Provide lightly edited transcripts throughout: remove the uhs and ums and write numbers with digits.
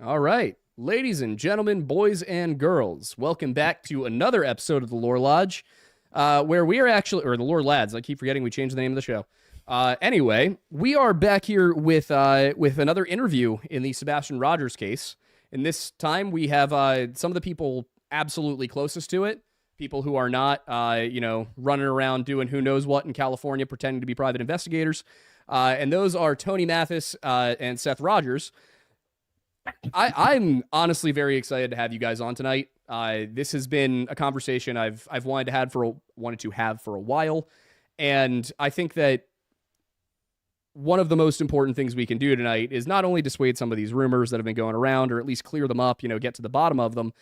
All right, ladies and gentlemen, boys and girls, welcome back to another episode of the Lore Lodge, where we are actually, or the Lore Lads. I keep forgetting we changed the name of the show. Anyway, we are back here with another interview in the Sebastian Rogers case. And this time we have some of the people absolutely closest to it, people who are not, running around doing who knows what in California, pretending to be private investigators. And those are Tony Mathis and Seth Rogers. I'm honestly very excited to have you guys on tonight. This has been a conversation I've wanted to have for a while, and I think that one of the most important things we can do tonight is not only dissuade some of these rumors that have been going around, or at least clear them up, get to the bottom of them,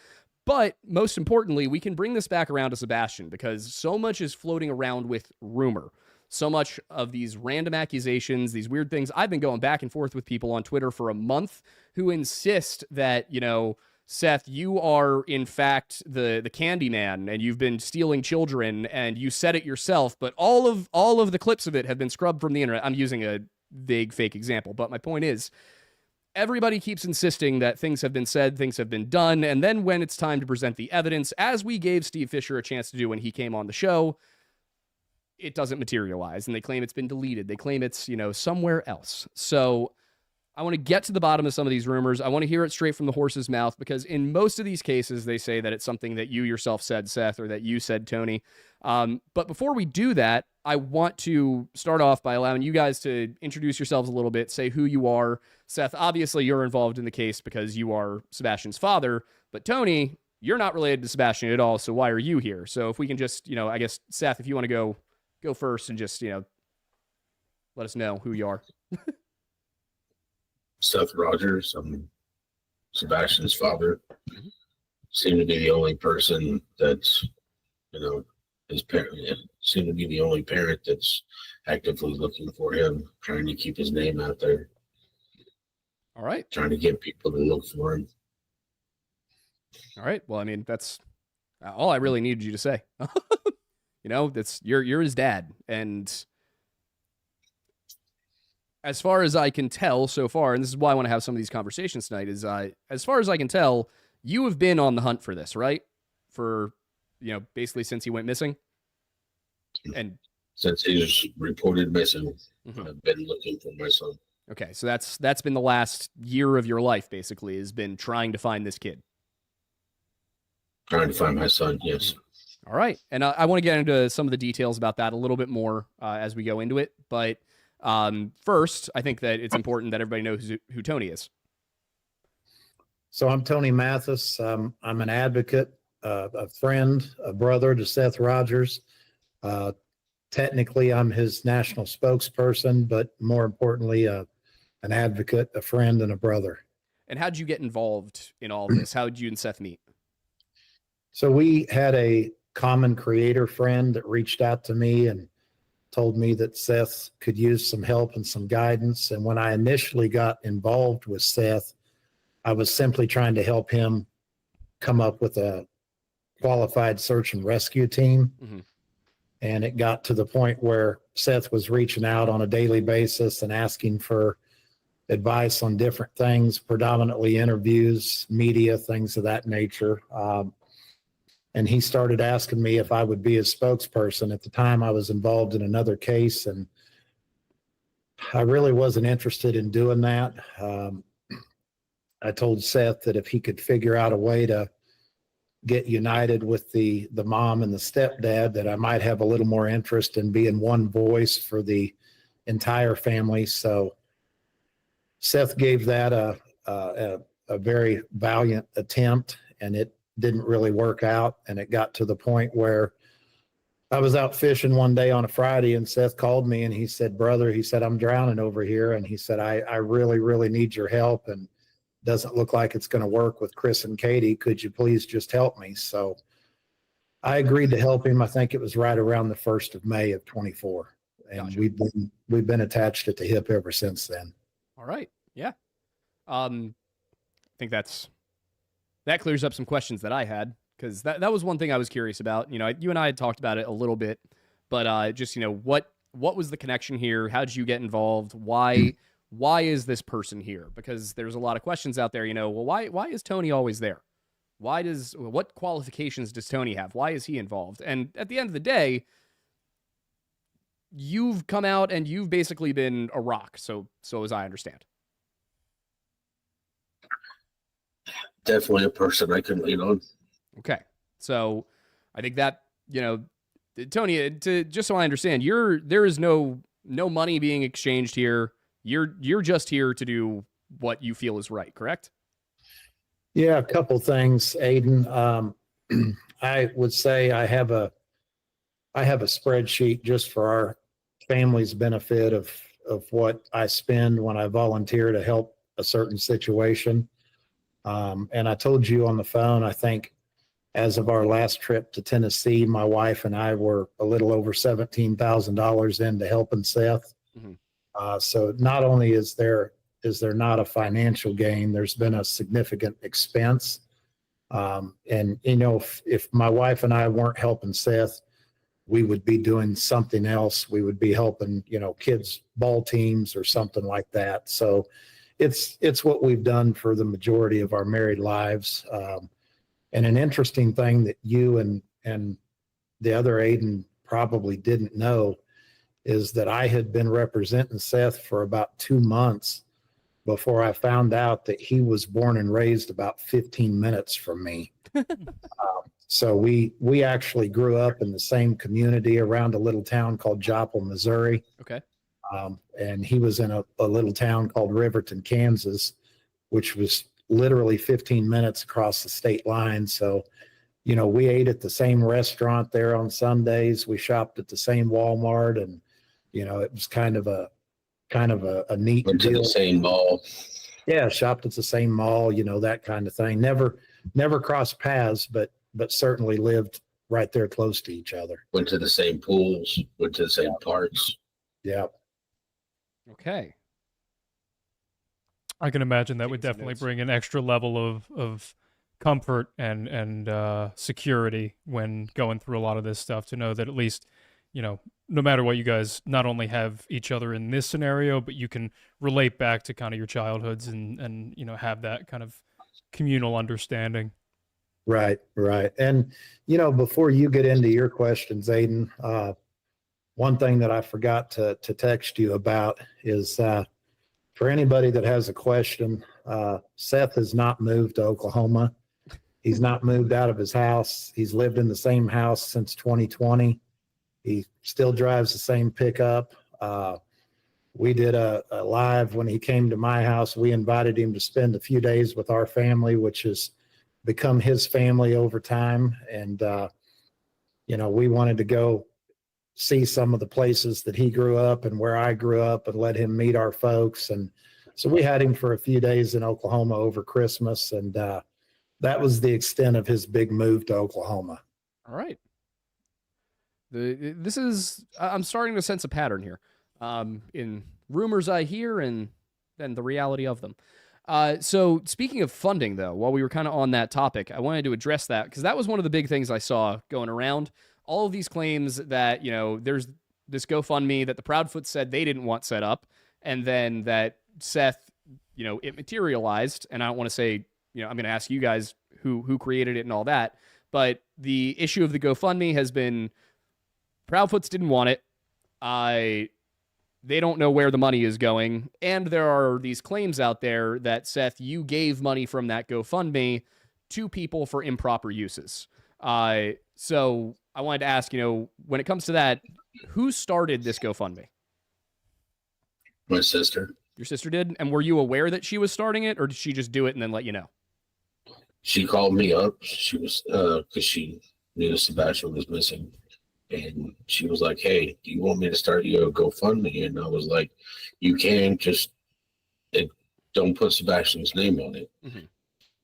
but most importantly, we can bring this back around to Sebastian, because so much is floating around with rumor. So much of these random accusations, these weird things. I've been going back and forth with people on Twitter for a month who insist that, Seth, you are in fact the candy man and you've been stealing children and you said it yourself, but all of the clips of it have been scrubbed from the internet. I'm using a vague fake example, but my point is everybody keeps insisting that things have been said, things have been done, and then when it's time to present the evidence, as we gave Steve Fisher a chance to do when he came on the show, it doesn't materialize, and they claim it's been deleted. They claim it's, somewhere else. So I want to get to the bottom of some of these rumors. I want to hear it straight from the horse's mouth, because in most of these cases, they say that it's something that you yourself said, Seth, or that you said, Tony. But before we do that, I want to start off by allowing you guys to introduce yourselves a little bit, say who you are. Seth, obviously you're involved in the case because you are Sebastian's father, but Tony, you're not related to Sebastian at all, so why are you here? So if we can just, I guess, Seth, if you want to go first and just, let us know who you are. Seth Rogers. I'm Sebastian's father. Seem to be the only person that's, his parent. Seem to be the only parent that's actively looking for him, trying to keep his name out there. All right. Trying to get people to look for him. All right. Well, I mean, that's all I really needed you to say. That's you're his dad, and as far as I can tell so far, and this is why I want to have some of these conversations tonight, is as far as I can tell, you have been on the hunt for this, right? For basically since he went missing, and since he was reported missing, I've been looking for my son. Okay, so that's been the last year of your life, basically, has been trying to find this kid. Trying to find my son, yes. All right, and I want to get into some of the details about that a little bit more as we go into it. But first, I think that it's important that everybody knows who Tony is. So I'm Tony Mathis. I'm an advocate, a friend, a brother to Seth Rogers. Technically, I'm his national spokesperson, but more importantly, an advocate, a friend, and a brother. And how did you get involved in all of this? How did you and Seth meet? So we had a common creator friend that reached out to me and told me that Seth could use some help and some guidance. And when I initially got involved with Seth, I was simply trying to help him come up with a qualified search and rescue team. And it got to the point where Seth was reaching out on a daily basis and asking for advice on different things, predominantly interviews, media, things of that nature. And he started asking me if I would be his spokesperson. At the time, I was involved in another case, and I really wasn't interested in doing that. I told Seth that if he could figure out a way to get united with the mom and the stepdad, that I might have a little more interest in being one voice for the entire family. So Seth gave that a very valiant attempt, and it didn't really work out. And it got to the point where I was out fishing one day on a Friday, and Seth called me and he said, "Brother," he said, "I'm drowning over here." And he said, I really, really need your help, and doesn't look like it's going to work with Chris and Katie. Could you please just help me? So I agreed to help him. I think it was right around the 1st of May of 24. And Gotcha. we've been attached at the hip ever since then. All right. Yeah. I think that clears up some questions that I had, because that was one thing I was curious about. You and I had talked about it a little bit, but just, what was the connection here? How did you get involved? Why why is this person here? Because there's a lot of questions out there, well, why is Tony always there? What qualifications does Tony have? Why is he involved? And at the end of the day, you've come out and you've basically been a rock. So as I understand. Definitely a person I can lean on. Okay. So I think that, Tony, just so I understand, there is no money being exchanged here. You're just here to do what you feel is right, correct? Yeah, a couple things, Aiden. I would say I have a spreadsheet just for our family's benefit of what I spend when I volunteer to help a certain situation. And I told you on the phone, I think as of our last trip to Tennessee, my wife and I were a little over $17,000 into helping Seth. Mm-hmm. So not only is there not a financial gain, there's been a significant expense. And if my wife and I weren't helping Seth, we would be doing something else. We would be helping, kids' ball teams or something like that. So it's what we've done for the majority of our married lives. And an interesting thing that you and the other Aiden probably didn't know is that I had been representing Seth for about 2 months before I found out that he was born and raised about 15 minutes from me. So we actually grew up in the same community around a little town called Joplin, Missouri. Okay. And he was in a little town called Riverton, Kansas, which was literally 15 minutes across the state line. So, we ate at the same restaurant there on Sundays. We shopped at the same Walmart, and, it was kind of a neat Went to deal. the same mall. Yeah, shopped at the same mall, that kind of thing. Never crossed paths, but certainly lived right there close to each other. Went to the same pools, went to the same parks. Yeah. Okay. I can imagine that would definitely bring an extra level of comfort and security when going through a lot of this stuff, to know that at least, no matter what, you guys not only have each other in this scenario, but you can relate back to kind of your childhoods and have that kind of communal understanding. Right. And, before you get into your questions, Aiden, one thing that I forgot to text you about is for anybody that has a question, Seth has not moved to Oklahoma. He's not moved out of his house. He's lived in the same house since 2020. He still drives the same pickup. We did a live when he came to my house. We invited him to spend a few days with our family, which has become his family over time. And, we wanted to go see some of the places that he grew up and where I grew up and let him meet our folks. And so we had him for a few days in Oklahoma over Christmas. And that was the extent of his big move to Oklahoma. All right. I'm starting to sense a pattern here in rumors I hear and then the reality of them. So speaking of funding, though, while we were kind of on that topic, I wanted to address that because that was one of the big things I saw going around. All of these claims that, there's this GoFundMe that the Proudfoot said they didn't want set up, and then that Seth, it materialized. And I don't want to say, I'm going to ask you guys who created it and all that. But the issue of the GoFundMe has been Proudfoots didn't want it. They don't know where the money is going. And there are these claims out there that, Seth, you gave money from that GoFundMe to people for improper uses. So I wanted to ask, when it comes to that, who started this GoFundMe? My sister. Your sister did? And were you aware that she was starting it, or did she just do it and then let you know? She called me up. She was, because she knew Sebastian was missing. And she was like, hey, do you want me to start your GoFundMe? And I was like, you can, just don't put Sebastian's name on it.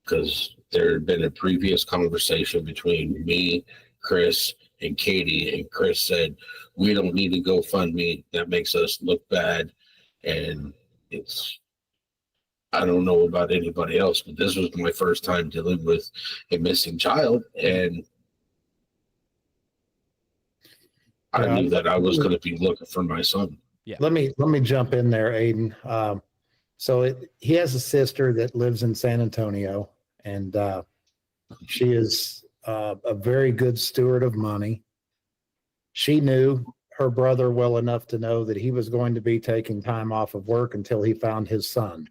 Because there had been a previous conversation between me, Chris, and Katie. And Chris said, we don't need to GoFundMe. That makes us look bad. And I don't know about anybody else, but this was my first time dealing with a missing child. And I knew that I was going to be looking for my son. Yeah. Let me jump in there, Aiden. So he has a sister that lives in San Antonio, and she is a very good steward of money. She knew her brother well enough to know that he was going to be taking time off of work until he found his son.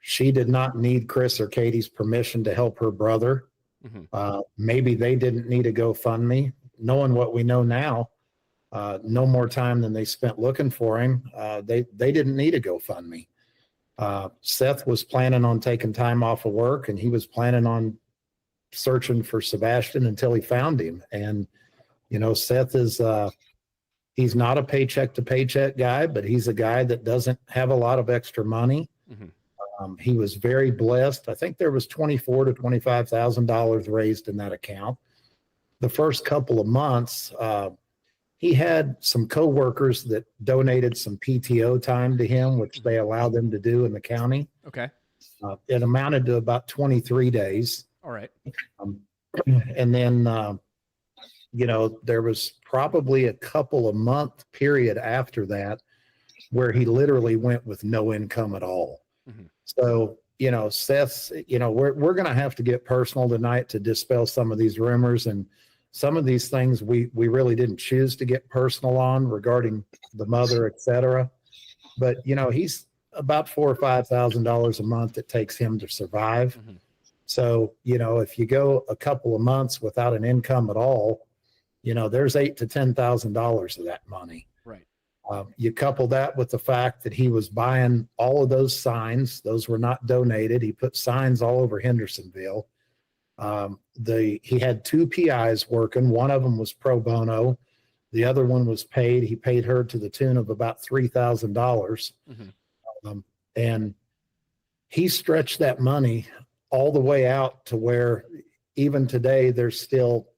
She did not need Chris or Katie's permission to help her brother. Maybe they didn't need a GoFundMe. Knowing what we know now, no more time than they spent looking for him. They didn't need a GoFundMe. Seth was planning on taking time off of work, and he was planning on searching for Sebastian until he found him. And, you know, Seth is, he's not a paycheck to paycheck guy, but he's a guy that doesn't have a lot of extra money. He was very blessed. I think there was $24,000 to $25,000 raised in that account. The first couple of months, he had some coworkers that donated some PTO time to him, which they allowed them to do in the county. Okay. It amounted to about 23 days. All right. And then, you know, there was probably a couple of month period after that where he literally went with no income at all. So, you know, Seth's, you know, we're going to have to get personal tonight to dispel some of these rumors, and some of these things we really didn't choose to get personal on regarding the mother, et cetera. But, you know, he's about $4,000 or $5,000 a month it takes him to survive. So, you know, if you go a couple of months without an income at all, you know, there's $8,000 to $10,000 of that money. Right. You couple that with the fact that he was buying all of those signs; those were not donated. He put signs all over Hendersonville. He had 2 PIs working. One of them was pro bono. The other one was paid. He paid her to the tune of about $3,000. And he stretched that money all the way out to where even today there's still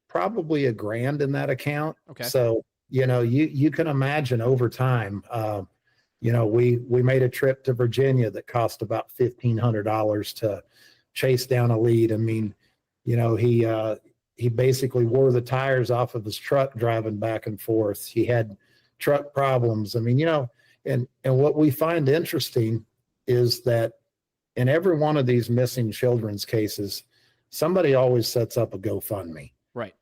probably $1,000 in that account. Okay. So, you know, you can imagine over time, you know, we made a trip to Virginia that cost about $1,500 to chase down a lead. I mean, you know, he basically wore the tires off of his truck driving back and forth. He had truck problems. I mean, you know, and what we find interesting is that in every one of these missing children's cases, somebody always sets up a GoFundMe. Right.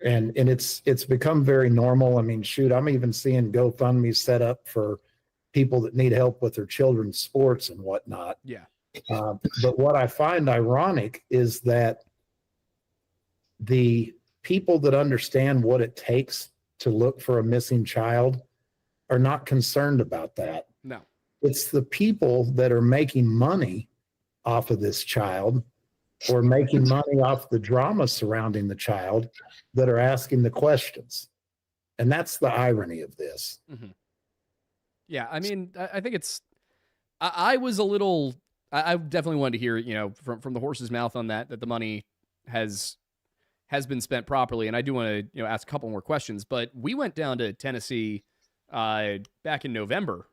And it's become very normal. I mean, shoot, I'm even seeing GoFundMe set up for people that need help with their children's sports and whatnot. Yeah. But what I find ironic is that the people that understand what it takes to look for a missing child are not concerned about that. No. It's the people that are making money off of this child or making money off the drama surrounding the child that are asking the questions. And that's the irony of this. Yeah, I mean, I think it's, I was a little, I definitely wanted to hear, you know, from the horse's mouth on that the money has been spent properly. And I do want to, you know, ask a couple more questions, but we went down to Tennessee back in November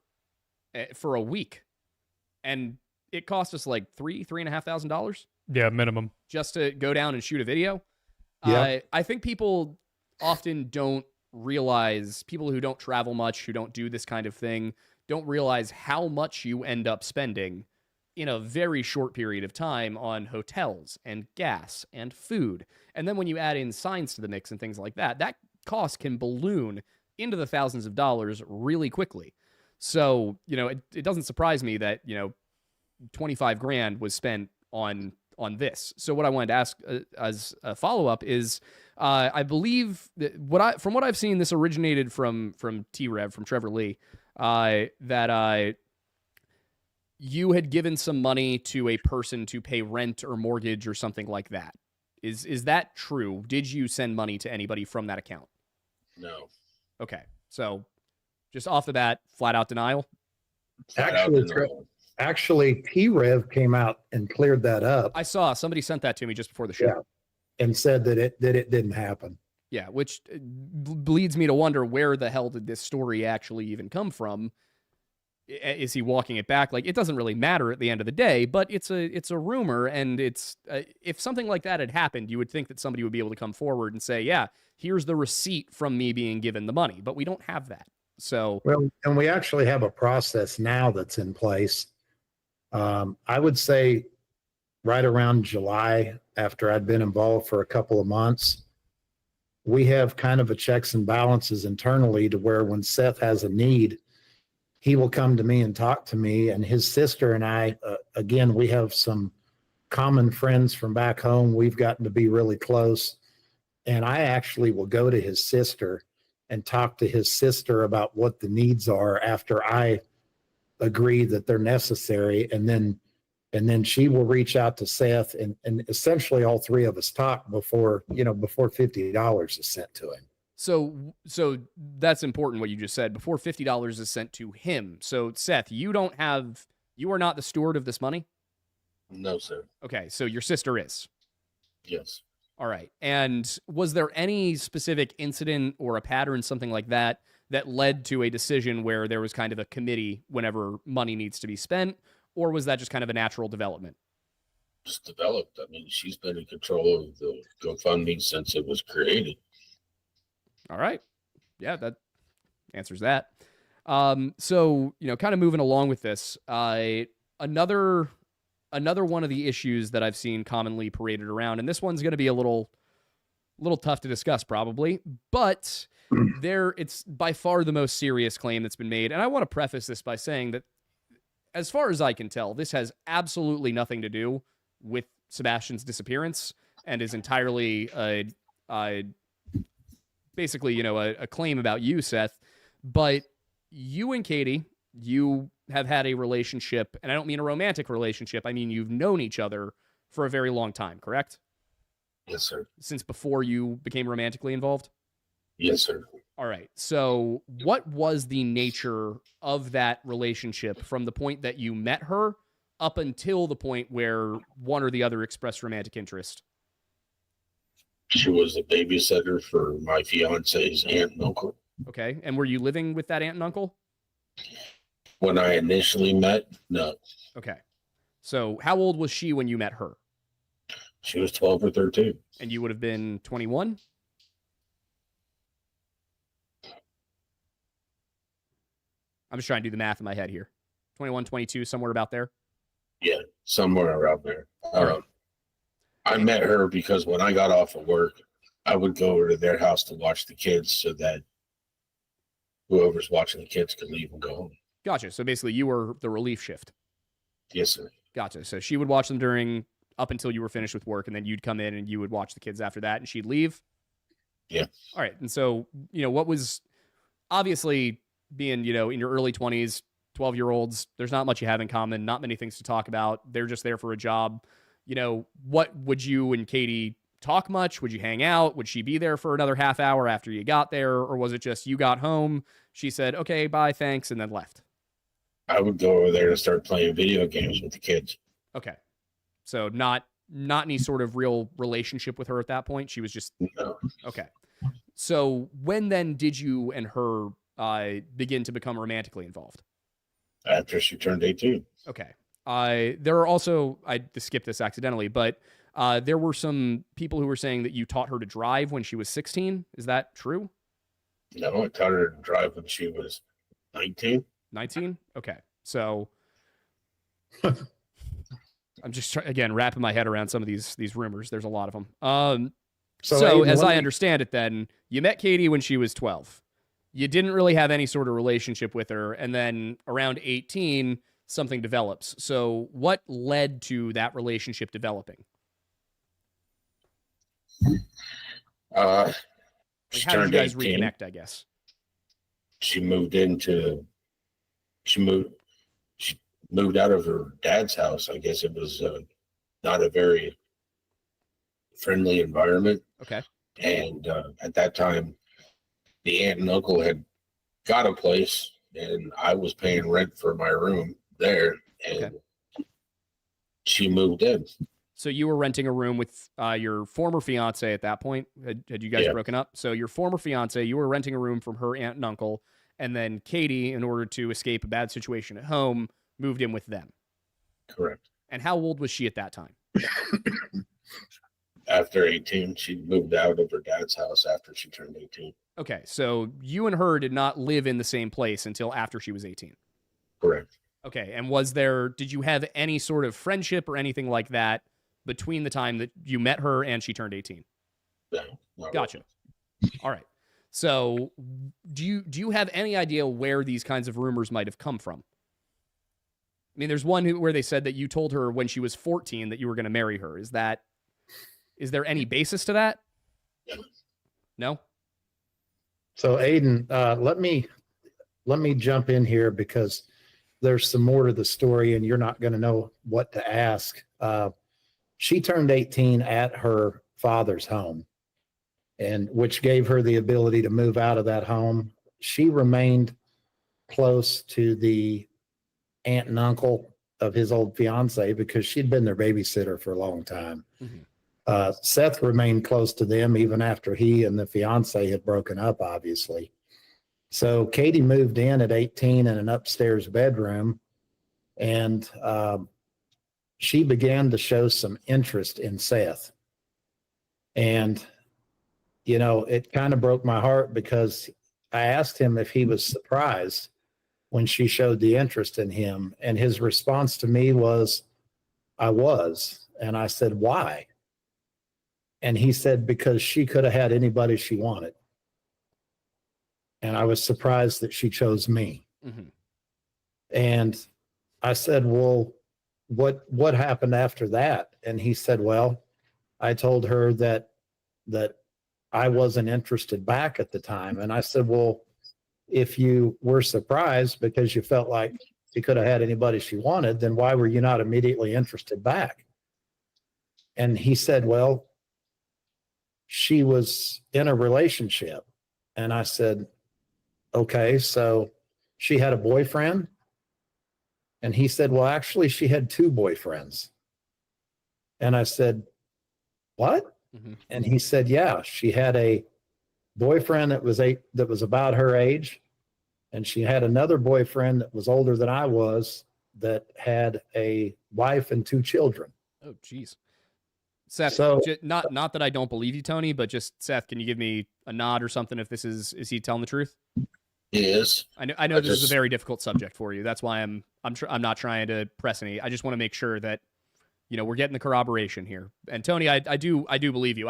for a week, and it cost us like $3,500. Yeah, minimum. Just to go down and shoot a video. Yeah. I think people often don't realize, people who don't travel much, who don't do this kind of thing, don't realize how much you end up spending in a very short period of time on hotels and gas and food. And then when you add in signs to the mix and things like that, that cost can balloon into the thousands of dollars really quickly. So, you know, it doesn't surprise me that, you know, 25 grand was spent on this. So what I wanted to ask as a follow-up is, I believe that from what I've seen, this originated from T-Rev, from Trevor Lee, that you had given some money to a person to pay rent or mortgage or something like that. Is that true? Did you send money to anybody from that account? No. Okay. So just off the bat, flat out denial? Actually, T-Rev came out and cleared that up. I saw somebody sent that to me just before the show. Yeah, and said that it didn't happen. Yeah, which leads me to wonder, where the hell did this story actually even come from? Is he walking it back? Like, it doesn't really matter at the end of the day, but it's a rumor, and it's if something like that had happened, you would think that somebody would be able to come forward and say, yeah, here's the receipt from me being given the money, but we don't have that. So, Well, and we actually have a process now that's in place. I would say right around July, after I'd been involved for a couple of months, we have kind of a checks and balances internally to where when Seth has a need, he will come to me and talk to me. And his sister and I, again, we have some common friends from back home. We've gotten to be really close. And I actually will go to his sister and talk to his sister about what the needs are after I agree that they're necessary. And then she will reach out to Seth, and essentially all three of us talk before $50 is sent to him. so that's important what you just said. Before $50 is sent to him. So Seth, you are not the steward of this money? No, sir. Okay, so your sister is. Yes. All right. And was there any specific incident or a pattern, something like that, that led to a decision where there was kind of a committee whenever money needs to be spent? Or was that just kind of a natural development? Just developed. I mean, she's been in control of the GoFundMe since it was created. All right. Yeah, that answers that. So, kind of moving along with this, another one of the issues that I've seen commonly paraded around, and this one's going to be a little tough to discuss probably, but it's by far the most serious claim that's been made. And I want to preface this by saying that as far as I can tell, this has absolutely nothing to do with Sebastian's disappearance and is entirely basically, a claim about you, Seth. But you and Katie, you have had a relationship, and I don't mean a romantic relationship. I mean, you've known each other for a very long time, correct? Yes, sir. Since before you became romantically involved? Yes, sir. All right. So what was the nature of that relationship from the point that you met her up until the point where one or the other expressed romantic interest? She was a babysitter for my fiance's aunt and uncle. Okay. And were you living with that aunt and uncle? When I initially met, no. Okay. So how old was she when you met her? She was 12 or 13. And you would have been 21? I'm just trying to do the math in my head here. 21, 22, somewhere about there? Yeah, somewhere around there. Right. I met her because when I got off of work, I would go over to their house to watch the kids so that whoever's watching the kids could leave and go home. Gotcha. So basically you were the relief shift. Yes, sir. Gotcha. So she would watch them up until you were finished with work, and then you'd come in and you would watch the kids after that, and she'd leave? Yeah. All right. And so, what was obviously being, in your early 20s, 12-year-olds, there's not much you have in common, not many things to talk about. They're just there for a job. What would you and Katie talk much? Would you hang out? Would she be there for another half hour after you got there? Or was it just you got home, she said, okay, bye, thanks, and then left? I would go over there to start playing video games with the kids. Okay. So not any sort of real relationship with her at that point. She was just, No. okay. So when then did you and her begin to become romantically involved? After she turned 18. Okay. There are also, I skipped this accidentally, but there were some people who were saying that you taught her to drive when she was 16. Is that true? No, I taught her to drive when she was 19. 19? Okay. So I'm just again wrapping my head around some of these rumors. There's a lot of them. So as I understand it, then you met Katie when she was 12. You didn't really have any sort of relationship with her, and then around 18, something develops. So what led to that relationship developing? How How did you guys reconnect, I guess? She moved out of her dad's house. I guess it was not a very friendly environment. Okay. And at that time, the aunt and uncle had got a place, and I was paying rent for my room there, and she moved in. So you were renting a room with your former fiance at that point? Had you guys broken up? So your former fiance, you were renting a room from her aunt and uncle, and then Katie, in order to escape a bad situation at home, moved in with them. Correct. And how old was she at that time? after 18. She moved out of her dad's house after she turned 18. Okay, so you and her did not live in the same place until after she was 18. Correct. Okay, and did you have any sort of friendship or anything like that between the time that you met her and she turned 18? No, not Gotcha. really. All right. So do you have any idea where these kinds of rumors might have come from? I mean, there's one where they said that you told her when she was 14 that you were going to marry her. Is there any basis to that? No? So Aiden, let me jump in here because there's some more to the story and you're not going to know what to ask. She turned 18 at her father's home, and which gave her the ability to move out of that home. She remained close to the aunt and uncle of his old fiance because she'd been their babysitter for a long time. Mm-hmm. Seth remained close to them even after he and the fiance had broken up, obviously. So Katie moved in at 18 in an upstairs bedroom, and she began to show some interest in Seth. And, you know, it kind of broke my heart because I asked him if he was surprised when she showed the interest in him. And his response to me was, I was. And I said, why? And he said, because she could have had anybody she wanted. And I was surprised that she chose me. Mm-hmm. And I said, well, what happened after that? And he said, well, I told her that I wasn't interested back at the time. And I said, well, if you were surprised because you felt like she could have had anybody she wanted, then why were you not immediately interested back? And he said, well, she was in a relationship. And I said, okay, so she had a boyfriend? And he said, well, actually, she had two boyfriends. And I said, what? Mm-hmm. And he said, yeah, she had a boyfriend that was about her age. And she had another boyfriend that was older than I was that had a wife and two children. Oh, geez. Seth, So, not that I don't believe you, Tony, but just Seth, can you give me a nod or something if is he telling the truth? He is. I know this is a very difficult subject for you. That's why I'm not trying to press any. I just want to make sure that, you know, we're getting the corroboration here. And Tony, I do believe you.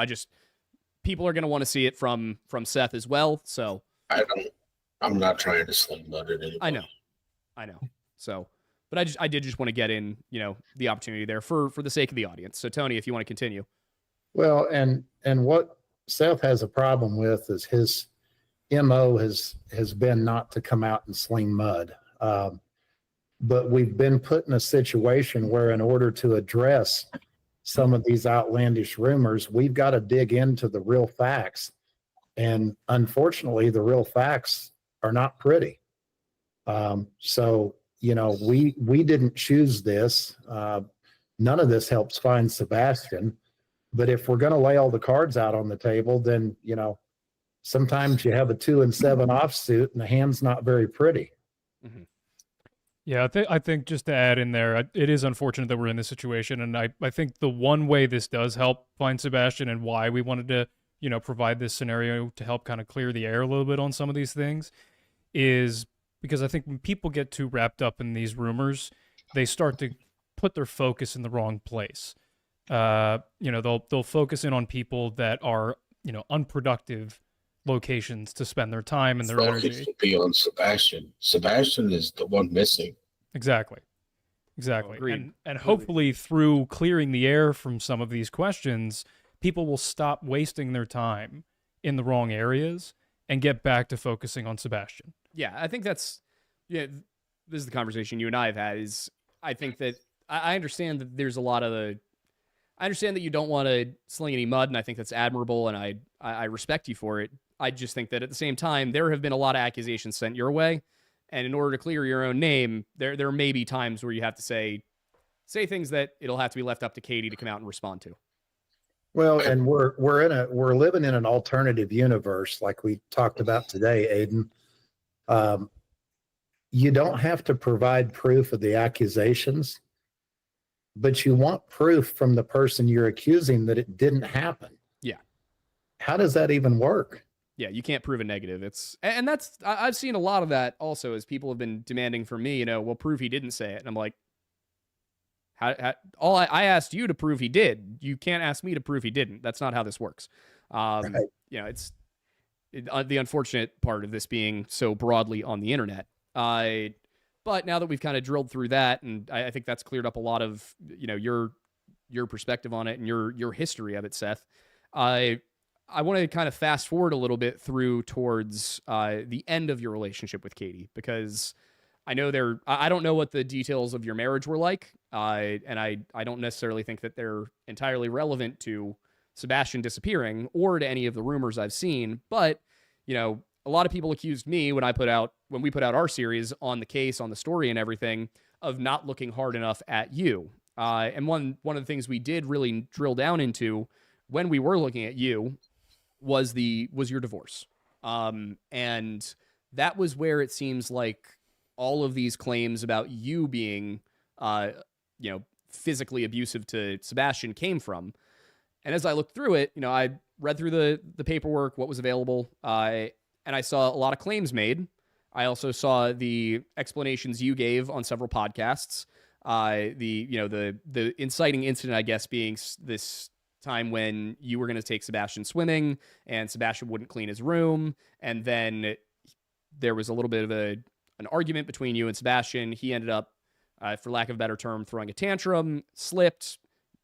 People are going to want to see it from Seth as well. So I'm not trying to sling mud at anybody. I know. So, but I did just want to get in, you know, the opportunity there for the sake of the audience. So Tony, if you want to continue. well, and what Seth has a problem with is his MO has been not to come out and sling mud. But we've been put in a situation where in order to address some of these outlandish rumors, we've got to dig into the real facts. And unfortunately, the real facts are not pretty. So, you know, we didn't choose this. None of this helps find Sebastian. But if we're going to lay all the cards out on the table, then, you know, sometimes you have a 2 and 7 offsuit and the hand's not very pretty. Mm-hmm. Yeah, I think just to add in there, it is unfortunate that we're in this situation, and I think the one way this does help find Sebastian and why we wanted to, you know, provide this scenario to help kind of clear the air a little bit on some of these things is because I think when people get too wrapped up in these rumors, they start to put their focus in the wrong place. You know, they'll focus in on people that are, you know, unproductive locations to spend their time and their energy. Focus would be on Sebastian. Sebastian is the one missing. Exactly. Agreed. And hopefully through clearing the air from some of these questions, people will stop wasting their time in the wrong areas and get back to focusing on Sebastian. Yeah, I think this is the conversation you and I have had. Is I think that I understand that there's a lot of I understand that you don't want to sling any mud, and I think that's admirable, and I respect you for it. I just think that at the same time, there have been a lot of accusations sent your way, and in order to clear your own name, there may be times where you have to say things that it'll have to be left up to Katie to come out and respond to. Well, and we're living in an alternative universe, like we talked about today, Aiden. You don't have to provide proof of the accusations, but you want proof from the person you're accusing that it didn't happen. Yeah. How does that even work? Yeah, you can't prove a negative. And that's, I've seen a lot of that also, as people have been demanding from me, well, prove he didn't say it. And I'm like, I asked you to prove he did. You can't ask me to prove he didn't. That's not how this works. Right. It's the unfortunate part of this being so broadly on the internet. But now that we've kind of drilled through that, and I think that's cleared up a lot of, your perspective on it and your history of it, Seth, I want to kind of fast forward a little bit through towards the end of your relationship with Katie, because I know I don't know what the details of your marriage were like, and I don't necessarily think that they're entirely relevant to Sebastian disappearing or to any of the rumors I've seen. But, a lot of people accused me when we put out our series on the case, on the story and everything, of not looking hard enough at you. And one of the things we did really drill down into when we were looking at you was your divorce. And that was where it seems like all of these claims about you being, physically abusive to Sebastian came from. And as I looked through it, I read through the paperwork, what was available, and I saw a lot of claims made. I also saw the explanations you gave on several podcasts. The inciting incident, I guess, being this time when you were going to take Sebastian swimming and Sebastian wouldn't clean his room. And then there was a little bit of an argument between you and Sebastian. He ended up, for lack of a better term, throwing a tantrum, slipped.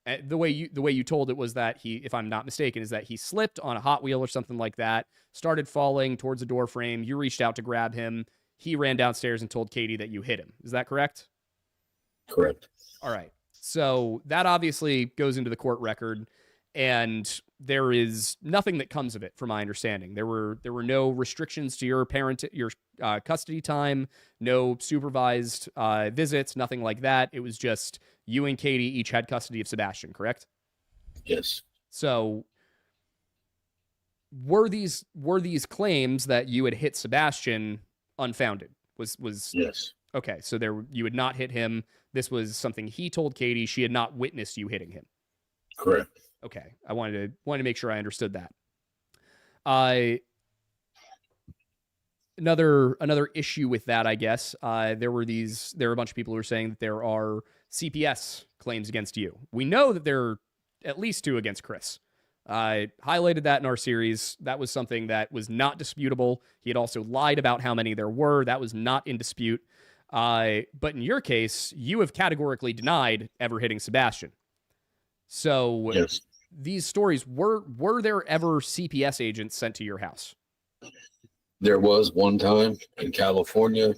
The way you told it was that he, if I'm not mistaken, is that he slipped on a Hot Wheel or something like that, started falling towards a door frame. You reached out to grab him. He ran downstairs and told Katie that you hit him. Is that correct? Correct. All right. So that obviously goes into the court record, and there is nothing that comes of it, from my understanding. There were no restrictions to your custody time, no supervised visits, nothing like that. It was just you and Katie each had custody of Sebastian, correct? Yes. So were these claims that you had hit Sebastian unfounded? Was Yes. Okay, so you had not hit him. This was something he told Katie. She had not witnessed you hitting him. Correct. Okay, I wanted to make sure I understood that. Another issue with that, I guess, there were a bunch of people who were saying that there are CPS claims against you. We know that there are at least 2 against Chris. I highlighted that in our series. That was something that was not disputable. He had also lied about how many there were. That was not in dispute. But in your case, you have categorically denied ever hitting Sebastian. So yes. These stories, were there ever CPS agents sent to your house? There was one time in California.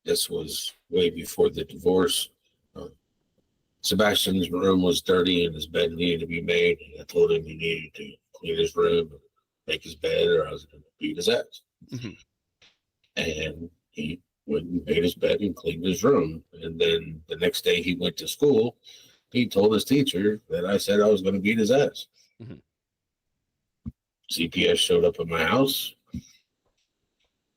This was way before the divorce. Sebastian's room was dirty and his bed needed to be made. And I told him he needed to clean his room, make his bed, or I was going to beat his ass. Mm-hmm. And he went and made his bed and cleaned his room. And then the next day he went to school. He told his teacher that I said I was going to beat his ass. Mm-hmm. CPS showed up at my house,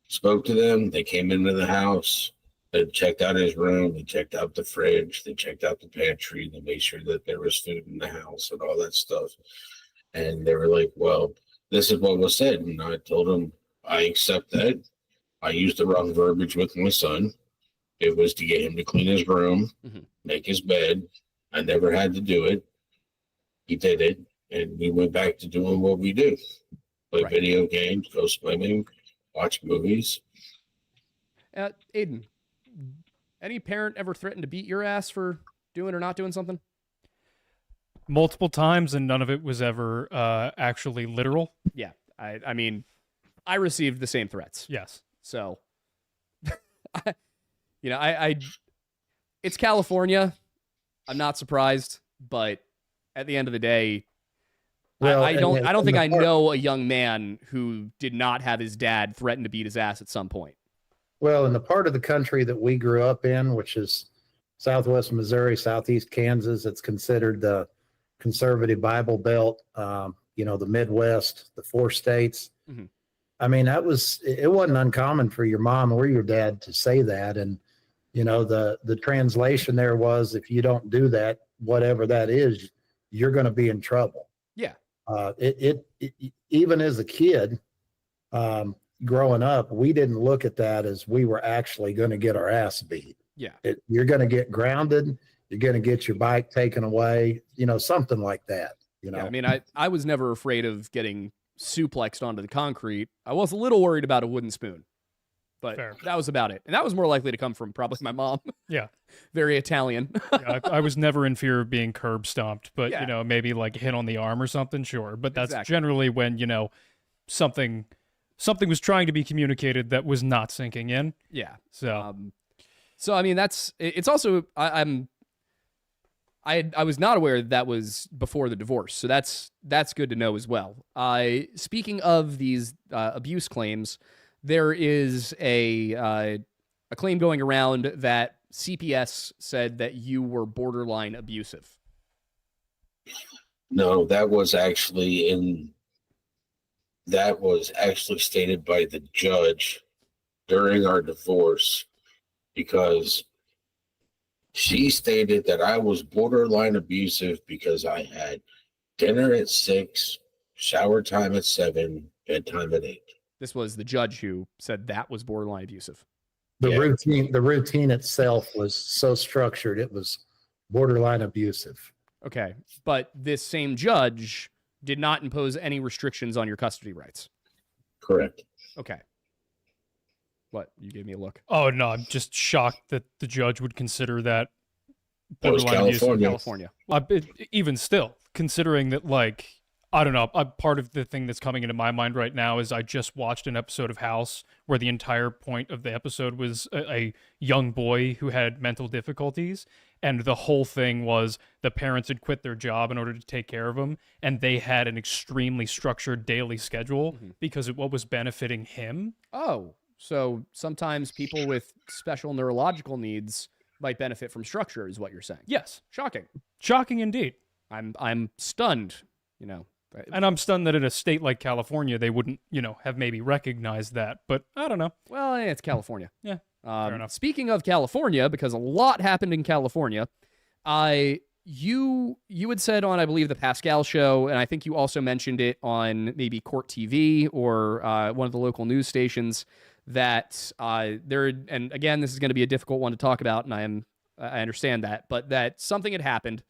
spoke to them. They came into the house. They checked out his room. They checked out the fridge. They checked out the pantry. They made sure that there was food in the house and all that stuff. And they were like, well, this is what was said. And I told them, I accept that. I used the wrong verbiage with my son. It was to get him to clean his room, mm-hmm. make his bed. I never had to do it. He did it. And we went back to doing what we do. Play right. Video games, go swimming, watch movies. Aiden, any parent ever threatened to beat your ass for doing or not doing something? Multiple times, and none of it was ever actually literal. Yeah. I mean, I received the same threats. Yes. So, it's California. I'm not surprised, but at the end of the day, well, I don't think I know a young man who did not have his dad threaten to beat his ass at some point. Well, in the part of the country that we grew up in, which is Southwest Missouri, Southeast Kansas, it's considered the conservative Bible Belt, the Midwest, the 4 states. Mm-hmm. I mean, it wasn't uncommon for your mom or your dad to say that. And The translation there was, if you don't do that, whatever that is, you're going to be in trouble. Yeah. It even as a kid, growing up, we didn't look at that as we were actually going to get our ass beat. Yeah. You're going to get grounded. You're going to get your bike taken away, something like that. Yeah, I mean, I was never afraid of getting suplexed onto the concrete. I was a little worried about a wooden spoon, but Fair. That was about it. And that was more likely to come from probably my mom. Yeah. Very Italian. Yeah, I was never in fear of being curb stomped, but, Yeah. Maybe like hit on the arm or something, sure. But that's Exactly. generally when, something was trying to be communicated that was not sinking in. Yeah. So, So I mean, it's also I was not aware that was before the divorce, so that's good to know as well. Speaking of these abuse claims, there is a claim going around that CPS said that you were borderline abusive. No, that was actually stated by the judge during our divorce, because she stated that I was borderline abusive because I had dinner at 6, shower time at 7, bedtime at 8. This was the judge who said that was borderline abusive. The Yeah. routine itself was so structured, it was borderline abusive. Okay, but this same judge did not impose any restrictions on your custody rights. Correct. Okay. What? You gave me a look. oh no, I'm just shocked that the judge would consider that That was borderline abusive. California. California. Even still, considering that, I don't know, part of the thing that's coming into my mind right now is I just watched an episode of House where the entire point of the episode was a young boy who had mental difficulties, and the whole thing was the parents had quit their job in order to take care of him, and they had an extremely structured daily schedule because of what was benefiting him. Oh, so sometimes people with special neurological needs might benefit from structure, is what you're saying. Yes, Shocking. shocking indeed. I'm stunned. And I'm stunned that in a state like California, they wouldn't, have maybe recognized that. But I don't know. Well, it's California. Yeah, fair enough. Speaking of California, because a lot happened in California, you had said on, I believe, the Pascal show, and I think you also mentioned it on maybe Court TV or one of the local news stations, that and again, this is going to be a difficult one to talk about, and I understand that, but that something had happened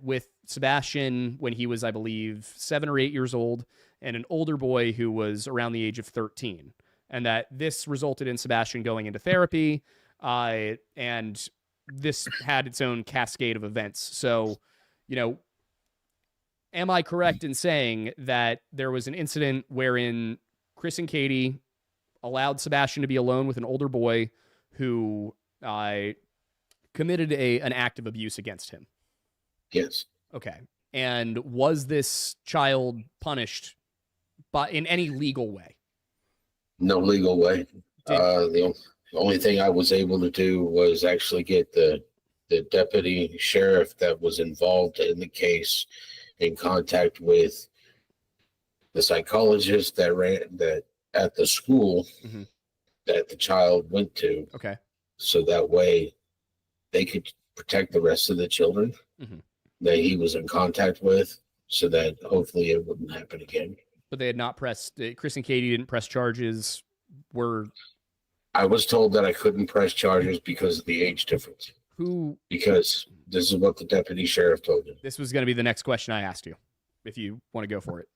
with Sebastian when he was, I believe, 7 or 8 years old, and an older boy who was around the age of 13. And that this resulted in Sebastian going into therapy, and this had its own cascade of events. So, am I correct in saying that there was an incident wherein Chris and Katie allowed Sebastian to be alone with an older boy who committed an act of abuse against him? Yes. Okay. And was this child punished in any legal way? No legal way. The only thing I was able to do was actually get the deputy sheriff that was involved in the case in contact with the psychologist that at the school that the child went to. Okay. So that way they could protect the rest of the children that he was in contact with, so that hopefully it wouldn't happen again. But they had not pressed, Chris and Katie didn't press charges. I was told that I couldn't press charges because of the age difference. Because this is what the deputy sheriff told him. This was going to be the next question I asked you, if you want to go for it.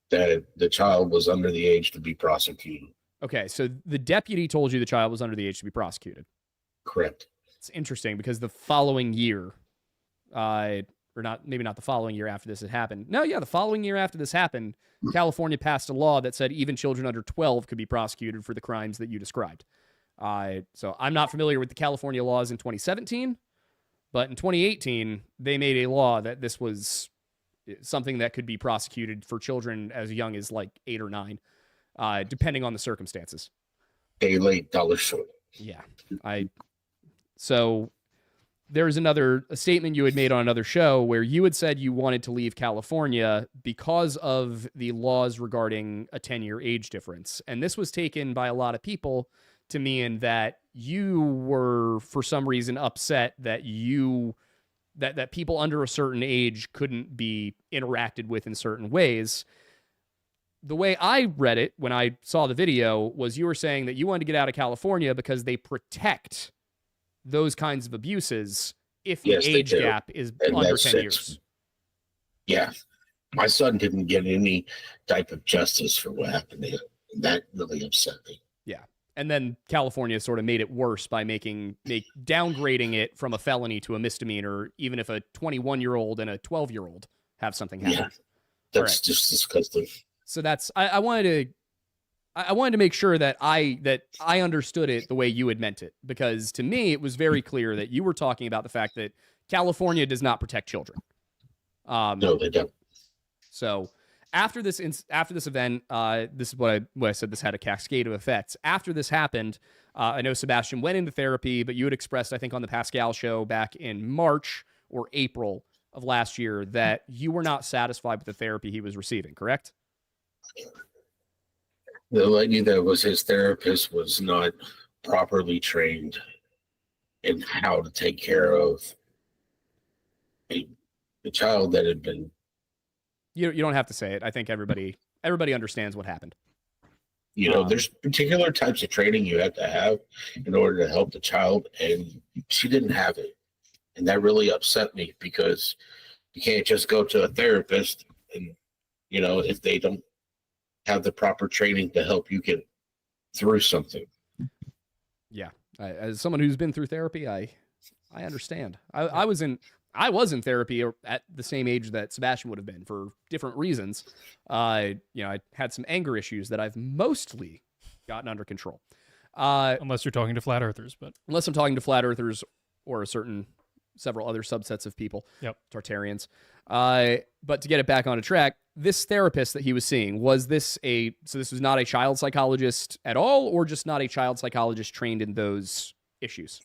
That the child was under the age to be prosecuted. Okay, so the deputy told you the child was under the age to be prosecuted. Correct. It's interesting because the following year, or not, maybe not the following year after this had happened. No, yeah, the following year after this happened, California passed a law that said even children under 12 could be prosecuted for the crimes that you described. So I'm not familiar with the California laws in 2017, but in 2018, they made a law that this was something that could be prosecuted for children as young as like 8 or 9, depending on the circumstances. A late dollar short. Yeah. So there's a statement you had made on another show where you had said you wanted to leave California because of the laws regarding a 10-year age difference. And this was taken by a lot of people to mean that you were, for some reason, upset that that people under a certain age couldn't be interacted with in certain ways. The way I read it when I saw the video was you were saying that you wanted to get out of California because they protect those kinds of abuses if the age gap is under 10 years. Yeah. My son didn't get any type of justice for what happened to him. That really upset me. Yeah. And then California sort of made it worse by downgrading it from a felony to a misdemeanor, even if a 21-year-old and a 12-year-old have something happen. Yeah. That's just disgusting. So that's I wanted to make sure that I understood it the way you had meant it, because to me it was very clear that you were talking about the fact that California does not protect children. No, they don't. So after this event, this is what I said. This had a cascade of effects. After this happened, I know Sebastian went into therapy, but you had expressed, I think, on the Pascal show back in March or April of last year that you were not satisfied with the therapy he was receiving. Correct? The lady that was his therapist was not properly trained in how to take care of a child that had been. You don't have to say it. I think everybody understands what happened. There's particular types of training you have to have in order to help the child, and she didn't have it. And that really upset me, because you can't just go to a therapist and, if they don't have the proper training to help you get through something. Yeah. As someone who's been through therapy, I understand. I was in therapy at the same age that Sebastian would have been for different reasons. I had some anger issues that I've mostly gotten under control. Unless you're talking to flat earthers, but unless I'm talking to flat earthers or several other subsets of people, yep, Tartarians. But to get it back on track, this therapist that he was seeing, so this was not a child psychologist at all, or just not a child psychologist trained in those issues?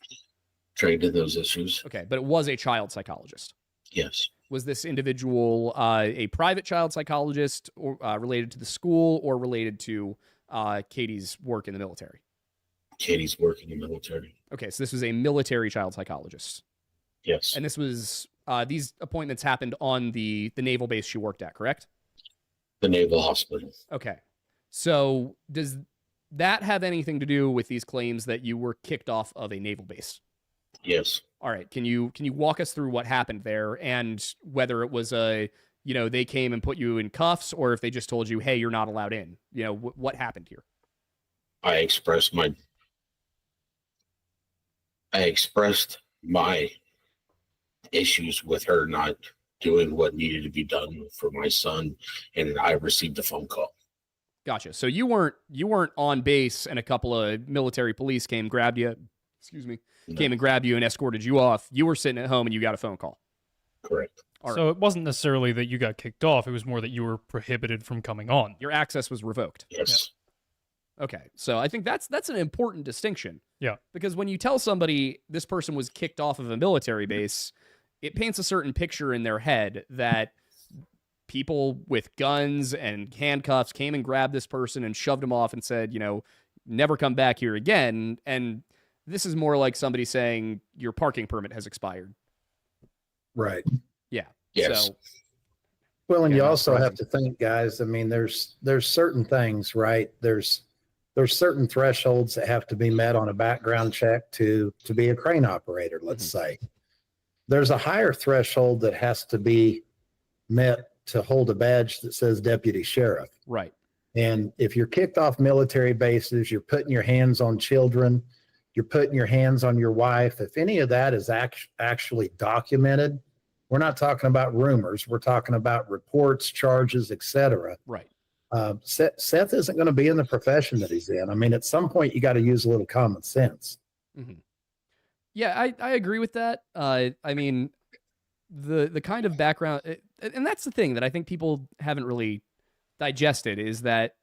Trained in those issues. Okay, but it was a child psychologist. Yes. Was this individual a private child psychologist, or related to the school, or related to Katie's work in the military? Katie's work in the military. Okay, so this was a military child psychologist. Yes. And this was these appointments happened on the naval base she worked at, correct? The naval hospital. Okay. So does that have anything to do with these claims that you were kicked off of a naval base? Yes. All right. Can you walk us through what happened there, and whether it was they came and put you in cuffs, or if they just told you, hey, you're not allowed in? What happened here? I expressed my issues with her not doing what needed to be done for my son, and I received a phone call. Gotcha. So you weren't on base, and a couple of military police came, grabbed you. Excuse me. No. Came and grabbed you and escorted you off. You were sitting at home and you got a phone call. Correct. So it wasn't necessarily that you got kicked off. It was more that you were prohibited from coming on. Your access was revoked. Yes. Yeah. Okay. So I think that's an important distinction. Yeah. Because when you tell somebody this person was kicked off of a military base, it paints a certain picture in their head that people with guns and handcuffs came and grabbed this person and shoved him off and said, never come back here again. And this is more like somebody saying your parking permit has expired. Right. Yeah. Yes. So, Well, and you also have to think, guys, I mean, there's certain things, right? There's certain thresholds that have to be met on a background check to be a crane operator, let's say. There's a higher threshold that has to be met to hold a badge that says deputy sheriff. right. And if you're kicked off military bases, you're putting your hands on children, you're putting your hands on your wife. If any of that is actually documented, we're not talking about rumors. We're talking about reports, charges, etc. Right. Seth isn't going to be in the profession that he's in. I mean, at some point, you got to use a little common sense. Mm-hmm. Yeah, I agree with that. I mean, the kind of background, and that's the thing that I think people haven't really digested, is that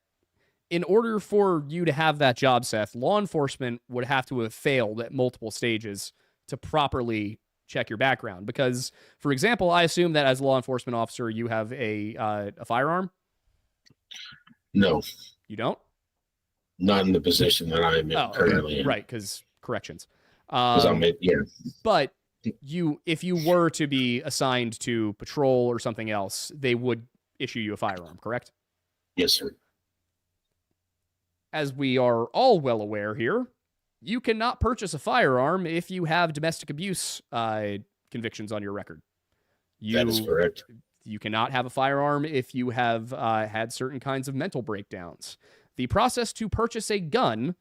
in order for you to have that job, Seth, law enforcement would have to have failed at multiple stages to properly check your background. Because, for example, I assume that as a law enforcement officer, you have a firearm. No. You don't? not in the position that I'm in currently. Right, because corrections. Because But if you were to be assigned to patrol or something else, they would issue you a firearm, correct? Yes, sir. As we are all well aware here, you cannot purchase a firearm if you have domestic abuse convictions on your record. That is correct. You cannot have a firearm if you have had certain kinds of mental breakdowns. The process to purchase a gun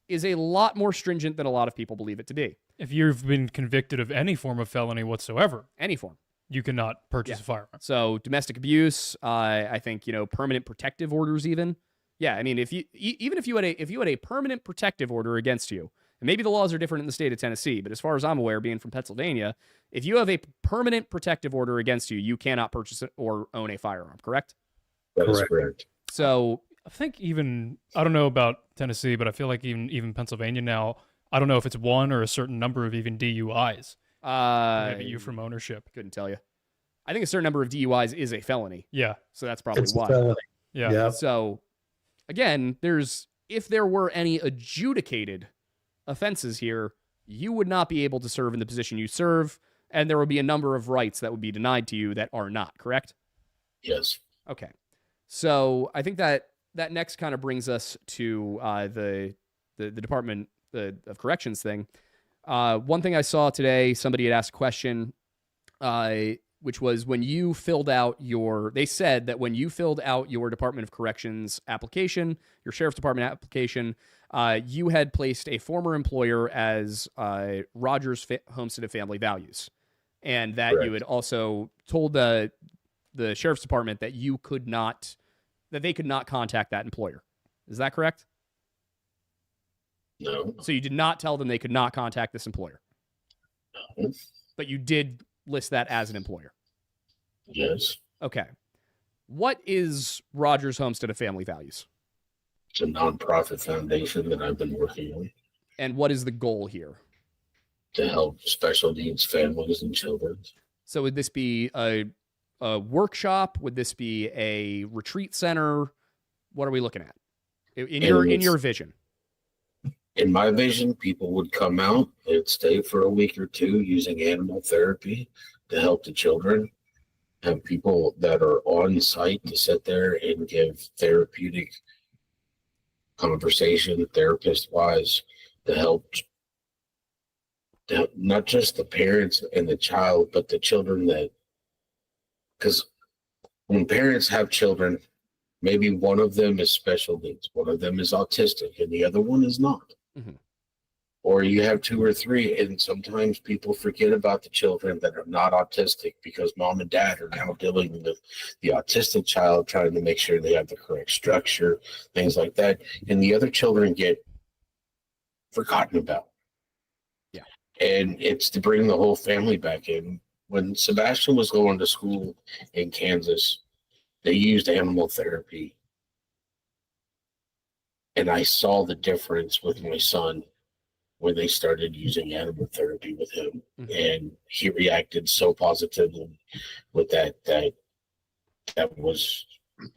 is a lot more stringent than a lot of people believe it to be. If you've been convicted of any form of felony whatsoever, Any form. you cannot purchase a firearm. So domestic abuse, I think, permanent protective orders even. Yeah, I mean, if you had a permanent protective order against you, and maybe the laws are different in the state of Tennessee, but as far as I'm aware, being from Pennsylvania, if you have a permanent protective order against you, you cannot purchase it or own a firearm, correct? That is correct. So I think I don't know about Tennessee, but I feel like even Pennsylvania now, I don't know if it's one or a certain number of even DUIs prohibit you from ownership. Couldn't tell you. I think a certain number of DUIs is a felony. Yeah. So that's probably why. Felony. Yeah. So again, if there were any adjudicated offenses here, you would not be able to serve in the position you serve, and there would be a number of rights that would be denied to you that are not, correct? Yes. Okay. So I think that next kind of brings us to the Department of Corrections thing. One thing I saw today, somebody had asked a question, which was they said that when you filled out your Department of Corrections application, your Sheriff's Department application, you had placed a former employer as Rogers Homestead Family Values, and that Correct. you had also told the Sheriff's Department that they could not contact that employer. Is that correct? No. So you did not tell them they could not contact this employer, No. but you did list that as an employer. Yes. Okay. What is Rogers Homestead of Family Values? It's a nonprofit foundation that I've been working on And what is the goal here? to help special needs families and children. So would this be a workshop? Would this be a retreat center? What are we looking at in your vision? In my vision, people would come out and stay for a week or two using animal therapy to help the children. Have people that are on site to sit there and give therapeutic conversation, therapist-wise, to help not just the parents and the child, but the children because when parents have children, maybe one of them is special needs, one of them is autistic, and the other one is not. Mm-hmm. Or you have two or three, and sometimes people forget about the children that are not autistic because mom and dad are now dealing with the autistic child, trying to make sure they have the correct structure, things like that. And the other children get forgotten about. Yeah. And it's to bring the whole family back in. When Sebastian was going to school in Kansas, they used animal therapy. And I saw the difference with my son when they started using animal therapy with him. Mm-hmm. And he reacted so positively with that was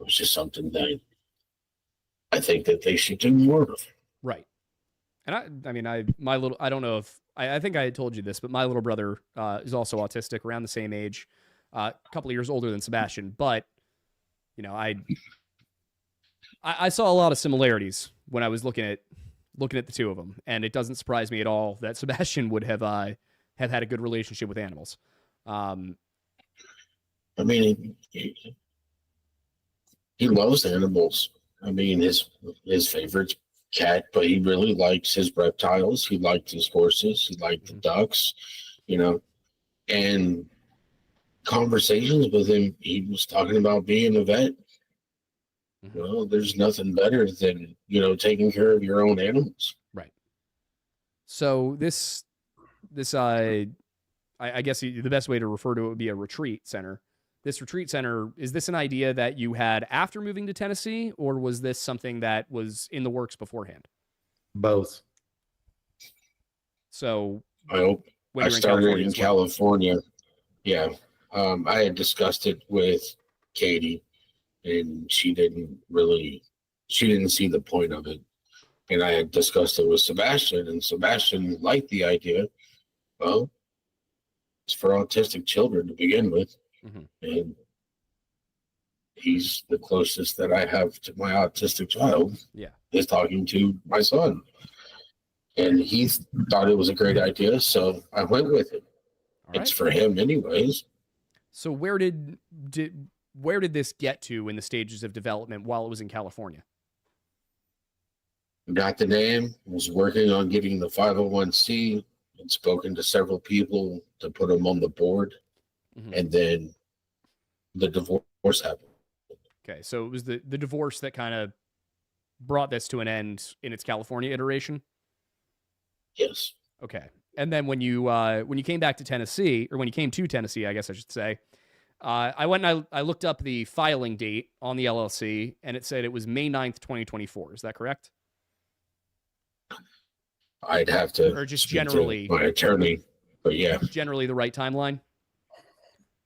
just something that I think that they should do more of. Right. And I don't know if I think I had told you this, but my little brother is also autistic, around the same age, a couple of years older than Sebastian. But I saw a lot of similarities when I was looking at the two of them, and it doesn't surprise me at all that Sebastian would have had a good relationship with animals. I mean, he loves animals. I mean, his favorite's cat, but he really likes his reptiles. He liked his horses. He liked the ducks, and conversations with him, he was talking about being a vet. Mm-hmm. Well, there's nothing better than, taking care of your own animals. Right. So this I guess the best way to refer to it would be a retreat center. This retreat center, is this an idea that you had after moving to Tennessee, or was this something that was in the works beforehand? Both. So I started in California. Yeah. I had discussed it with Katie, and she didn't see the point of it. And I had discussed it with Sebastian, and Sebastian liked the idea. Well, it's for autistic children to begin with. Mm-hmm. And he's the closest that I have to my autistic child. Yeah. Is talking to my son. And he thought it was a great idea, so I went with it. All right. It's for him anyways. So where did this get to in the stages of development while it was in California? Got the name, was working on getting the 501c, and spoken to several people to put them on the board. Mm-hmm. And then the divorce happened. Okay, so it was the divorce that kind of brought this to an end in its California iteration? Yes. Okay. And then when you came back to Tennessee, or when you came to Tennessee, I guess I should say, I went and I looked up the filing date on the LLC, and it said it was May 9th, 2024. Is that correct? I'd have to or just speak generally to my attorney, but yeah. Generally the right timeline?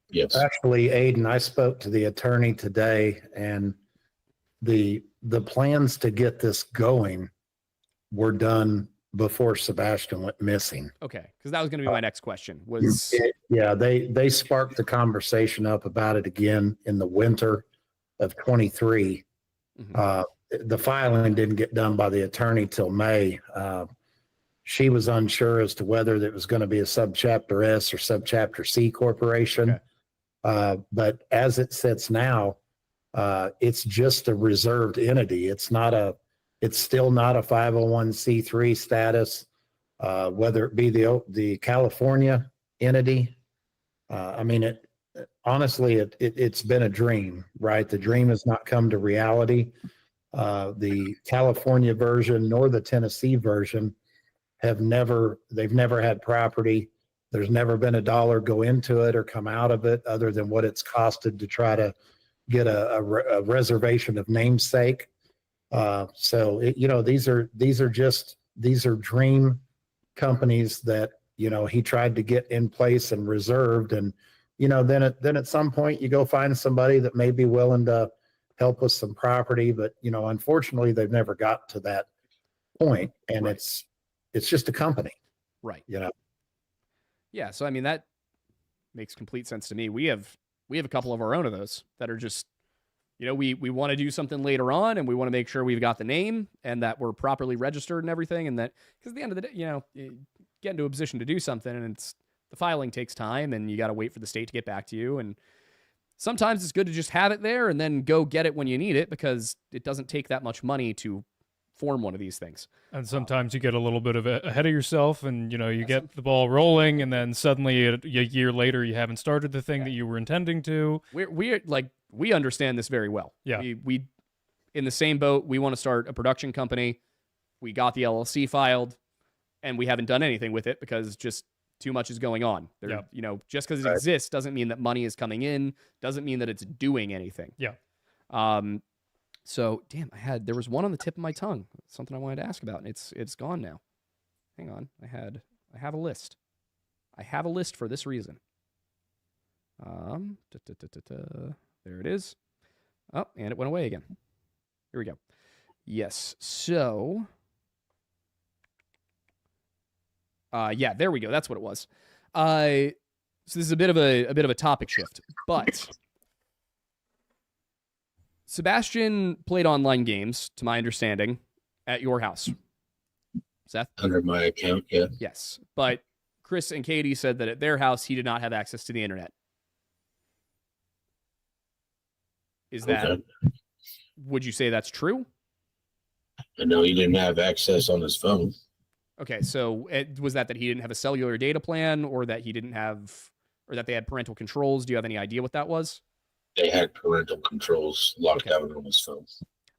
Yes. Actually, Aiden, I spoke to the attorney today, and the plans to get this going were done before Sebastian went missing. Okay, because that was going to be my next question. Was Yeah, they sparked the conversation up about it again in the winter of 23. Mhm. The filing didn't get done by the attorney till May. She was unsure as to whether it was going to be a subchapter S or subchapter C corporation. Okay. But as it sits now, it's just a reserved entity. It's still not a 501c3 status, whether it be the California entity. I mean, honestly, it's been a dream, right? The dream has not come to reality. The California version nor the Tennessee version they've never had property. There's never been a dollar go into it or come out of it other than what it's costed to try to get a reservation of namesake. So these are dream companies that, he tried to get in place and reserved. And, then at some point you go find somebody that may be willing to help with some property, but, unfortunately they've never got to that point, and Right. it's just a company. Right. Yeah. So I mean that makes complete sense to me. We have a couple of our own of those that are just, we want to do something later on, and we want to make sure we've got the name and that we're properly registered and everything, and that because at the end of the day, you get into a position to do something, and the filing takes time, and you got to wait for the state to get back to you, and sometimes it's good to just have it there and then go get it when you need it because it doesn't take that much money to form one of these things. And sometimes you get a little bit of ahead of yourself, and you get the ball rolling, and then suddenly a year later you haven't started the thing that you were intending to. We understand this very well. Yeah. We in the same boat. We want to start a production company. We got the LLC filed, and we haven't done anything with it because just too much is going on. Just because it exists doesn't mean that money is coming in. Doesn't mean that it's doing anything. Yeah. So damn, there was one on the tip of my tongue. Something I wanted to ask about, and it's gone now. Hang on. I have a list. I have a list for this reason. There it is. Oh, and it went away again. Here we go. Yes. So yeah, there we go. That's what it was. So this is a bit of a topic shift, but Sebastian played online games, to my understanding, at your house. Seth? Under my account, yeah. Yes. But Chris and Katie said that at their house, he did not have access to the internet. Is that, Okay. Would you say that's true? I know he didn't have access on his phone. Okay, so was that he didn't have a cellular data plan, or that he didn't have, or that they had parental controls? Do you have any idea what that was? They had parental controls locked out on his phone.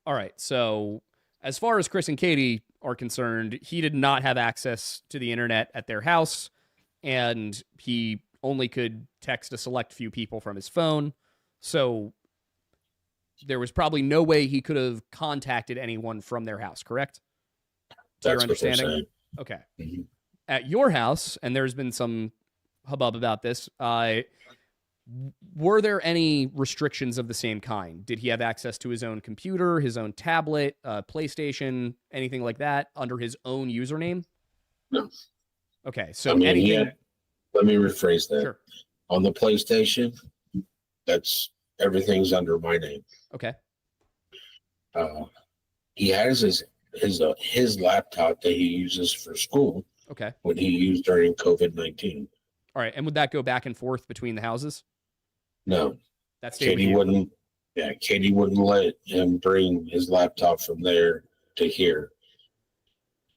All right, so as far as Chris and Katie are concerned, he did not have access to the internet at their house, and he only could text a select few people from his phone. So there was probably no way he could have contacted anyone from their house, correct? To your That's what they're understanding? saying. Okay. Mhm. At your house, and there's been some hubbub about this, Were there any restrictions of the same kind? Did he have access to his own computer, his own tablet, PlayStation, anything like that under his own username? No. Okay, so I mean, anything. Let me rephrase that. Sure. On the PlayStation, everything's under my name. Okay. He has his laptop that he uses for school. Okay. What he used during COVID-19. All right, and would that go back and forth between the houses? No. That's Katie wouldn't. Yeah, Katie wouldn't let him bring his laptop from there to here,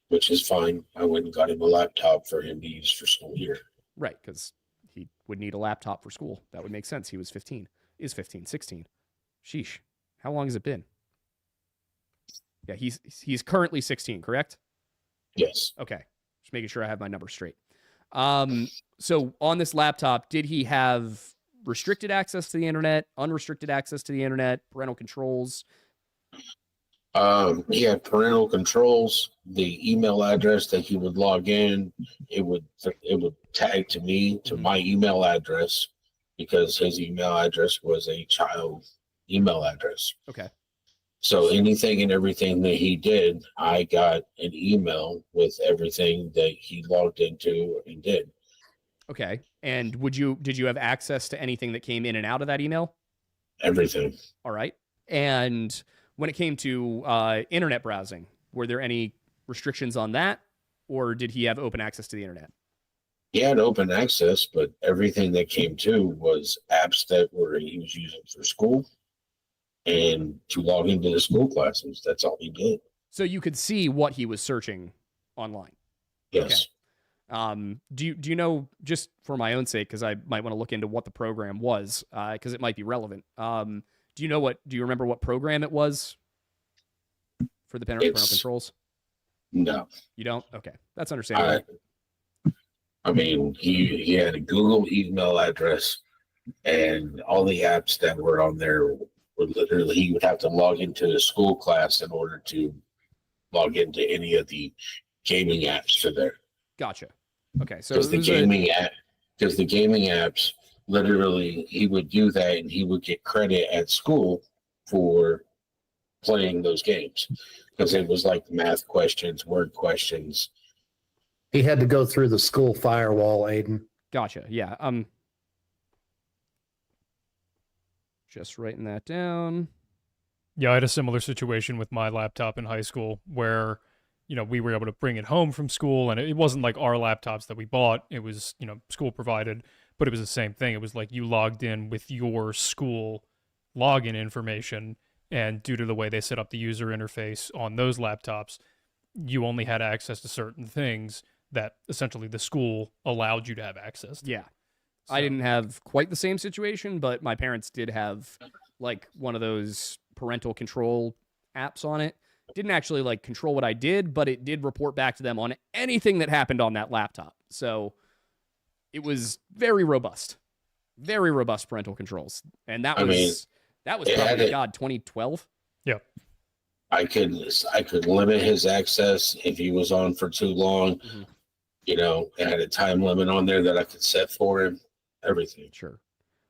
which is fine. I went and got him a laptop for him to use for school here. Right, because he would need a laptop for school. That would make sense. He was 15. Is 15, 16. Sheesh. How long has it been? Yeah, he's currently 16, correct? Yes. Okay. Just making sure I have my numbers straight. So on this laptop, did he have restricted access to the internet, unrestricted access to the internet, parental controls? He had parental controls. The email address that he would log in, it would tag to me, to my email address, because his email address was a child email address. Okay. So anything and everything that he did, I got an email with everything that he logged into and did. Okay. And did you have access to anything that came in and out of that email? Everything. All right. And when it came to internet browsing, were there any restrictions on that, or did he have open access to the internet? He had open access, but everything that came to was apps that he was using for school and to log into the school classes. That's all he did. So you could see what he was searching online. Yes. Okay. Do you know, just for my own sake, because I might want to look into what the program was, because it might be relevant. Do you remember what program it was for the parental controls? No. You don't? Okay. That's understandable. I mean, he had a Google email address, and all the apps that were on there were literally, he would have to log into the school class in order to log into any of the gaming apps for there. Gotcha. Okay. So because the gaming apps, literally, he would do that and he would get credit at school for playing those games, because it was like math questions, word questions. He had to go through the school firewall, Aiden. Gotcha. Yeah. Just writing that down. Yeah, I had a similar situation with my laptop in high school where, we were able to bring it home from school, and it wasn't like our laptops that we bought. It was, school provided, but it was the same thing. It was like you logged in with your school login information, and due to the way they set up the user interface on those laptops, you only had access to certain things that essentially the school allowed you to have access to. Yeah. So, I didn't have quite the same situation, but my parents did have like one of those parental control apps on it. Didn't actually like control what I did, but it did report back to them on anything that happened on that laptop. So it was very robust parental controls. And that was probably, 2012. Yeah. I could limit his access if he was on for too long. Mm-hmm. It had a time limit on there that I could set for him. Everything. Sure.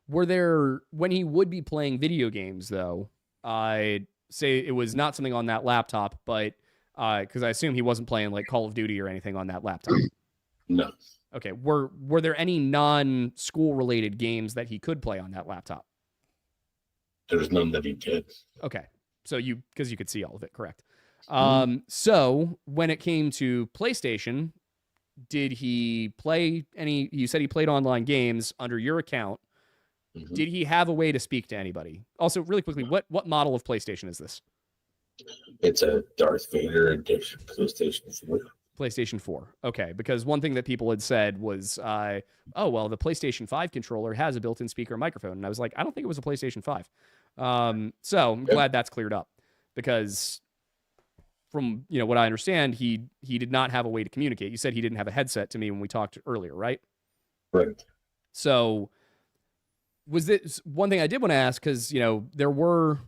Were there, when he would be playing video games, though, I'd say it was not something on that laptop, but because I assume he wasn't playing like Call of Duty or anything on that laptop. No. Okay. Were there any non-school related games that he could play on that laptop? There's none that he did. Okay. So because you could see all of it, correct? So when it came to PlayStation, did he play any? You said he played online games under your account. Mm-hmm. Did he have a way to speak to anybody? Also, really quickly, what model of PlayStation is this? It's a Darth Vader edition PlayStation 4. PlayStation 4. Okay, because one thing that people had said was, the PlayStation 5 controller has a built-in speaker and microphone. And I was like, I don't think it was a PlayStation 5. So I'm glad that's cleared up, because from what I understand, he did not have a way to communicate. You said he didn't have a headset to me when we talked earlier, right? Right. So was this one thing I did want to ask, because there were,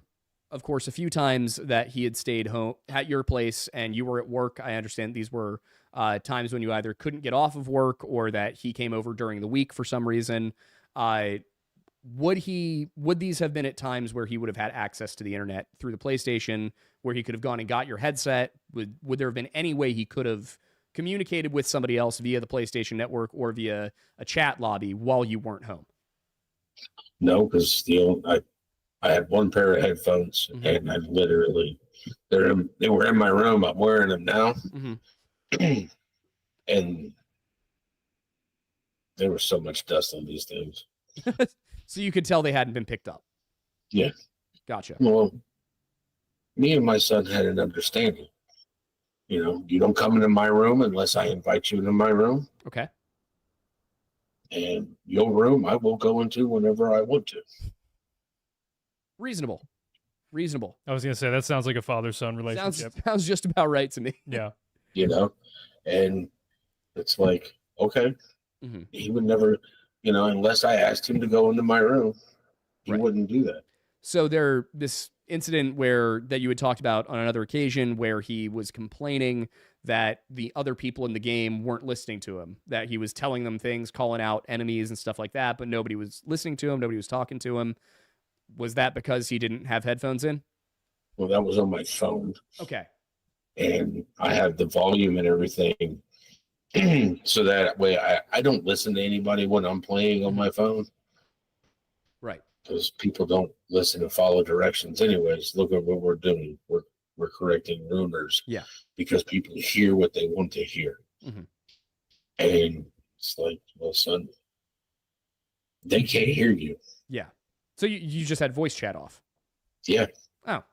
of course, a few times that he had stayed home at your place and you were at work. I understand these were times when you either couldn't get off of work or that he came over during the week for some reason. would these have been at times where he would have had access to the internet through the PlayStation, where he could have gone and got your headset? Would there have been any way he could have communicated with somebody else via the PlayStation Network or via a chat lobby while you weren't home? No, because I had one pair of headphones, and I literally they were in my room. I'm wearing them now, and there was so much dust on these things. So you could tell they hadn't been picked up. Yeah. Gotcha. Well, me and my son had an understanding. You know, you don't come into my room unless I invite you into my room. Okay. And your room, I will go into whenever I want to. Reasonable. I was going to say, that sounds like a father-son relationship. Sounds just about right to me. Yeah. You know, and it's like, okay, he would never, you know, unless I asked him to go into my room, he wouldn't do that. So this incident that you had talked about on another occasion where he was complaining that the other people in the game weren't listening to him, that he was telling them things, calling out enemies and stuff like that, but nobody was listening to him, nobody was talking to him. Was that because he didn't have headphones in? Well, that was on my phone. Okay. And I have the volume and everything. So that way I don't listen to anybody when I'm playing on my phone. Right. Because people don't listen and follow directions anyways. Look at what we're doing. We're correcting rumors. Yeah. Because people hear what they want to hear. And it's like, well, son, they can't hear you. Yeah. So you just had voice chat off? Yeah. Oh.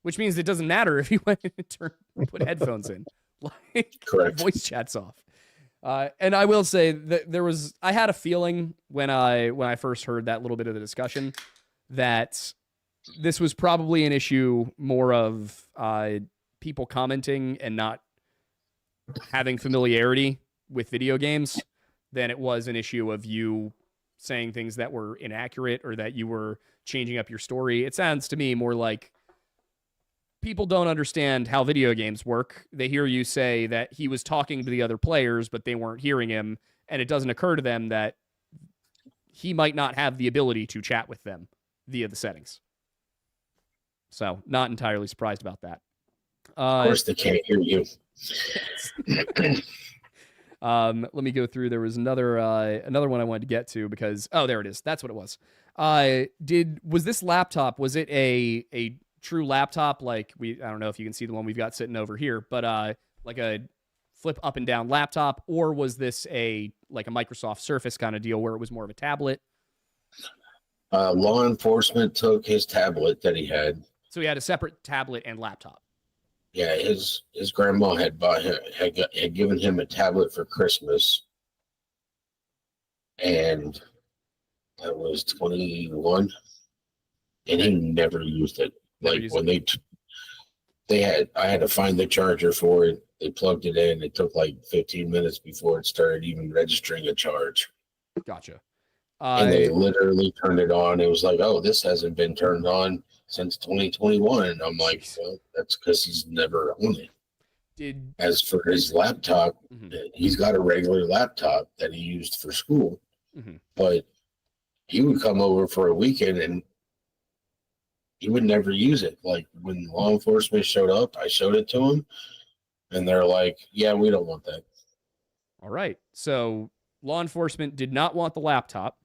Which means it doesn't matter if you went and put headphones in. Like, correct. Voice chat's off. And I will say that I had a feeling when I first heard that little bit of the discussion that this was probably an issue more of people commenting and not having familiarity with video games than it was an issue of you saying things that were inaccurate or that you were changing up your story. It sounds to me more like people don't understand how video games work. They hear you say that he was talking to the other players, but they weren't hearing him. And it doesn't occur to them that he might not have the ability to chat with them via the settings. So not entirely surprised about that. Of course they can't hear you. Let me go through. There was another one I wanted to get to because, there it is. That's what it was. Was this laptop, was it a true laptop? Like I don't know if you can see the one we've got sitting over here, but like a flip up and down laptop, or was this like a Microsoft Surface kind of deal where it was more of a tablet? Law enforcement took his tablet that he had. So he had a separate tablet and laptop. Yeah, his grandma had given him a tablet for Christmas, and that was 21, and he never used it. Like when I had to find the charger for it. They plugged it in. It took like 15 minutes before it started even registering a charge. Gotcha. And they literally turned it on. It was like, oh, this hasn't been turned on since 2021. And I'm like, well, that's because he's never on it. As for his laptop, he's got a regular laptop that he used for school. But he would come over for a weekend and he would never use it. Like when law enforcement showed up, I showed it to him. And they're like, yeah, we don't want that. All right. So law enforcement did not want the laptop.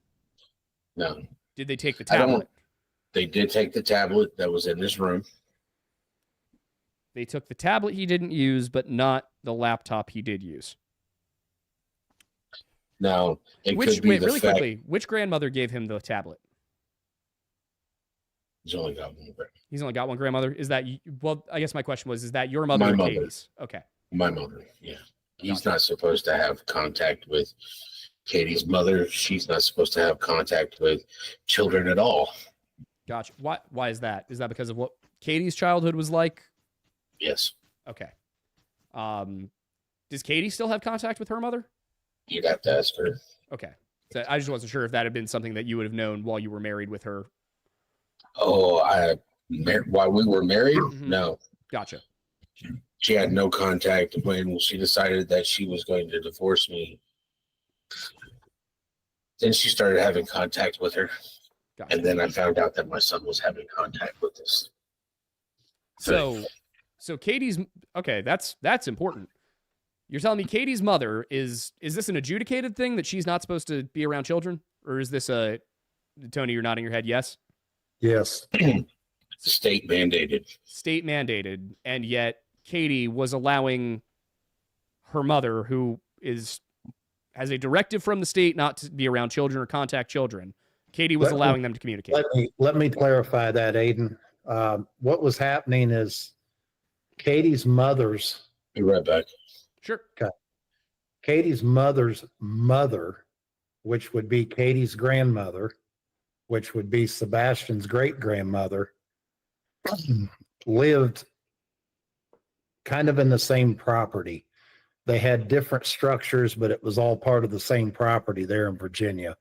No. Did they take the tablet? They did take the tablet that was in this room. They took the tablet he didn't use, but not the laptop he did use. Now, really quickly, which grandmother gave him the tablet? He's only got one. He's only got one grandmother. Is that, well, I guess my question was, is that your mother or Katie's? Okay. My mother, yeah. He's not supposed to have contact with Katie's mother. She's not supposed to have contact with children at all. Gotcha. Why is that? Is that because of what Katie's childhood was like? Yes. Okay. Does Katie still have contact with her mother? You'd have to ask her. Okay. So I just wasn't sure if that had been something that you would have known while you were married with her. Oh, while we were married? No. Gotcha. She had no contact when she decided that she was going to divorce me. Then she started having contact with her. Gotcha. And then I found out that my son was having contact with this. So Katie's okay. That's important. You're telling me Katie's mother is this an adjudicated thing that she's not supposed to be around children, or is this a Tony? You're nodding your head. Yes. Yes. State mandated. State mandated, and yet Katie was allowing her mother, who has a directive from the state not to be around children or contact children. Katie was allowing them to communicate. Let me clarify that, Aiden. What was happening is Katie's mother's. Be right back. Sure. Okay. Katie's mother's mother, which would be Katie's grandmother, which would be Sebastian's great grandmother, lived kind of in the same property. They had different structures, but it was all part of the same property there in Virginia.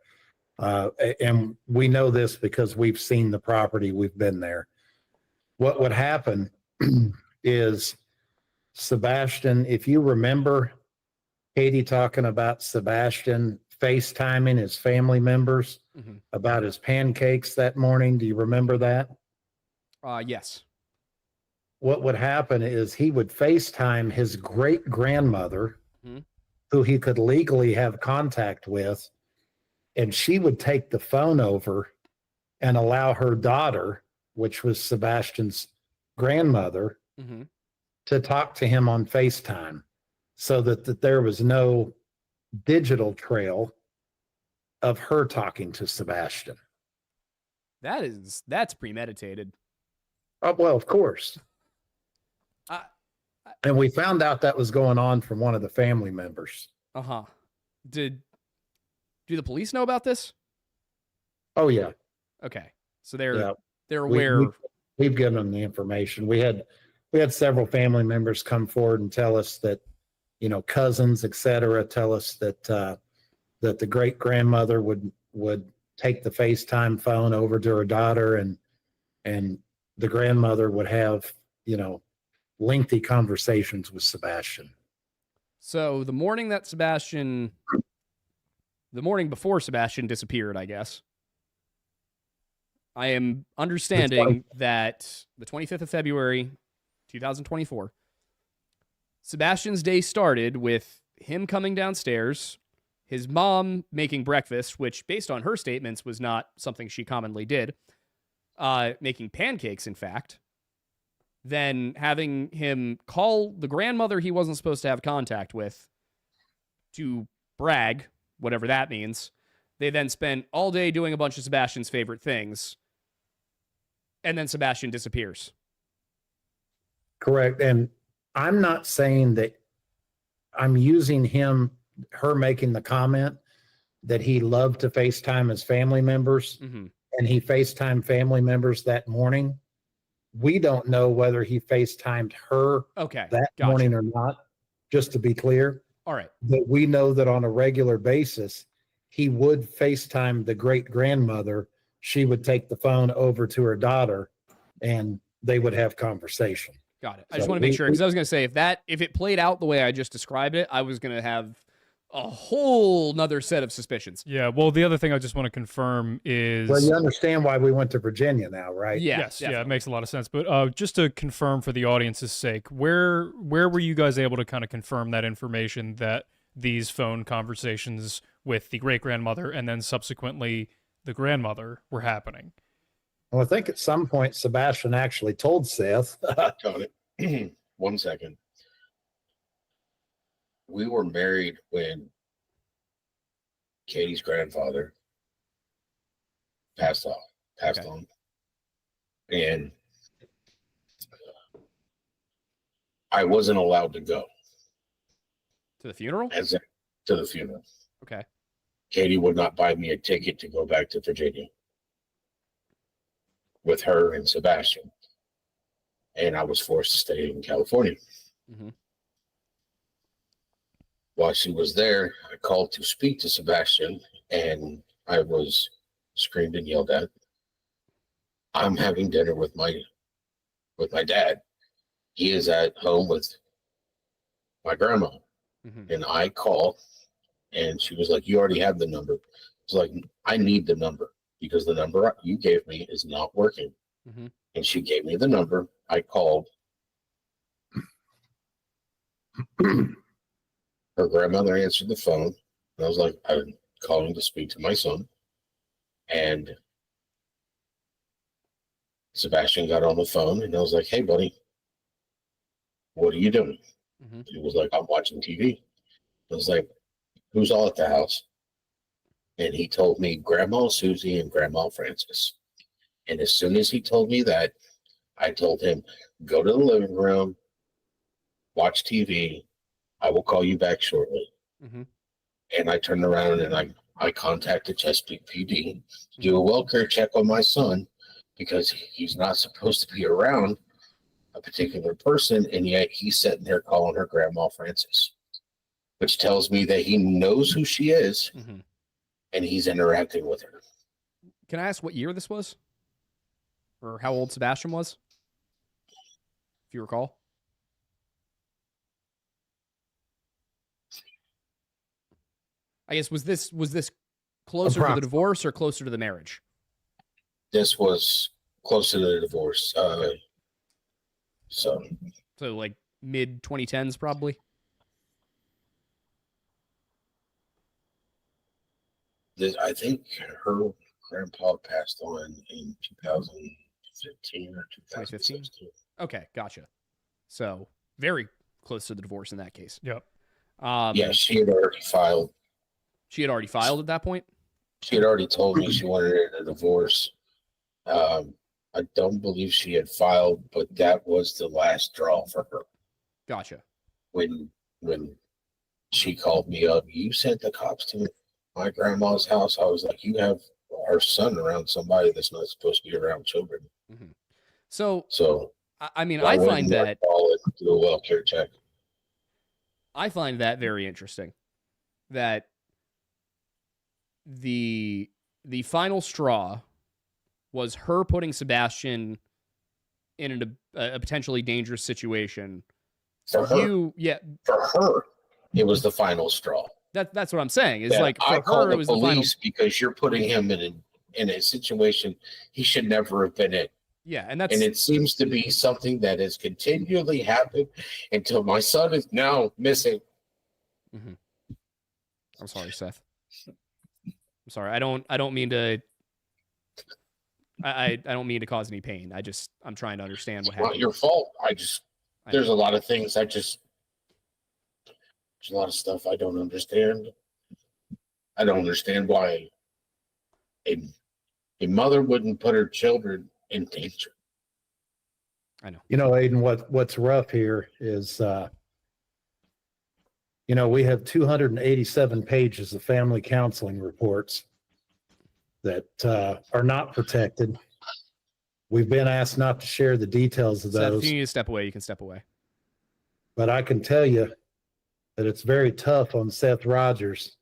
And we know this because we've seen the property, we've been there. What would happen is Sebastian, if you remember Katie talking about Sebastian FaceTiming his family members about his pancakes that morning. Do you remember that? Yes. What would happen is he would FaceTime his great grandmother, who he could legally have contact with, and she would take the phone over and allow her daughter, which was Sebastian's grandmother, to talk to him on FaceTime, so that there was no digital trail of her talking to Sebastian. That's premeditated. Oh, well, of course. And we found out that was going on from one of the family members. Do the police know about this? Oh yeah. Okay. So they're aware. We've given them the information. We had several family members come forward and tell us that, cousins, etc., tell us that that the great grandmother would take the FaceTime phone over to her daughter, and the grandmother would have, lengthy conversations with Sebastian. So the morning before Sebastian disappeared, I guess, I am understanding that the 25th of February, 2024, Sebastian's day started with him coming downstairs, his mom making breakfast, which based on her statements was not something she commonly did, making pancakes, in fact, then having him call the grandmother he wasn't supposed to have contact with to brag, whatever that means. They then spent all day doing a bunch of Sebastian's favorite things, and then Sebastian disappears. Correct. And I'm not saying that I'm using her making the comment that he loved to FaceTime his family members, and he FaceTimed family members that morning. We don't know whether he FaceTimed her that morning or not, just to be clear. All right. But we know that on a regular basis, he would FaceTime the great grandmother. She would take the phone over to her daughter, and they would have conversation. Got it. I just want to make sure, because I was going to say, if it played out the way I just described it, I was going to have a whole nother set of suspicions. Yeah. Well, the other thing I just want to confirm is, well, you understand why we went to Virginia now, right? Yeah, yes. Definitely. Yeah. It makes a lot of sense. But just to confirm for the audience's sake, where were you guys able to kind of confirm that information, that these phone conversations with the great grandmother and then subsequently the grandmother were happening? Well, I think at some point Sebastian actually told Seth. Got it. 1 second. We were married when Katie's grandfather passed on. And I wasn't allowed to go. To the funeral? To the funeral. Okay. Katie would not buy me a ticket to go back to Virginia with her and Sebastian. And I was forced to stay in California. While she was there, I called to speak to Sebastian, and I was screamed and yelled at. I'm having dinner with my dad. He is at home with my grandma. And I call, and she was like, you already have the number. It's like, I need the number because the number you gave me is not working. Mm-hmm. And she gave me the number. I called. Her grandmother answered the phone. And I was like, I'm calling to speak to my son. And Sebastian got on the phone and I was like, hey, buddy, what are you doing? Mm-hmm. He was like, I'm watching TV. I was like, who's all at the house? And he told me Grandma Susie and Grandma Francis. And as soon as he told me that, I told him, go to the living room, watch TV. I will call you back shortly. Mm-hmm. And I turned around and I contacted Chesapeake PD, do a welfare check on my son because he's not supposed to be around a particular person. And yet he's sitting there calling her Grandma Francis, which tells me that he knows who she is. Mm-hmm. And he's interacting with her. Can I ask what year this was? Or how old Sebastian was? If you recall. I guess was this closer to the divorce or closer to the marriage? This was closer to the divorce. So like mid 2010s probably. I think her grandpa passed on in 2015 or 2016. Okay, gotcha. So very close to the divorce in that case. Yep. Yeah, she had already filed. She had already filed at that point? She had already told me she wanted a divorce. I don't believe she had filed, but that was the last straw for her. Gotcha. When she called me up, you sent the cops to my grandma's house. I was like, you have our son around somebody that's not supposed to be around children. Mm-hmm. So I mean, I find that do a welfare check. I find that very interesting. That the final straw was her putting Sebastian in a potentially dangerous situation. For her, for her, it was the final straw. That's what I'm saying. Is like for I called her, it was the the final. Because you're putting him in a situation he should never have been in. Yeah, and it seems to be something that has continually happened until my son is now missing. Mm-hmm. I'm sorry, Seth. I'm sorry. I don't mean to. I don't mean to cause any pain. I'm trying to understand what happened. It's not your fault. There's a lot of things there's a lot of stuff I don't understand. I don't understand why a mother wouldn't put her children in danger. I know. You know, Aiden, what's rough here is, we have 287 pages of family counseling reports that are not protected. We've been asked not to share the details of Seth, those. if you need to step away, you can step away. But I can tell you that it's very tough on Seth Rogers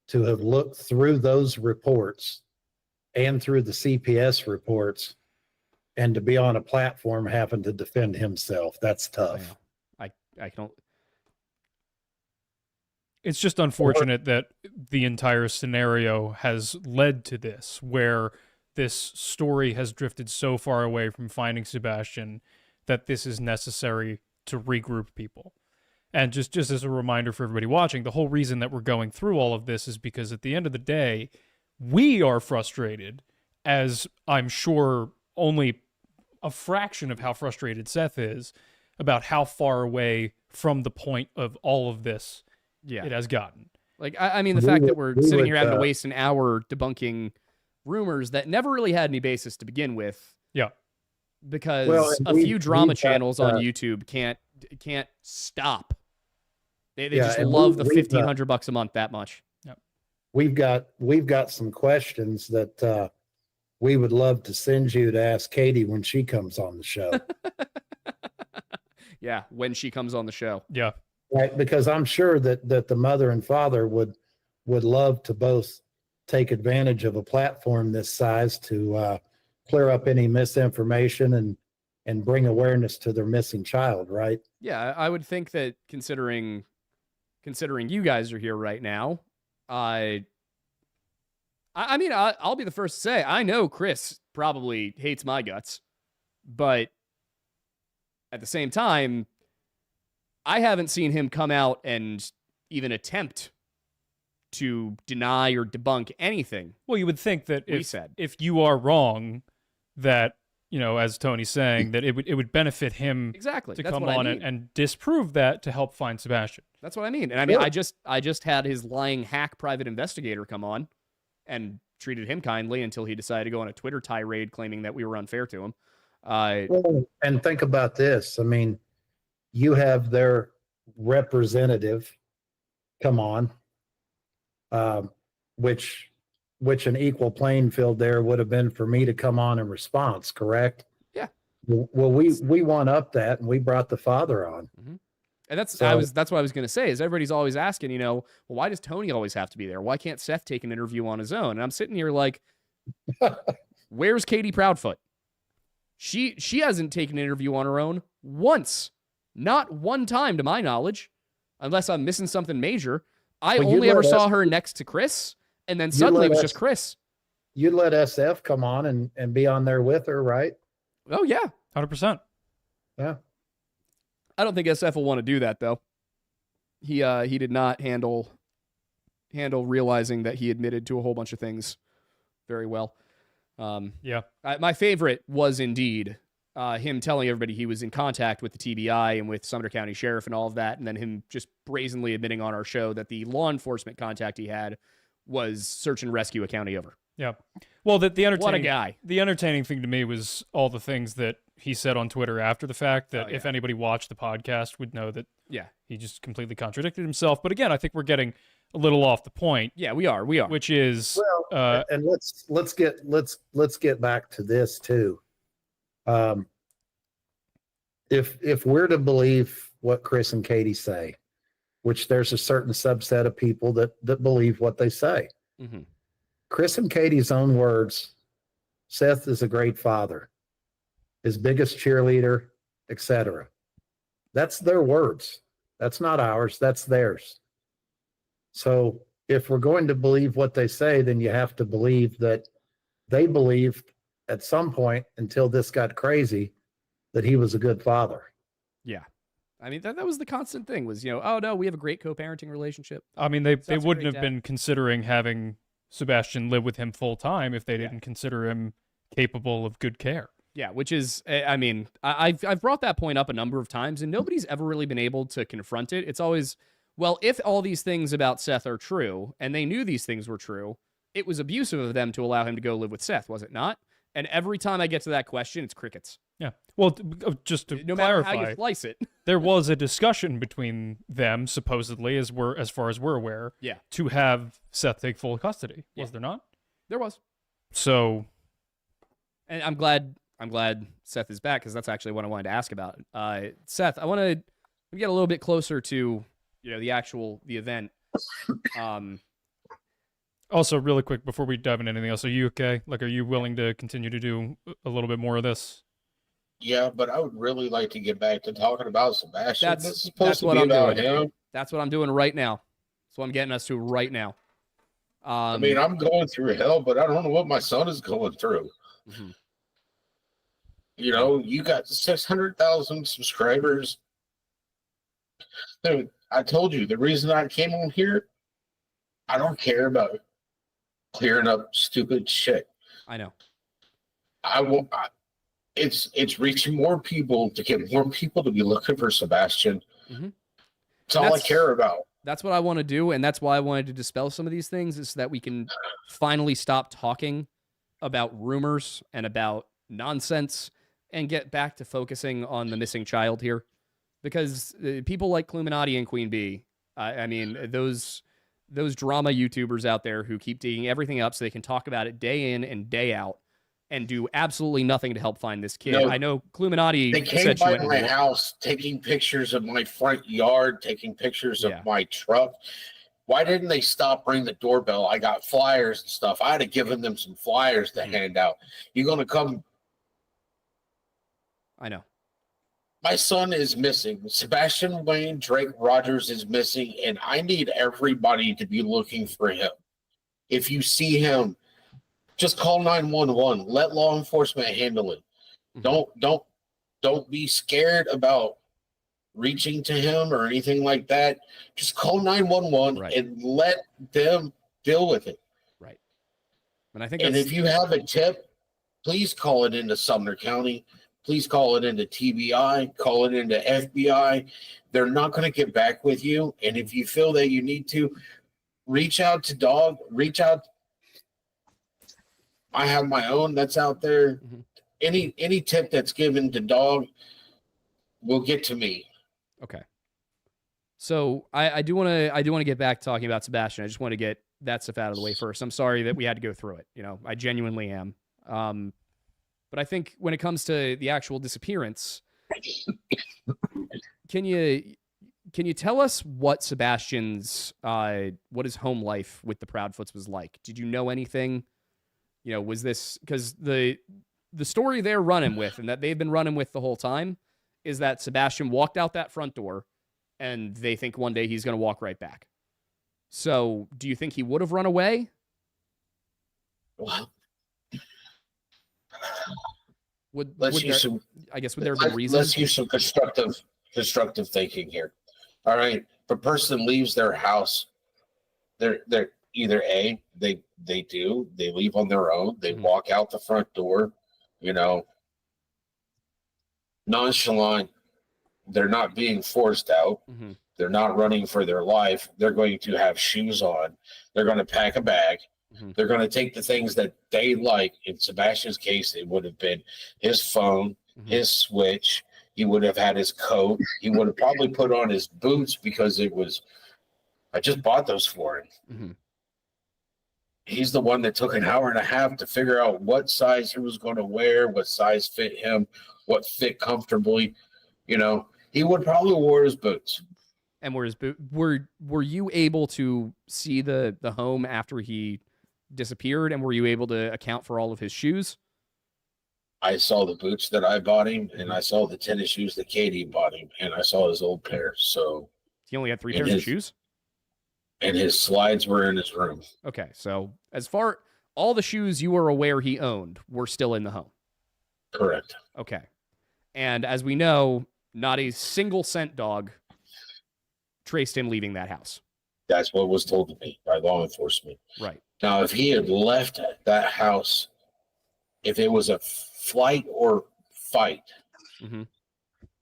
to have looked through those reports and through the CPS reports and to be on a platform having to defend himself. That's tough. I can. It's just unfortunate that the entire scenario has led to this, where this story has drifted so far away from finding Sebastian that this is necessary to regroup people. And just as a reminder for everybody watching, the whole reason that we're going through all of this is because at the end of the day, we are frustrated, as I'm sure only a fraction of how frustrated Seth is, about how far away from the point of all of this it has gotten. Like, I mean, the fact that we're sitting here having to waste an hour debunking rumors that never really had any basis to begin with. Yeah. Because a few drama channels on YouTube can't stop. They just love the $1,500 a month that much. Yep. We've got some questions that we would love to send you to ask Katie when she comes on the show. Yeah, when she comes on the show. Yeah. Right, because I'm sure that the mother and father would love to both take advantage of a platform this size to clear up any misinformation and bring awareness to their missing child, right? Yeah, I would think that considering you guys are here right now, I mean, I'll be the first to say, I know Chris probably hates my guts, but at the same time, I haven't seen him come out and even attempt to deny or debunk anything. Well, you would think that we said, if you are wrong, that, you know, as Tony's saying, that it would benefit him exactly to That's come what on I mean. and disprove that to help find Sebastian. That's what I mean. And I mean, I just had his lying hack private investigator come on and treated him kindly until he decided to go on a Twitter tirade claiming that we were unfair to him. And think about this. I mean, you have their representative come on, which an equal playing field there would have been for me to come on in response, correct? Yeah. Well, we won up that, and we brought the father on. Mm-hmm. And that's what I was going to say, is everybody's always asking, you know, well, why does Tony always have to be there? Why can't Seth take an interview on his own? And I'm sitting here like, where's Katie Proudfoot? She hasn't taken an interview on her own once. Not one time to my knowledge, unless I'm missing something major. I only ever saw her next to Chris, and then suddenly it was just Chris. You'd let SF come on and be on there with her, right? Oh, yeah. 100%. Yeah. I don't think SF will want to do that, though. He did not handle realizing that he admitted to a whole bunch of things very well. Yeah. My favorite was indeed him telling everybody he was in contact with the TBI and with Sumter County Sheriff and all of that, and then him just brazenly admitting on our show that the law enforcement contact he had was search and rescue a county over. Yeah. Well, the entertaining, what a guy. The entertaining thing to me was all the things that he said on Twitter after the fact that if anybody watched the podcast would know that he just completely contradicted himself. But again, I think we're getting a little off the point. Yeah, we are. Which is and let's get back to this too. If we're to believe what Chris and Katie say, which there's a certain subset of people that believe what they say. Mm-hmm. Chris and Katie's own words, Seth is a great father, his biggest cheerleader, etc. That's their words. That's not ours. That's theirs. So if we're going to believe what they say, then you have to believe that they believed at some point until this got crazy that he was a good father. Yeah. I mean, that was the constant thing was, you know, oh no, we have a great co-parenting relationship. I mean, they wouldn't have been considering having Sebastian live with him full time if they didn't consider him capable of good care. Yeah, which is, I mean, I've brought that point up a number of times, and nobody's ever really been able to confront it. It's always, well, if all these things about Seth are true, and they knew these things were true, it was abusive of them to allow him to go live with Seth, was it not? And every time I get to that question, it's crickets. Yeah. Well, just to no clarify, matter how you slice it, there was a discussion between them, supposedly, as far as we're aware, to have Seth take full custody. Was there not? There was. So, and I'm glad Seth is back, because that's actually what I wanted to ask about. Seth, I want to get a little bit closer to, you know, the event. Also, really quick before we dive into anything else, are you okay? Like, are you willing to continue to do a little bit more of this? Yeah, but I would really like to get back to talking about Sebastian. That's what I'm doing. Him. That's what I'm doing right now. That's what I'm getting us to right now. I mean, I'm going through hell, but I don't know what my son is going through. Mm-hmm. You know, you got 600,000 subscribers. I told you, the reason I came on here, I don't care about clearing up stupid shit. I know. It's reaching more people to get more people to be looking for Sebastian. Mm-hmm. That's all I care about. That's what I want to do, and that's why I wanted to dispel some of these things, is so that we can finally stop talking about rumors and about nonsense and get back to focusing on the missing child here. Because people like Cluminati and Queen Bee, I mean, those drama YouTubers out there who keep digging everything up so they can talk about it day in and day out and do absolutely nothing to help find this kid. I know Cluminati. They came by my house, taking pictures of my front yard, taking pictures of my truck. Why didn't they stop ringing the doorbell? I got flyers and stuff. I had to given them some flyers to hand out. You gonna come? I know. My son is missing. Sebastian Wayne Drake Rogers is missing, and I need everybody to be looking for him. If you see him, just call 911. Let law enforcement handle it. Mhm. Don't be scared about reaching to him or anything like that. Just call 911 Right. and let them deal with it. Right. And I think And that's if you have a tip, please call it into Sumner County. Please call it into TBI, call it into FBI. They're not going to get back with you. And if you feel that you need to, reach out to Dog, reach out. I have my own that's out there. Mhm. Any tip that's given to Dog will get to me. okay. So I do want to get back to talking about Sebastian. I just want to get that stuff out of the way first. I'm sorry that we had to go through it. I genuinely am. But I think when it comes to the actual disappearance, can you tell us what Sebastian's what his home life with the Proudfoots was like? Did you know anything? Was this because the story they're running with and that they've been running with the whole time is that Sebastian walked out that front door and they think one day he's going to walk right back. So, do you think he would have run away? Well, Would let's would use there, some. I guess would there have been reason? Let's use some constructive thinking here. All right, if a person leaves their house, they're either they leave on their own, they Mhm. walk out the front door, nonchalant. They're not being forced out. Mhm. They're not running for their life. They're going to have shoes on. They're going to pack a bag. Mhm. They're going to take the things that they like. In Sebastian's case, it would have been his phone, Mhm. his switch. He would have had his coat. He would have probably put on his boots because I just bought those for him. Mhm. He's the one that took an hour and a half to figure out what size he was going to wear, what size fit him, what fit comfortably. He would probably wear his boots. And were you able to see the home after he disappeared, and were you able to account for all of his shoes? I saw the boots that I bought him, and I saw the tennis shoes that Katie bought him, and I saw his old pair. So He only had 3 And pairs of his- shoes. and his slides were in his room. Okay, so as far all the shoes you were aware he owned were still in the home. Correct. Okay, and as we know, not a single scent dog traced him leaving that house. That's what was told to me by law enforcement. Right. Now, if he had left that house, if it was a flight or fight, Mm-hmm.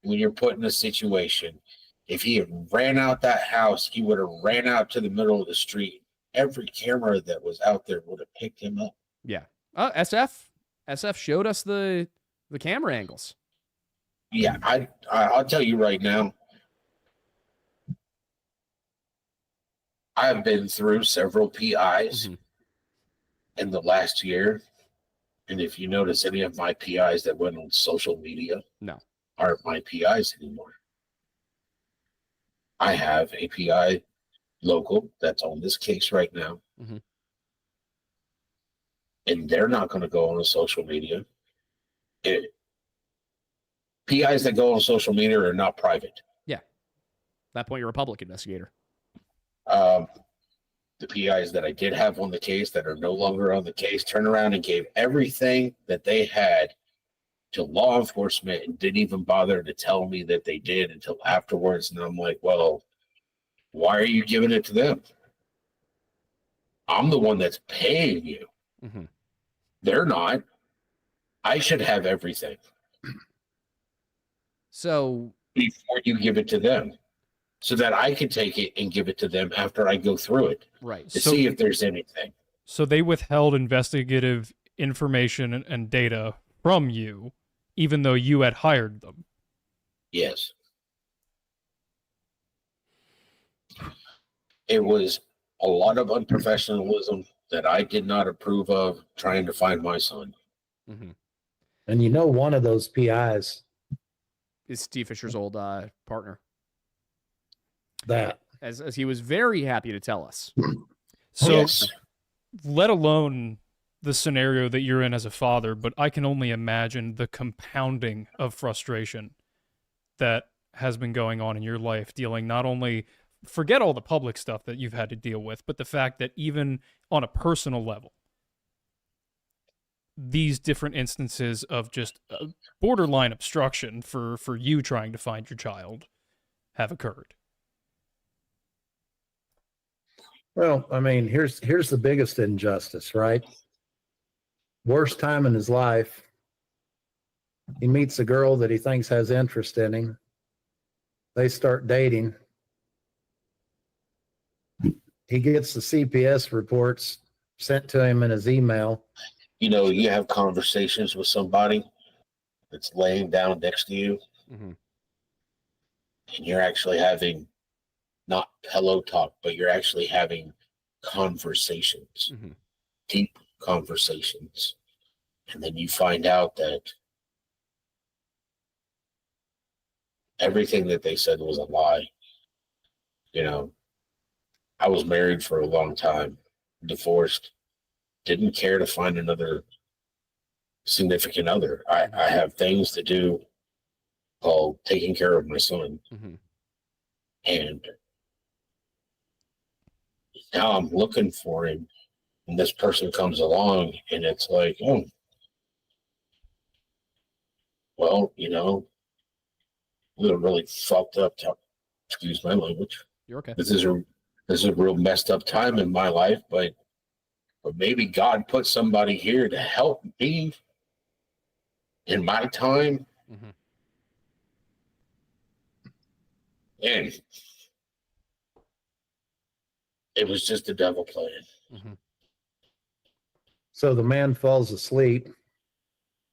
when you're put in a situation, if he had ran out that house, he would have ran out to the middle of the street. Every camera that was out there would have picked him up. Yeah. SF showed us the camera angles. Yeah, I'll tell you right now, I've been through several PIs Mhm. in the last year. And if you notice, any of my PIs that went on social media No. aren't my PIs anymore. I have a PI local that's on this case right now. Mhm. And they're not going to go on social media. PIs that go on social media are not private. At that point, you're a public investigator. The PIs that I did have on the case that are no longer on the case turned around and gave everything that they had to law enforcement and didn't even bother to tell me that they did until afterwards. And I'm like, well, why are you giving it to them? I'm the one that's paying you. Mm-hmm. They're not. I should have everything So before you give it to them so that I can take it and give it to them after I go through it right. to see if there's anything. So they withheld investigative information and data from you, even though you had hired them. Yes. It was a lot of unprofessionalism that I did not approve of trying to find my son. Mm-hmm. And one of those PIs Is Steve Fisher's old partner, that as he was very happy to tell us. So, Yes. let alone the scenario that you're in as a father, but I can only imagine the compounding of frustration that has been going on in your life, dealing not only, forget all the public stuff that you've had to deal with, but the fact that even on a personal level, these different instances of just borderline obstruction for you trying to find your child have occurred? Well, I mean, here's the biggest injustice, right? Worst time in his life. He meets a girl that he thinks has interest in him. They start dating. He gets the CPS reports sent to him in his email. You know, you have conversations with somebody that's laying down next to you, Mm-hmm. and you're actually having not pillow talk, but you're actually having conversations, Mm-hmm. deep conversations. And then you find out that everything that they said was a lie. You know, I was married for a long time, divorced, didn't care to find another significant other. I have things to do called taking care of my son. Mm-hmm. And now I'm looking for him, and this person comes along, and it's like, oh, well, you know, we were really fucked up. Excuse my language. You're okay. This is a real messed up time in my life, but maybe God put somebody here to help me in my time. Mm-hmm. And it was just the devil playing. Mm-hmm. So the man falls asleep.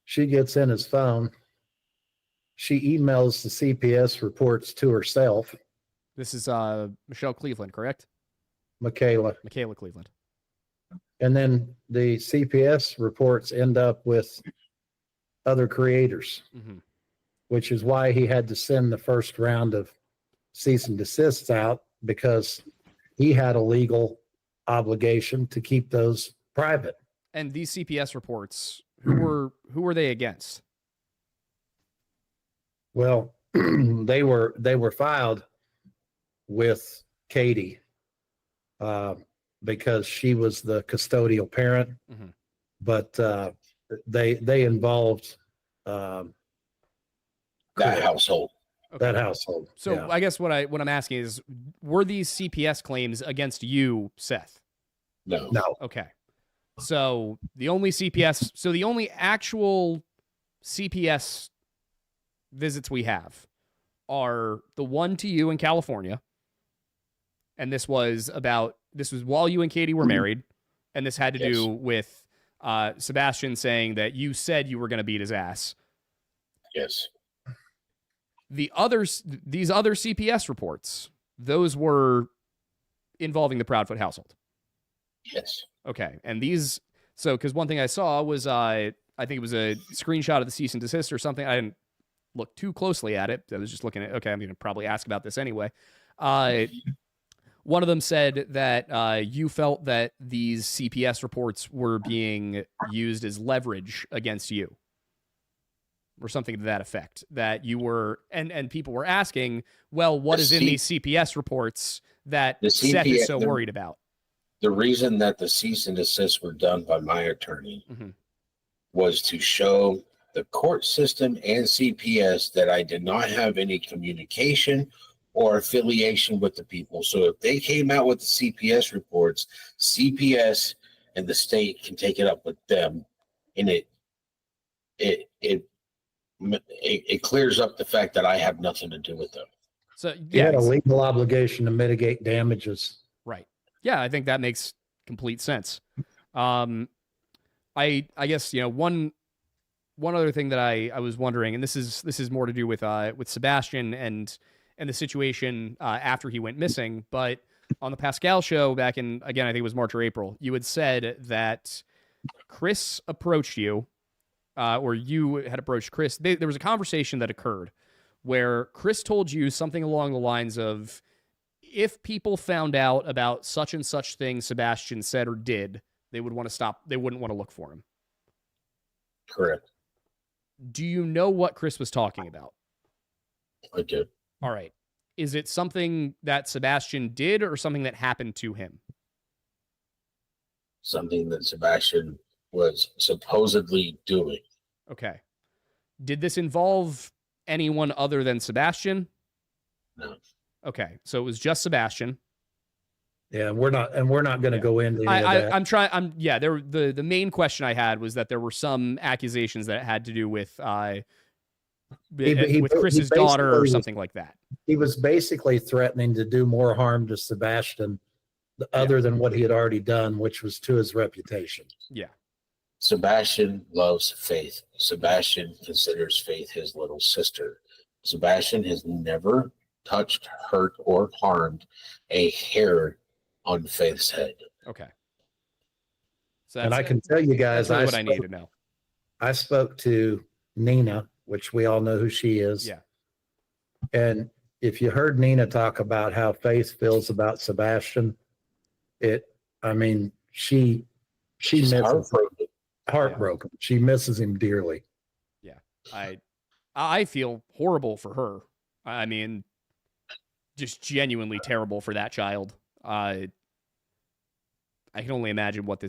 She gets in his phone. She emails the CPS reports to herself, This is Michelle Cleveland, correct? Michaela. Michaela Cleveland. And then the CPS reports end up with other creators, Mm-hmm. which is why he had to send the first round of cease and desists out, because he had a legal obligation to keep those private. And these CPS reports, who were they against? Well, they were filed with Katie because she was the custodial parent, Mm-hmm. but they involved That household. Okay. that household. So Yeah. I guess what I'm asking is, were these CPS claims against you, Seth? No. No, Okay. So the only actual CPS visits we have are the one to you in California. And this was while you and Katie were married. And this had to Yes. do with Sebastian saying that you said you were going to beat his ass. Yes. These other CPS reports, those were involving the Proudfoot household. Yes. Okay. And these, because one thing I saw was, I think it was a screenshot of the cease and desist or something. I didn't look too closely at it. I was just looking at, okay, I'm going to probably ask about this anyway. One of them said that you felt that these CPS reports were being used as leverage against you, or something to that effect, that you were, and people were asking, well, what is in these CPS reports that Seth is so worried about? The reason that the cease and desist were done by my attorney Mm-hmm. was to show the court system and CPS that I did not have any communication or affiliation with the people. So if they came out with the CPS reports, CPS and the state can take it up with them, and it clears up the fact that I have nothing to do with them. So he had a legal obligation to mitigate damages. right. Yeah, I think that makes complete sense. I guess, one other thing that I was wondering, and this is more to do with Sebastian and the situation after he went missing, but on the Pascal show back in, again, I think it was March or April, you had said that Chris approached you, or you had approached Chris. There was a conversation that occurred where Chris told you something along the lines of, if people found out about such and such thing Sebastian said or did, they would want to stop. They wouldn't want to look for him. Correct. Do you know what Chris was talking about? I did. All right. Is it something that Sebastian did or something that happened to him? Something that Sebastian was supposedly doing. Okay. Did this involve anyone other than Sebastian? No. Okay, so it was just Sebastian. Yeah, we're not going to go into any of that. The main question I had was that there were some accusations that it had to do with with Chris's daughter or something like that. He was basically threatening to do more harm to Sebastian other than what he had already done, which was to his reputation. Yeah. Sebastian loves Faith. Sebastian considers Faith his little sister. Sebastian has never touched, hurt, or harmed a hair on Faith's head. Okay. So and I can tell you guys, that's really what I need to know. I spoke to Nina, which we all know who she is. Yeah. And if you heard Nina talk about how Faith feels about Sebastian, she's misses heartbroken. Yeah. She misses him dearly. Yeah. I feel horrible for her. I mean, just genuinely terrible for that child. I can only imagine what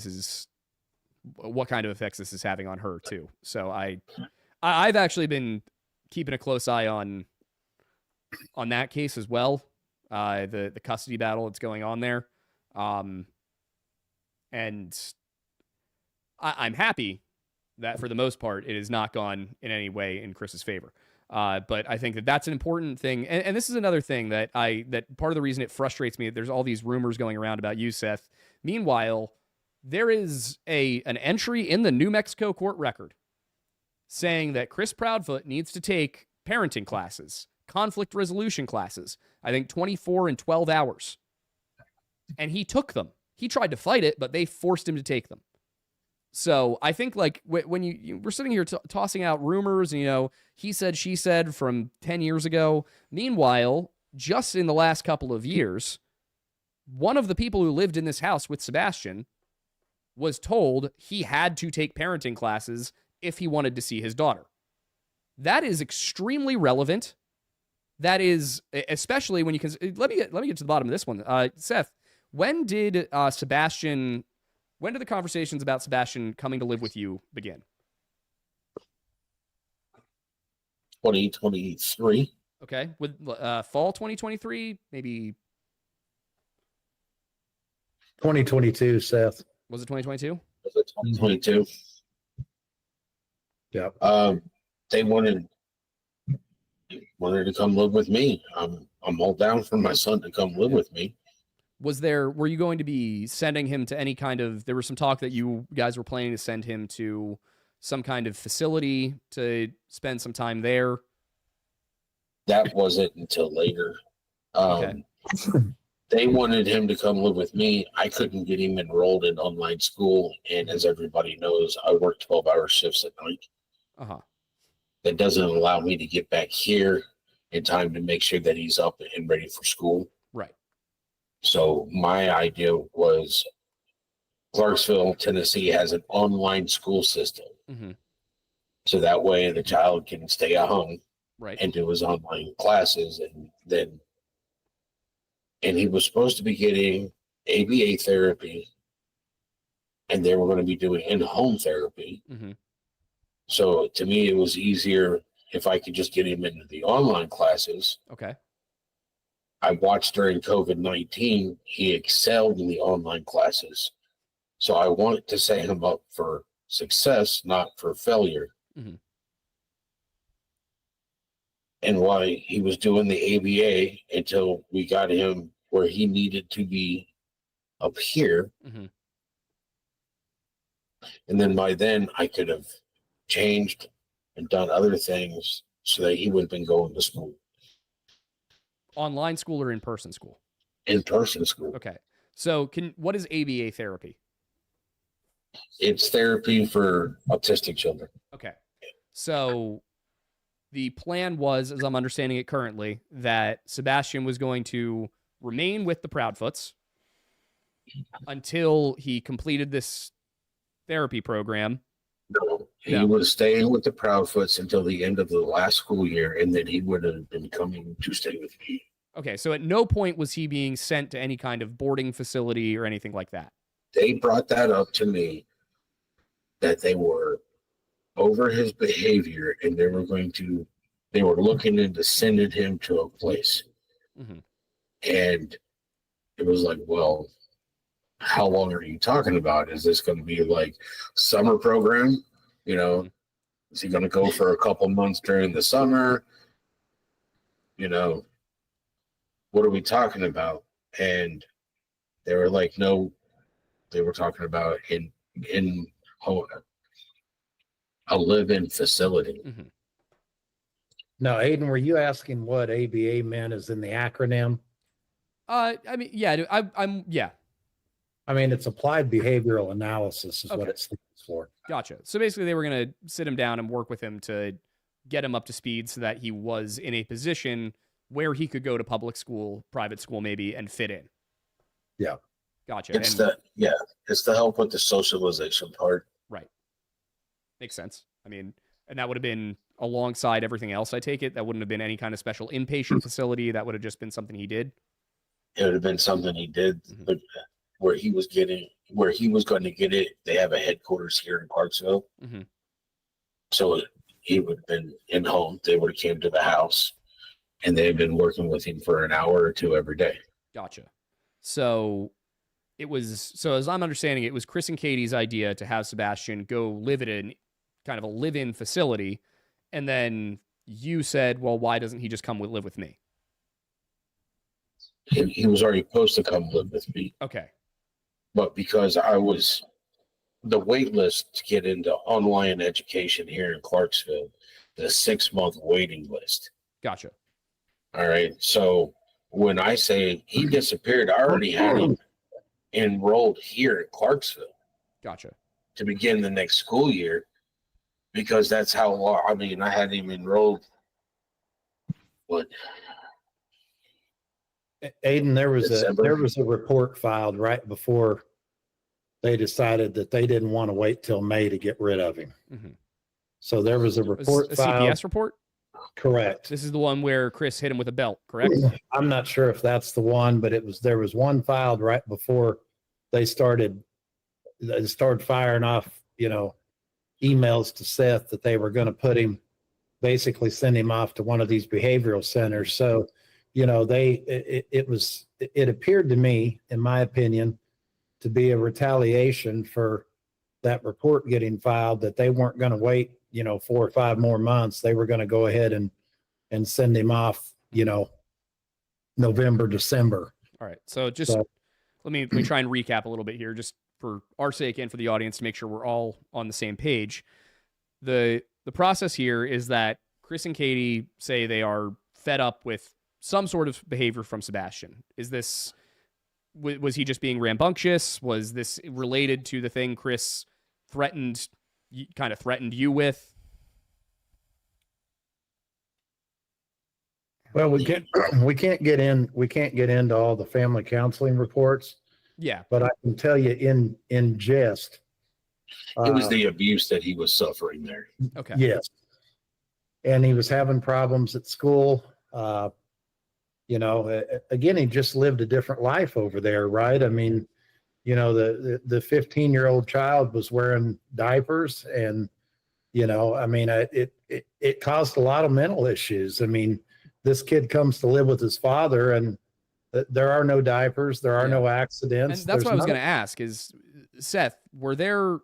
kind of effects this is having on her too. So I've actually been keeping a close eye on that case as well. The custody battle that's going on there. And I'm happy that for the most part, it has not gone in any way in Chris's favor. But I think that that's an important thing. And this is another thing that part of the reason it frustrates me, there's all these rumors going around about you, Seth. Meanwhile, there is an entry in the New Mexico court record saying that Chris Proudfoot needs to take parenting classes, conflict resolution classes, I think 24 and 12 hours. And he took them. He tried to fight it, but they forced him to take them. So I think like when we're sitting here tossing out rumors and, he said, she said from 10 years ago. Meanwhile, just in the last couple of years, one of the people who lived in this house with Sebastian was told he had to take parenting classes if he wanted to see his daughter. That is extremely relevant. That is, especially when you can, let me get to the bottom of this one. Seth, when did the conversations about Sebastian coming to live with you begin? 2023. Okay. With fall 2023, maybe 2022, Seth. Was it 2022? Was it 2022? Yeah. They wanted to come live with me. I'm all down for my son to come live with me. Were you going to be sending him to any kind of, there was some talk that you guys were planning to send him to some kind of facility to spend some time there? That wasn't until later. Okay. They wanted him to come live with me. I couldn't get him enrolled in online school. And as everybody knows, I work 12-hour shifts at night. Uh-huh. That doesn't allow me to get back here in time to make sure that he's up and ready for school. Right. So my idea was Clarksville, Tennessee has an online school system. Mm-hmm. So that way the child can stay at home, right, and do his online classes. And he was supposed to be getting ABA therapy, and they were going to be doing in-home therapy. Mm-hmm. So to me, it was easier if I could just get him into the online classes. Okay. I watched during COVID-19, he excelled in the online classes. So I wanted to set him up for success, not for failure. Mm-hmm. And while he was doing the ABA until we got him where he needed to be up here. Mm-hmm. And then by then I could have changed and done other things so that he would have been going to school. Online school or in-person school? In-person school. Okay. So what is ABA therapy? It's therapy for autistic children. Okay. So the plan was, as I'm understanding it currently, that Sebastian was going to remain with the Proudfoots until he completed this therapy program. No, he was staying with the Proudfoots until the end of the last school year, and then he would have been coming to stay with me. Okay, so at no point was he being sent to any kind of boarding facility or anything like that? They brought that up to me that they were over his behavior and they were looking into sending him to a place. Mm-hmm. And it was like, well, how long are you talking about? Is this going to be like summer program? You know, is he going to go for a couple months during the summer? You know, what are we talking about? And they were like, no, they were talking about in a live-in facility. Mm-hmm. Now, Aiden, were you asking what ABA meant as in the acronym? I mean, yeah, yeah. I mean, it's applied behavioral analysis is Okay. what it stands for. Gotcha. So basically they were going to sit him down and work with him to get him up to speed so that he was in a position where he could go to public school, private school maybe, and fit in. Yeah. Gotcha. It's the help with the socialization part. Right. Makes sense. I mean, and that would have been alongside everything else, I take it. That wouldn't have been any kind of special inpatient facility. That would have just been something he did. It would have been something he did, but where he was going to get it, they have a headquarters here in Clarksville. Mm-hmm. So he would have been in home. They would have came to the house, and they had been working with him for an hour or two every day. Gotcha. So as I'm understanding it was Chris and Katie's idea to have Sebastian go live at a kind of a live-in facility. And then you said, well, why doesn't he just come live with me? He was already supposed to come live with me. Okay. But because the wait list to get into online education here in Clarksville, the 6-month waiting list. Gotcha. All right. So when I say he disappeared, I already had him enrolled here in Clarksville. Gotcha. To begin the next school year, because that's how long. I mean, I had him enrolled. What? Aiden, there was December? a report filed right before they decided that they didn't want to wait till May to get rid of him. Mm-hmm. So there was a report a filed. CPS report? Correct. This is the one where Chris hit him with a belt, correct? I'm not sure if that's the one, but there was one filed right before they started firing off, emails to Seth that they were going to basically send him off to one of these behavioral centers. So, it appeared to me, in my opinion, to be a retaliation for that report getting filed, that they weren't going to wait, 4 or 5 more months. They were going to go ahead and send him off, November, December. All right. So let me try and recap a little bit here, just for our sake and for the audience, to make sure we're all on the same page. The process here is that Chris and Katie say they are fed up with some sort of behavior from Sebastian. Was he just being rambunctious? Was this related to the thing Chris threatened you with? Well, we can't get into all the family counseling reports. Yeah. But I can tell you in jest. It was the abuse that he was suffering there. Okay. Yes. And he was having problems at school. Again, he just lived a different life over there, right? I mean, the 15-year-old child was wearing diapers, and, it caused a lot of mental issues. I mean, this kid comes to live with his father, and there are no diapers, there are no accidents. And that's what I was going to ask is, Seth, did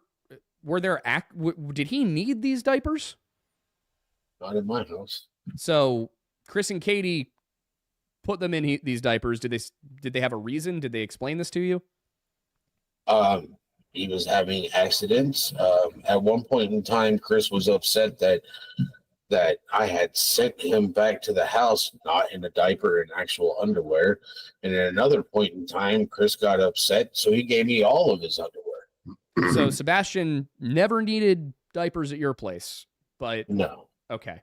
he need these diapers? Not in my house. So Chris and Katie put them in these diapers. Did they have a reason? Did they explain this to you? He was having accidents. At one point in time, Chris was upset that I had sent him back to the house, not in a diaper, in actual underwear. And at another point in time, Chris got upset, so he gave me all of his underwear. So Sebastian never needed diapers at your place, but no. Okay.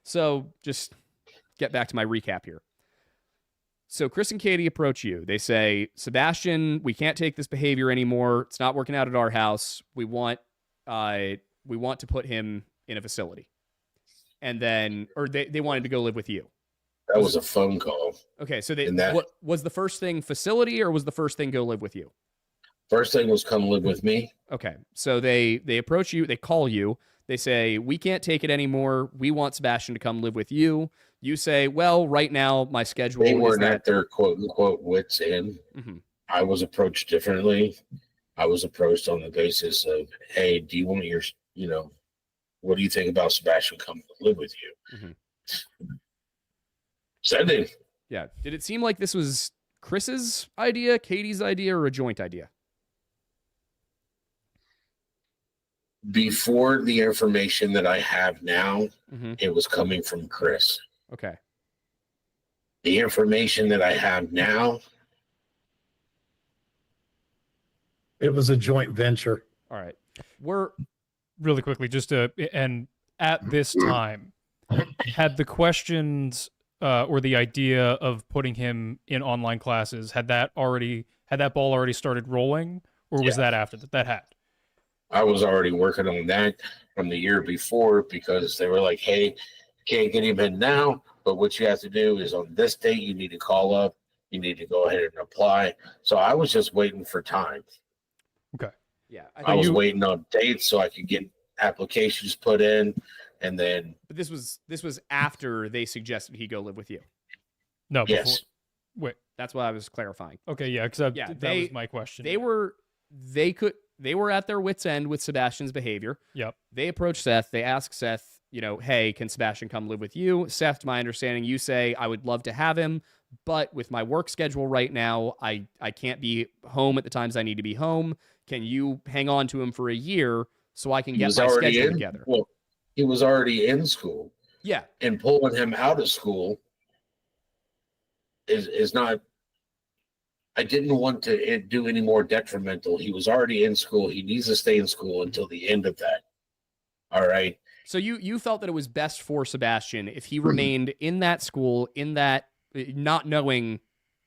So just get back to my recap here. So Chris and Katie approach you. They say, Sebastian, we can't take this behavior anymore. It's not working out at our house. We want to put him in a facility. And then, or they wanted to go live with you. That was a phone call. Okay. So what was the first thing, facility, or was the first thing go live with you? First thing was come live with me. Okay. So they approach you, they call you, they say, we can't take it anymore. We want Sebastian to come live with you. You say, well, right now my schedule They is weren't that. at their quote unquote wits end. Mhm. I was approached differently. I was approached on the basis of, hey, do you want what do you think about Sebastian coming to live with you? Mhm. Sending. Yeah. Did it seem like this was Chris's idea, Katie's idea, or a joint idea? Before the information that I have now, Mhm. it was coming from Chris. Okay. The information that I have now, It was a joint venture. All right. We're Really quickly, and at this time, had the questions or the idea of putting him in online classes, had that ball already started rolling, or was that after that had? I was already working on that from the year before, because they were like, hey, can't get him in now, but what you have to do is on this date, you need to call up, you need to go ahead and apply. So I was just waiting for time. Okay. yeah. I was waiting on dates so I could get applications put in, and then. But this was after they suggested he go live with you. No. Yes. Before, wait. That's what I was clarifying. Okay. Yeah. Because that was my question. They were at their wits' end with Sebastian's behavior. Yep. They approach Seth. They ask Seth, hey, can Sebastian come live with you? Seth, to my understanding, you say, I would love to have him, but with my work schedule right now, I can't be home at the times I need to be home. Can you hang on to him for a year so I can get my schedule together? Well, he was already in school. Yeah. And pulling him out of school is not. I didn't want to do any more detrimental. He was already in school. He needs to stay in school until the end of that. All right. So you felt that it was best for Sebastian if he remained in that school, in that, not knowing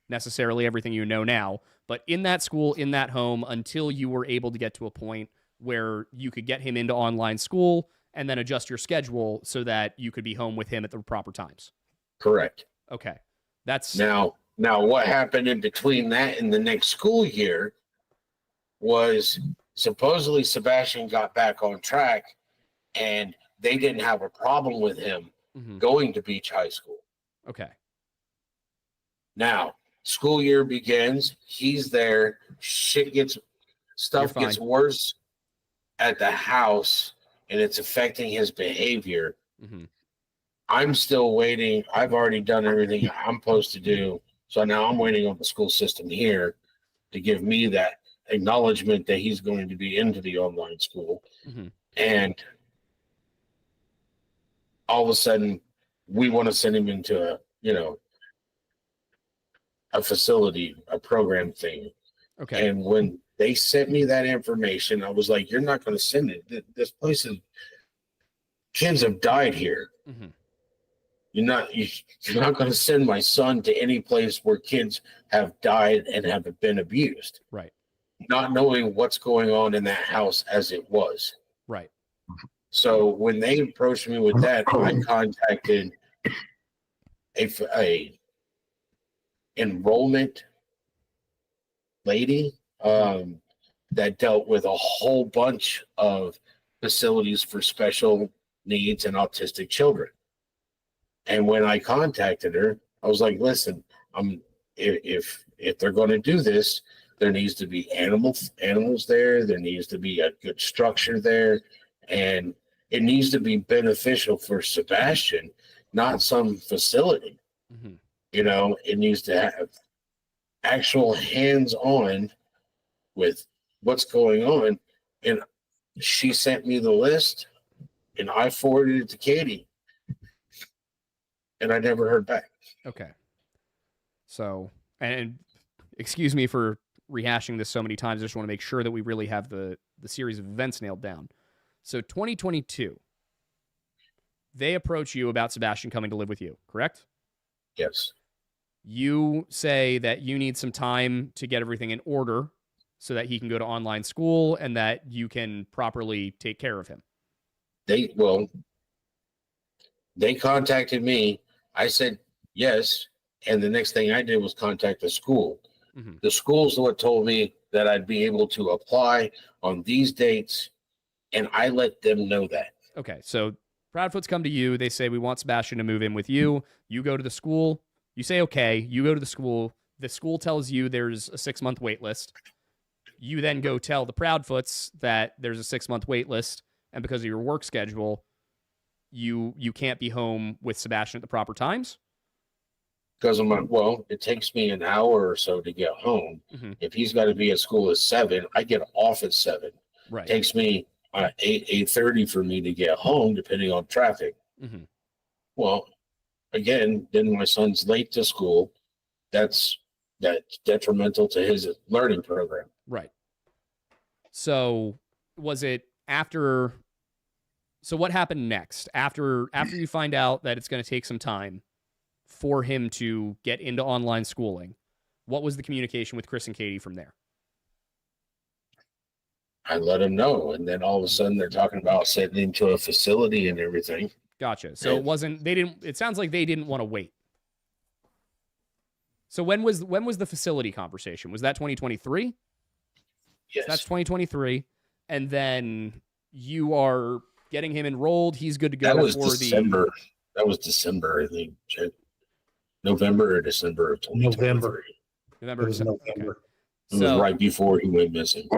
necessarily everything you know now, but in that school, in that home, until you were able to get to a point where you could get him into online school and then adjust your schedule so that you could be home with him at the proper times. Correct. Okay. That's Now what happened in between that and the next school year was supposedly Sebastian got back on track, and they didn't have a problem with him going to Beach High School. Okay. Now, school year begins. He's there. Stuff gets worse at the house, and it's affecting his behavior. Mm-hmm. I'm still waiting. I've already done everything I'm supposed to do. So now I'm waiting on the school system here to give me that acknowledgement that he's going to be into the online school. Mm-hmm. And all of a sudden, we want to send him into a facility, a program thing. Okay. And when they sent me that information, I was like, you're not going to send it. This place is, kids have died here. Mm-hmm. You're not going to send my son to any place where kids have died and have been abused. Right. Not knowing what's going on in that house as it was. Right. So when they approached me with that, I contacted a enrollment lady that dealt with a whole bunch of facilities for special needs and autistic children. And when I contacted her, I was like, listen, if they're going to do this, there needs to be animals there. There needs to be a good structure there. And it needs to be beneficial for Sebastian, not some facility. Mm-hmm. It needs to have actual hands-on with what's going on. And she sent me the list, and I forwarded it to Katie. And I never heard back. Okay. So, and excuse me for rehashing this so many times. I just want to make sure that we really have the series of events nailed down. So 2022, they approach you about Sebastian coming to live with you, correct? Yes. You say that you need some time to get everything in order so that he can go to online school and that you can properly take care of him. They contacted me. I said yes. And the next thing I did was contact the school. Mm-hmm. The school's what told me that I'd be able to apply on these dates, and I let them know that. Okay, so Proudfoots come to you. They say, we want Sebastian to move in with you. You go to the school. You say, okay. You go to the school. The school tells you there's a 6-month wait list. You then go tell the Proudfoots that there's a 6-month wait list, and because of your work schedule, you can't be home with Sebastian at the proper times. Because I'm like, well, it takes me an hour or so to get home. Mm-hmm. If he's got to be at school at 7, I get off at 7. Right. It takes me 8:30 for me to get home, depending on traffic. Mm-hmm. Well, again, then my son's late to school. That's detrimental to his learning program. Right. So was it after? So what happened next? After you find out that it's going to take some time for him to get into online schooling, what was the communication with Chris and Katie from there? I let him know, and then all of a sudden they're talking about sending him to a facility and everything. Gotcha. So it sounds like they didn't want to wait. So when was the facility conversation? Was that 2023? Yes. So that's 2023. And then you are getting him enrolled. He's good to go. That was December. That was December, I think. November or December of 2023. November. November. Okay. It was right before he went missing.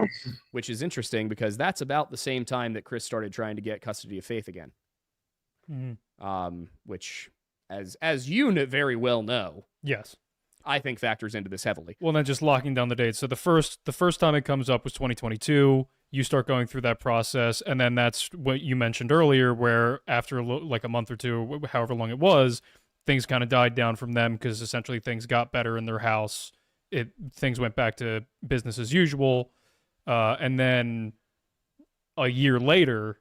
Which is interesting because that's about the same time that Chris started trying to get custody of Faith again. Mm-hmm. Which, as you very well know, Yes. I think factors into this heavily. Well, then just locking down the dates. So the first time it comes up was 2022. You start going through that process, and then that's what you mentioned earlier, where after like a month or two, however long it was, things kind of died down from them because essentially things got better in their house. Things went back to business as usual, and then a year later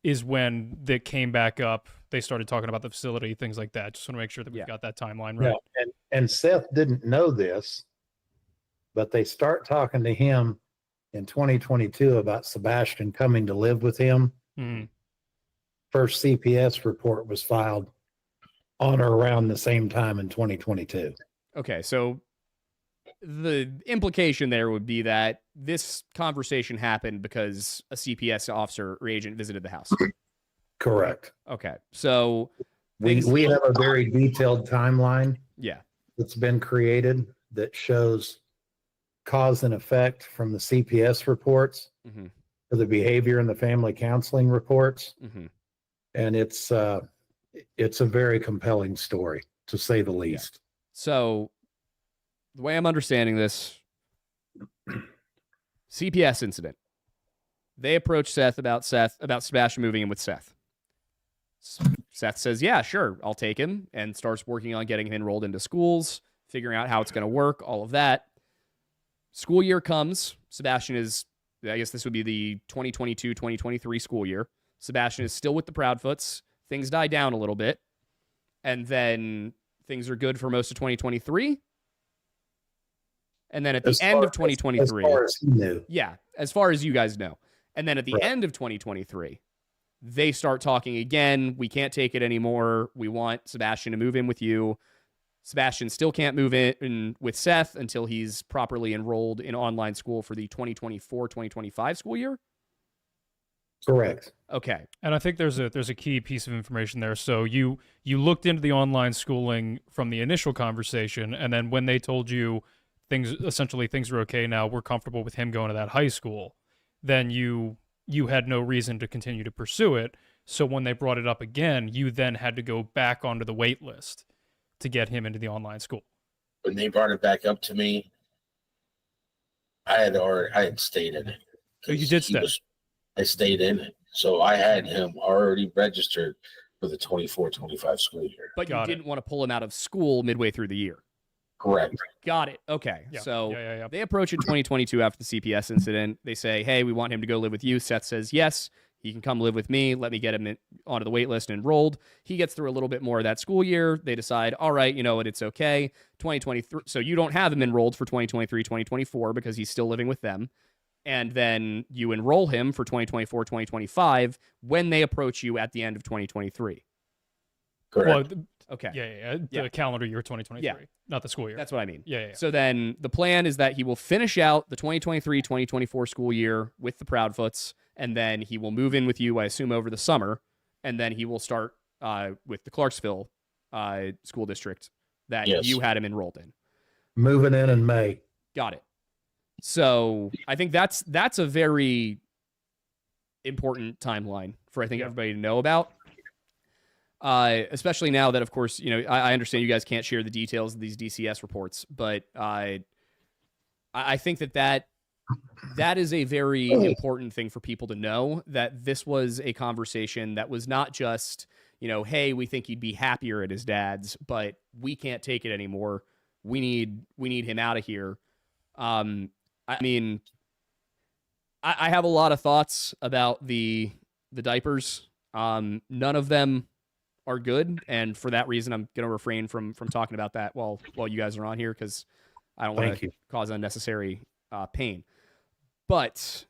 is when they came back up. They started talking about the facility, things like that. Just want to make sure that we've got that timeline right. Yeah, and Seth didn't know this, but they start talking to him in 2022 about Sebastian coming to live with him. Mm-hmm. First CPS report was filed on or around the same time in 2022. Okay, so the implication there would be that this conversation happened because a CPS officer or agent visited the house. Correct. Okay, so we have a very detailed timeline yeah, that's been created that shows cause and effect from the CPS reports mm-hmm. to the behavior and the family counseling reports. Mm-hmm. And it's a very compelling story, to say the least. Yeah. So the way I'm understanding this, CPS incident, they approached Seth about Sebastian moving in with Seth. Seth says, yeah, sure, I'll take him, and starts working on getting him enrolled into schools, figuring out how it's going to work, all of that. School year comes. Sebastian is, I guess this would be the 2022-2023 school year. Sebastian is still with the Proudfoots. Things die down a little bit. And then things are good for most of 2023. And then at the end of 2023. As far as he knew. Yeah, as far as you guys know. And then at the Right. end of 2023, they start talking again. We can't take it anymore. We want Sebastian to move in with you. Sebastian still can't move in with Seth until he's properly enrolled in online school for the 2024-2025 school year. Correct. Okay. And I think there's a key piece of information there. So you looked into the online schooling from the initial conversation, and then when they told you things are okay now, we're comfortable with him going to that high school, then you had no reason to continue to pursue it. So when they brought it up again, you then had to go back onto the wait list to get him into the online school. When they brought it back up to me, I had stayed in it. So you did stay. I stayed in it. So I had him already registered for the 24-25 school year. But you didn't want to pull him out of school midway through the year. Correct. Got it. Okay. Yeah. So Yeah. they approach in 2022 after the CPS incident. They say, hey, we want him to go live with you. Seth says, yes, he can come live with me. Let me get him onto the wait list and enrolled. He gets through a little bit more of that school year. They decide, all right, you know what, it's okay. 2023. So you don't have him enrolled for 2023, 2024 because he's still living with them. And then you enroll him for 2024, 2025 when they approach you at the end of 2023. Correct. Well, Okay. Yeah. The calendar year 2023, not the school year. That's what I mean. Yeah. So then the plan is that he will finish out the 2023-2024 school year with the Proudfoots, and then he will move in with you, I assume, over the summer, and then he will start with the Clarksville school district that you had him enrolled in. Moving in May. Got it. So I think that's a very important timeline for I think everybody to know about. Especially now that, of course, I understand you guys can't share the details of these DCS reports, but I think that is a very important thing for people to know, that this was a conversation that was not just, hey, we think he'd be happier at his dad's, but we can't take it anymore. We need him out of here. I mean, I have a lot of thoughts about the diapers. None of them are good, and for that reason, I'm going to refrain from talking about that while you guys are on here, because I don't want to cause unnecessary pain. But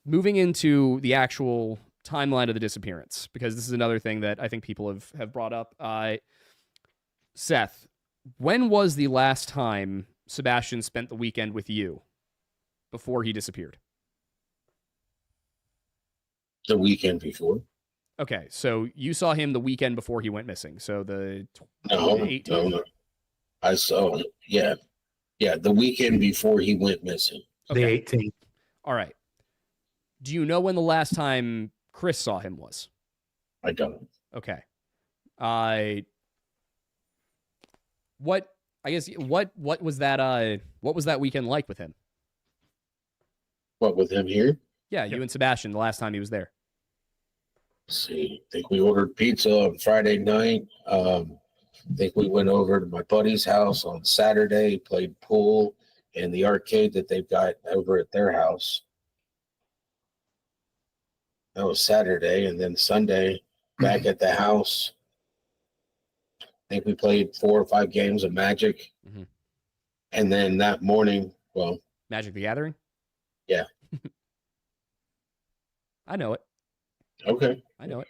moving into the actual timeline of the disappearance, because this is another thing that I think people have brought up. Seth, when was the last time Sebastian spent the weekend with you before he disappeared? The weekend before. Okay, so you saw him the weekend before he went missing. So the 18th? No. I saw, the weekend before he went missing. Okay. The 18th. All right. Do you know when the last time Chris saw him was? I don't. Okay. What was that weekend like with him? What, with him here? Yeah, you and Sebastian the last time he was there. Let's see. I think we ordered pizza on Friday night. I think we went over to my buddy's house on Saturday, played pool in the arcade that they've got over at their house. That was Saturday. And then Sunday, back at the house. I think we played 4 or 5 games of Magic. Mm-hmm. And then that morning, Magic the Gathering? Yeah. I know it. Okay. I know it.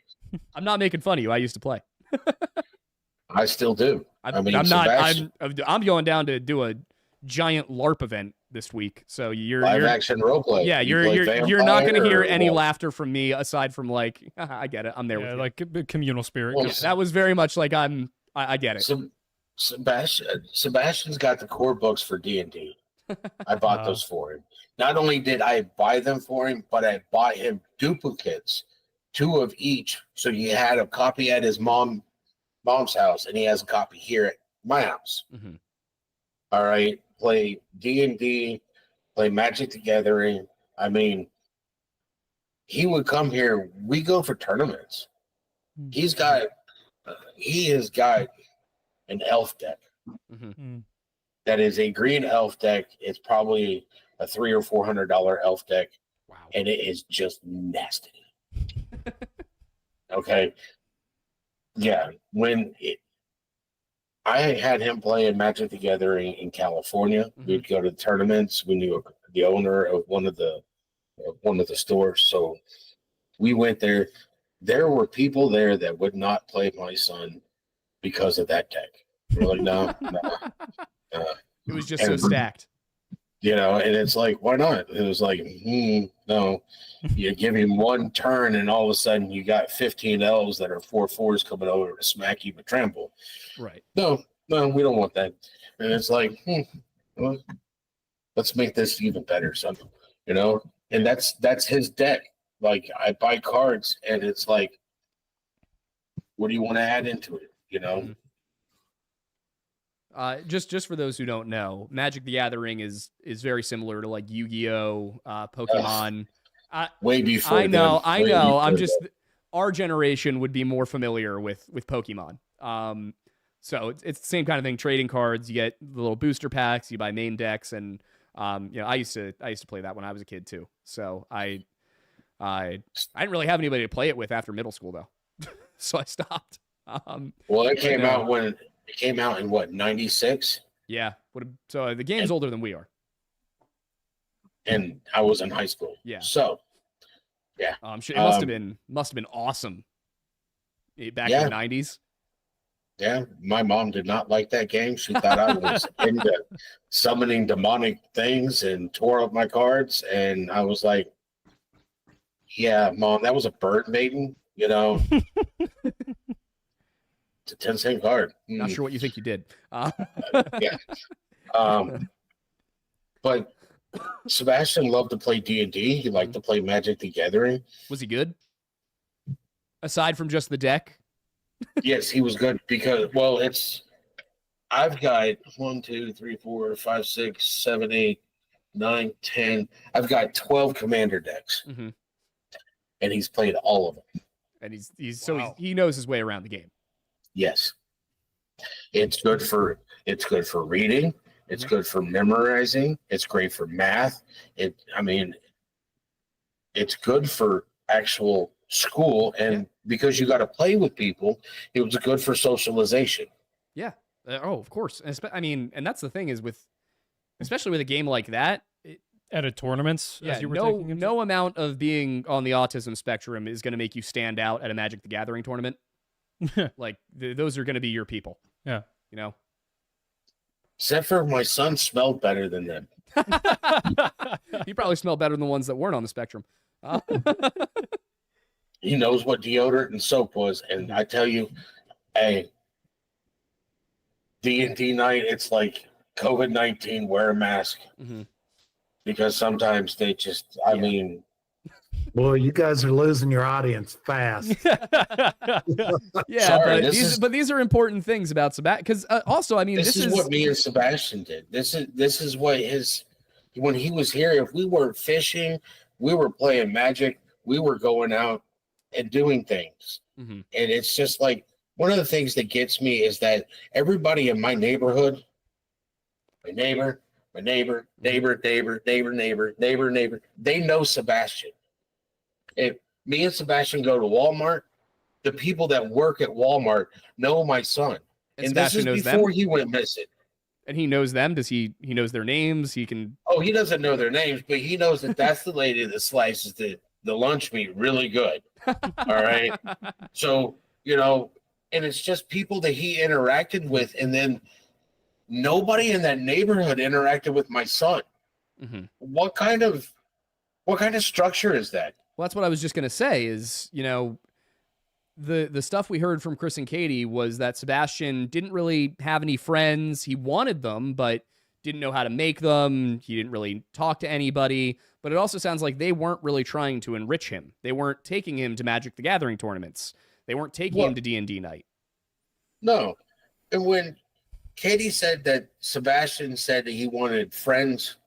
I'm not making fun of you. I used to play. I still do. I'm going down to do a giant LARP event this week. So you're live action role play. Yeah, you're not going to hear any laughter from me aside from like, I get it. I'm there with you. Like communal spirit. Well, that was very much like I get it. Sebastian's got the core books for D&D. I bought those for him. Not only did I buy them for him, but I bought him duplicates, 2 of each. So he had a copy at his mom's house, and he has a copy here at my house. Mm-hmm. All right, play D&D, play Magic the Gathering. I mean, he would come here. We go for tournaments. He has got an elf deck. Mm-hmm. That is a green elf deck. It's probably a $300 or $400 elf deck. Wow. And it is just nasty. Okay. Yeah. I had him playing Magic the Gathering in California. Mm-hmm. We'd go to tournaments. We knew the owner of one of the stores. So we went there. There were people there that would not play my son because of that deck. We're like, no. It was just so stacked. And it's like, why not? It was like, no. You give him one turn, and all of a sudden you got 15 elves that are 4/4s coming over to smack you with trample. Right. No, we don't want that. And it's like, well, let's make this even better, son. And that's his deck. Like, I buy cards, and it's like, what do you want to add into it? Mm-hmm. Just for those who don't know, Magic the Gathering is very similar to like Yu-Gi-Oh, Pokemon. Way before. I know. I'm just our generation would be more familiar with Pokemon. So it's the same kind of thing. Trading cards, you get the little booster packs, you buy main decks, and I used to play that when I was a kid too. So I didn't really have anybody to play it with after middle school though, so I stopped. Well, it came out when. It came out in what, 96? Yeah. So the game's older than we are. And I was in high school. Yeah. So, yeah. It must have been awesome back in the 90s. Yeah, my mom did not like that game. She thought I was into summoning demonic things and tore up my cards. And I was like, yeah, Mom, that was a bird maiden, you know. It's a 10-cent card. Not sure what you think you did. Yeah. But Sebastian loved to play D&D. He liked to play Magic the Gathering. Was he good? Aside from just the deck? Yes, he was good because, well, I've got 1, 2, 3, 4, 5, 6, 7, 8, 9, 10. I've got 12 commander decks. Mm-hmm. And he's played all of them. And he knows his way around the game. Yes. It's good for reading. It's good for memorizing. It's great for math. It's good for actual school, and because you got to play with people, it was good for socialization. Yeah. Of course. And that's the thing is especially with a game like that, at tournaments, yeah, as you were taking him to? No amount of being on the autism spectrum is going to make you stand out at a Magic the Gathering tournament. Like those are going to be your people. Yeah. You know? Except for my son smelled better than them. He probably smelled better than the ones that weren't on the spectrum. He knows what deodorant and soap was. And I tell you, hey, D&D night, it's like COVID-19, wear a mask. Mm-hmm. Because sometimes they just, Boy, you guys are losing your audience fast. Yeah, sorry, but these are important things about Sebastian. Because also, this is what me and Sebastian did. This is what when he was here. If we weren't fishing, we were playing Magic. We were going out and doing things. Mm-hmm. And it's just like one of the things that gets me is that everybody in my neighborhood, my neighbor, they know Sebastian. If me and Sebastian go to Walmart, the people that work at Walmart know my son. And this is before he went missing. And he knows them? Does he knows their names? He can... Oh, he doesn't know their names, but he knows that that's the lady that slices the lunch meat really good. All right? So, and it's just people that he interacted with, and then nobody in that neighborhood interacted with my son. Mm-hmm. What kind of structure is that? Well, that's what I was just going to say is, the stuff we heard from Chris and Katie was that Sebastian didn't really have any friends. He wanted them, but didn't know how to make them. He didn't really talk to anybody. But it also sounds like they weren't really trying to enrich him. They weren't taking him to Magic the Gathering tournaments. They weren't taking him to D&D night. No. And when Katie said that Sebastian said that he wanted friends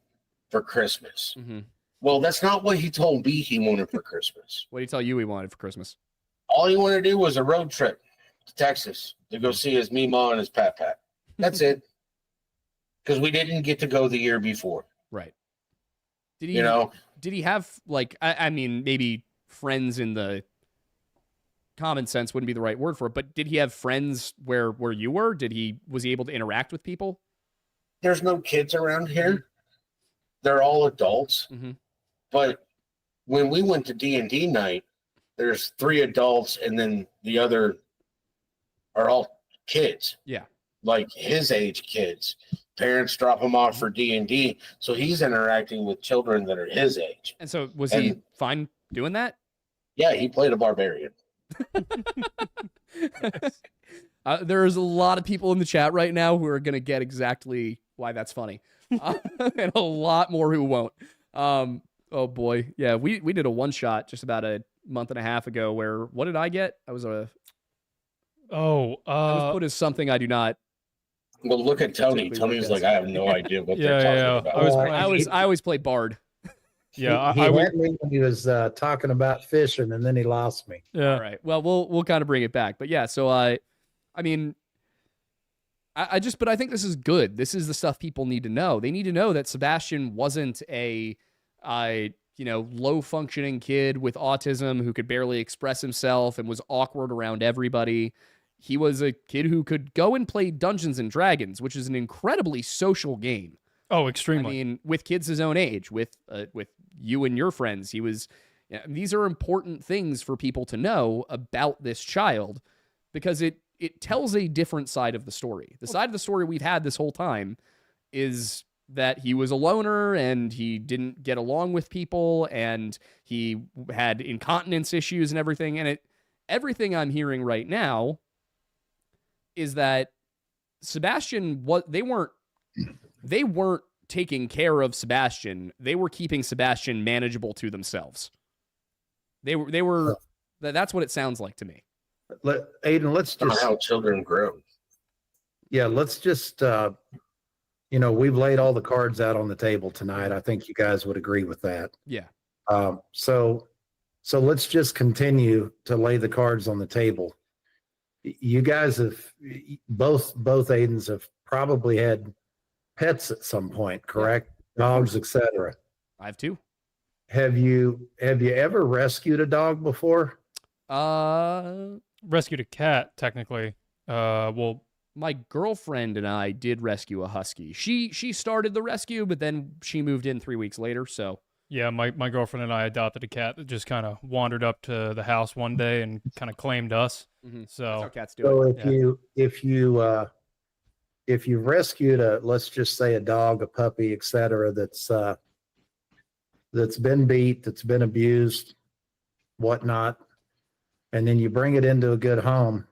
for Christmas. Mm-hmm. Well, that's not what he told me he wanted for Christmas. What did he tell you he wanted for Christmas? All he wanted to do was a road trip to Texas to go see his Meemaw and his Pat. That's it. Because we didn't get to go the year before. Right. Did he have, maybe friends in the common sense wouldn't be the right word for it, but did he have friends where you were? Was he able to interact with people? There's no kids around here. Mm-hmm. They're all adults. Mm-hmm. But when we went to D&D night, there's 3 adults and then the other are all kids. Yeah. Like his age kids. Parents drop him off for D&D. So he's interacting with children that are his age. And so was he fine doing that? Yeah, he played a barbarian. There's a lot of people in the chat right now who are going to get exactly why that's funny. And a lot more who won't. Oh boy. Yeah, we did a one shot just about a month and a half ago where, what did I get? I was I was put as something I do not. Well, look at Tony. Tony's like, I have no idea what they're talking about. I always play Bard. Yeah, he had me when he was talking about fishing, and then he lost me. Yeah. All right. Well, we'll kind of bring it back, but yeah. So I think this is good. This is the stuff people need to know. They need to know that Sebastian wasn't a low functioning kid with autism who could barely express himself and was awkward around everybody. He was a kid who could go and play Dungeons and Dragons, which is an incredibly social game. Oh, extremely. With kids his own age, with you and your friends, he was. These are important things for people to know about this child, because it it tells a different side of the story. The side of the story we've had this whole time is that he was a loner and he didn't get along with people and he had incontinence issues and everything. And everything I'm hearing right now is that Sebastian, they weren't taking care of Sebastian. They were keeping Sebastian manageable to themselves. They were. That's what it sounds like to me. Aiden, let's just how children grow. Yeah, let's just we've laid all the cards out on the table tonight. I think you guys would agree with that. Yeah. So let's just continue to lay the cards on the table. You guys have both Aidens have probably had pets at some point, correct? Yeah. Dogs, etc. I have two. Have you ever rescued a dog before? Rescued a cat, technically. Well, my girlfriend and I did rescue a husky. She started the rescue, but then she moved in 3 weeks later. So yeah, my girlfriend and I adopted a cat that just kind of wandered up to the house one day and kind of claimed us. Mm-hmm. So that's how cats do so it. If you rescued let's just say a dog, a puppy, etc., that's been beat, that's been abused, whatnot, and then you bring it into a good home,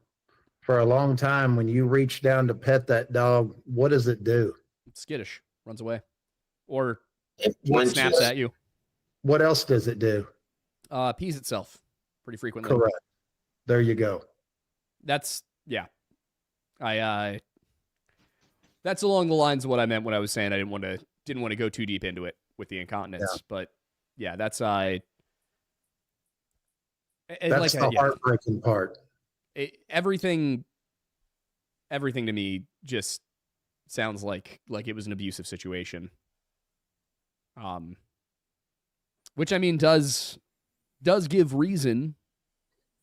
for a long time, when you reach down to pet that dog, what does it do? It's skittish, runs away, or it snaps at you. What else does it do? Pees itself pretty frequently. Correct. There you go. That's that's along the lines of what I meant when I was saying I didn't want to go too deep into it with the incontinence. Yeah. But yeah, that's the heartbreaking part. Everything to me just sounds like it was an abusive situation. Which I mean does give reason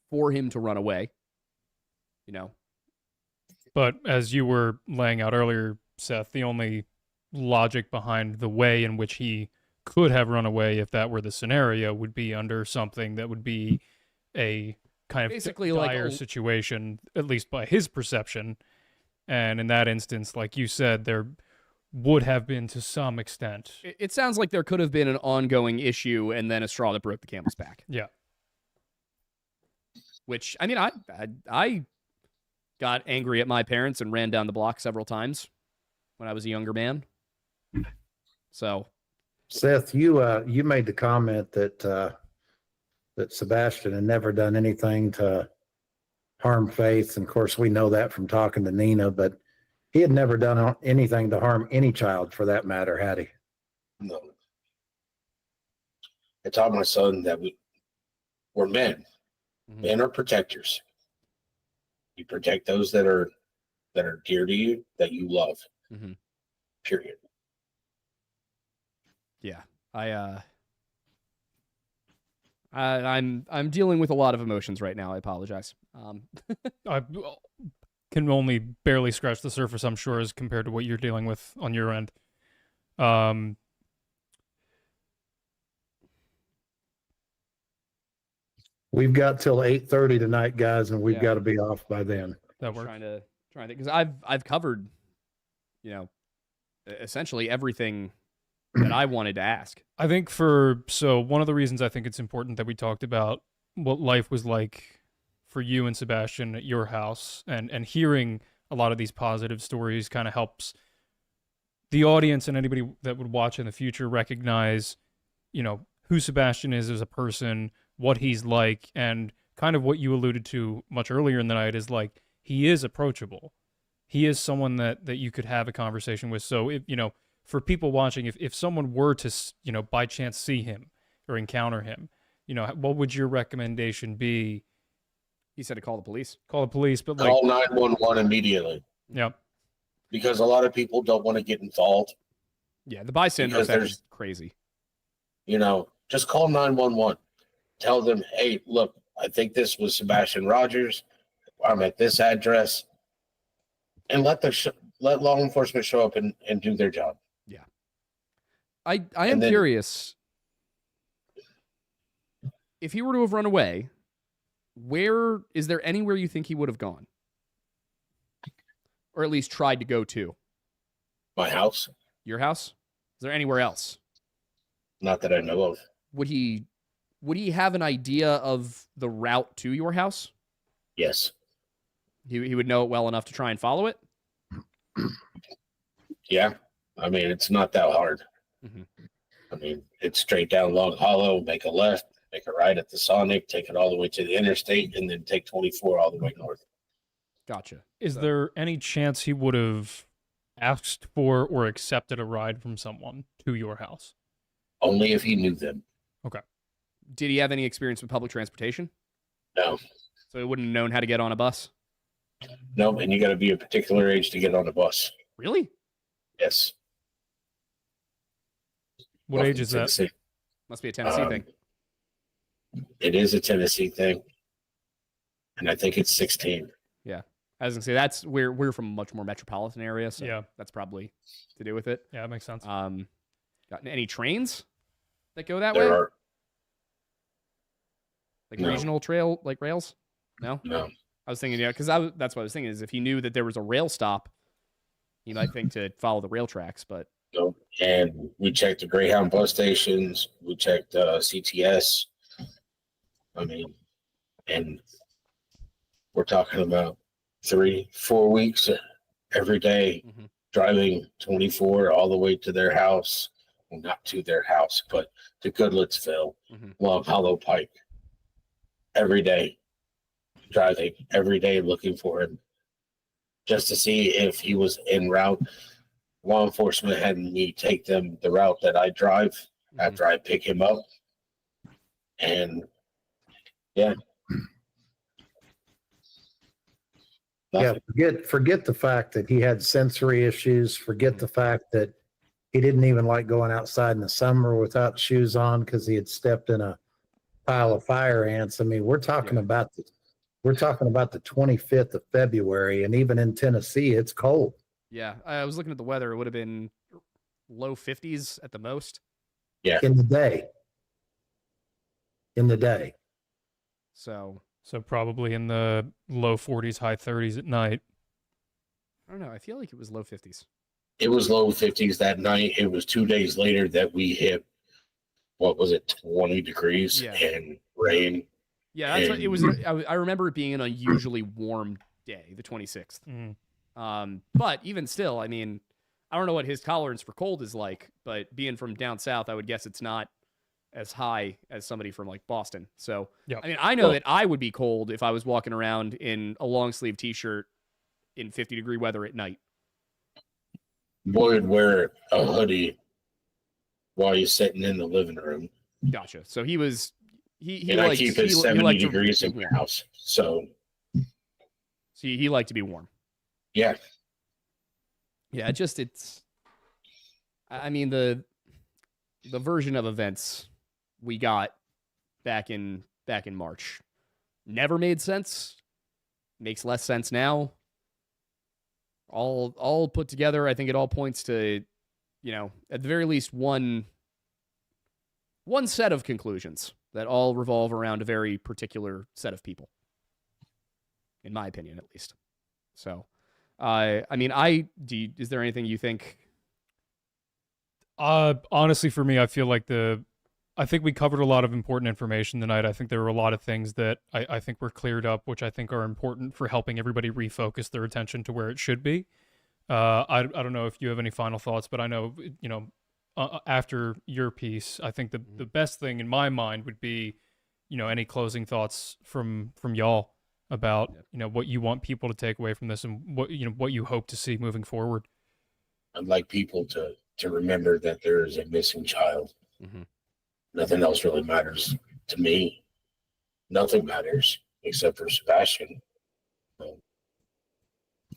for him to run away. But as you were laying out earlier, Seth, the only logic behind the way in which he could have run away, if that were the scenario, would be under something that would be a kind of basically dire situation, at least by his perception. And in that instance, like you said, there would have been to some extent. It sounds like there could have been an ongoing issue and then a straw that broke the camel's back. Yeah. Which, I mean, I got angry at my parents and ran down the block several times when I was a younger man. So, Seth, you made the comment that Sebastian had never done anything to harm Faith, and of course we know that from talking to Nina. But he had never done anything to harm any child, for that matter, had he? No. I taught my son that we're men. Mm-hmm. Men are protectors. You protect those that are dear to you, that you love. Mm-hmm. Period. Yeah, I'm dealing with a lot of emotions right now. I apologize. I can only barely scratch the surface, I'm sure, as compared to what you're dealing with on your end. We've got till 8:30 tonight, guys, and we've got to be off by then. That works. Trying to because I've covered, essentially everything that I wanted to ask. I think one of the reasons I think it's important that we talked about what life was like for you and Sebastian at your house, and hearing a lot of these positive stories kind of helps the audience and anybody that would watch in the future recognize, who Sebastian is as a person, what he's like, and kind of what you alluded to much earlier in the night is like, he is approachable. He is someone that you could have a conversation with. So if, for people watching, if someone were to, by chance see him or encounter him, what would your recommendation be? He said to call the police. Call the police, but call 911 immediately. Yeah. Because a lot of people don't want to get involved. Yeah, the bystander effect is crazy. Just call 911. Tell them, hey, look, I think this was Sebastian Rogers. I'm at this address. And let law enforcement show up and do their job. Yeah. I am curious. If he were to have run away, is there anywhere you think he would have gone? or at least tried to go to? My house? Your house? Is there anywhere else? Not that I know of. Would he have an idea of the route to your house? Yes. He would know it well enough to try and follow it? Yeah. I mean, it's not that hard. Mhm. I mean, it's straight down Log Hollow, make a left, make a right at the Sonic, take it all the way to the interstate, and then take 24 all the way north. Gotcha. Is there any chance he would have asked for or accepted a ride from someone to your house? Only if he knew them. Did he have any experience with public transportation? No. So he wouldn't have known how to get on a bus? No, and you got to be a particular age to get on a bus. Really? Yes. What Welcome age is to that? Tennessee. Must be a Tennessee thing. It is a Tennessee thing. And I think it's 16. I was gonna say that's we're from a much more metropolitan area, so Yeah. that's probably to do with it. Yeah, that makes sense. Got any trains that go that There way? are Like No. regional trail, like rails? No. no. I was thinking, yeah, because that's what I was thinking is if he knew that there was a rail stop, he might think to follow the rail tracks. But No. And we checked the Greyhound bus stations. We checked CTS. I mean, and we're talking about 3-4 weeks every day, Mhm. driving 24 all the way to their house. Well, not to their house, but to Goodlettsville, Mhm. Long Hollow Pike. Every day, driving every day, looking for him, just to see if he was en route. Law enforcement had me take them the route that I drive Mhm. after I pick him up, and yeah. Yeah, Nothing. forget the fact that he had sensory issues. Forget the fact that he didn't even like going outside in the summer without shoes on because he had stepped in a pile of fire ants. I mean, we're talking Yeah. about the 25th of February, and even in Tennessee, it's cold. yeah, I was looking at the weather. It would have been low 50s at the most. in the day. In the day. So So probably in the low 40s, high 30s at night. I don't know. I feel like it was low 50s. It was low 50s that night. It was 2 days later that we hit, what was it, 20 degrees Yeah. and rain. Yeah, that's what it was. I remember it being an unusually warm day, the 26th. But even still, I mean, I don't know what his tolerance for cold is like, but being from down south, I would guess it's not as high as somebody from like Boston. So, Yep. I mean, I know that I would be cold if I was walking around in a long sleeve t-shirt in 50-degree weather at night. Boy would wear a hoodie while he's sitting in the living room. Gotcha. So he was, he And I liked, keep it he 70 liked to degrees be in my warm. house. So, So he liked to be warm. yeah. Yeah, I mean, the version of events we got back in March never made sense. Makes less sense now. All put together, I think it all points to, at the very least one set of conclusions that all revolve around a very particular set of people. In my opinion, at least. So, I mean, is there anything you think? Honestly, for me, I feel like I think we covered a lot of important information tonight. I think there were a lot of things that I think were cleared up, which I think are important for helping everybody refocus their attention to where it should be. I don't know if you have any final thoughts, but I know, after your piece, I think the best thing in my mind would be, any closing thoughts from y'all about, what you want people to take away from this and what you hope to see moving forward. I'd like people to remember that there is a missing child. Mm-hmm. Nothing else really matters to me. Nothing matters except for Sebastian.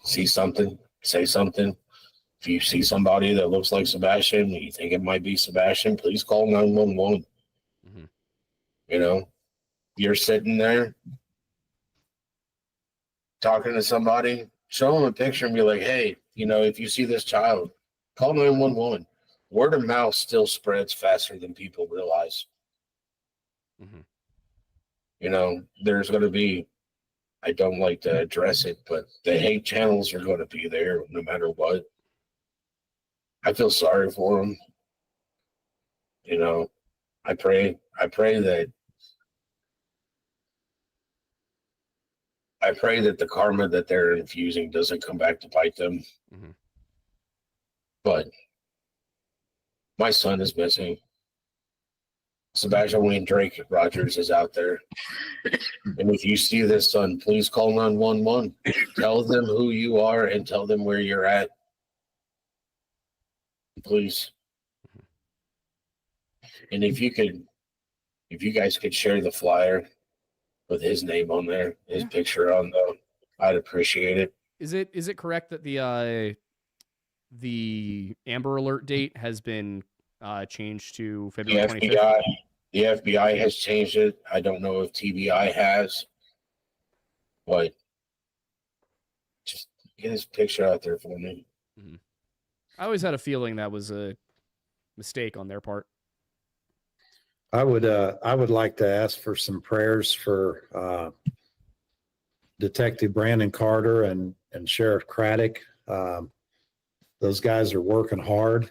See something, say something. If you see somebody that looks like Sebastian, you think it might be Sebastian, please call 911. Mm-hmm. You're sitting there talking to somebody, show them a picture and be like, hey, if you see this child, call 911. Word of mouth still spreads faster than people realize. Mm-hmm. There's going to be I don't like to address it, but the hate channels are going to be there no matter what. I feel sorry for them. You know, I pray that the karma that they're infusing doesn't come back to bite them. Mm-hmm. But my son is missing. Sebastian Wayne Drake Rogers is out there. And if you see this, son, please call 911. Tell them who you are and tell them where you're at. Please. And if you guys could share the flyer with his name on there, his picture on there, I'd appreciate it. Is it correct that the Amber Alert date has been changed to February 25th? The FBI has changed it. I don't know if TBI has, but just get his picture out there for me. Mm-hmm. I always had a feeling that was a mistake on their part. I would like to ask for some prayers for Detective Brandon Carter and Sheriff Craddock. Those guys are working hard.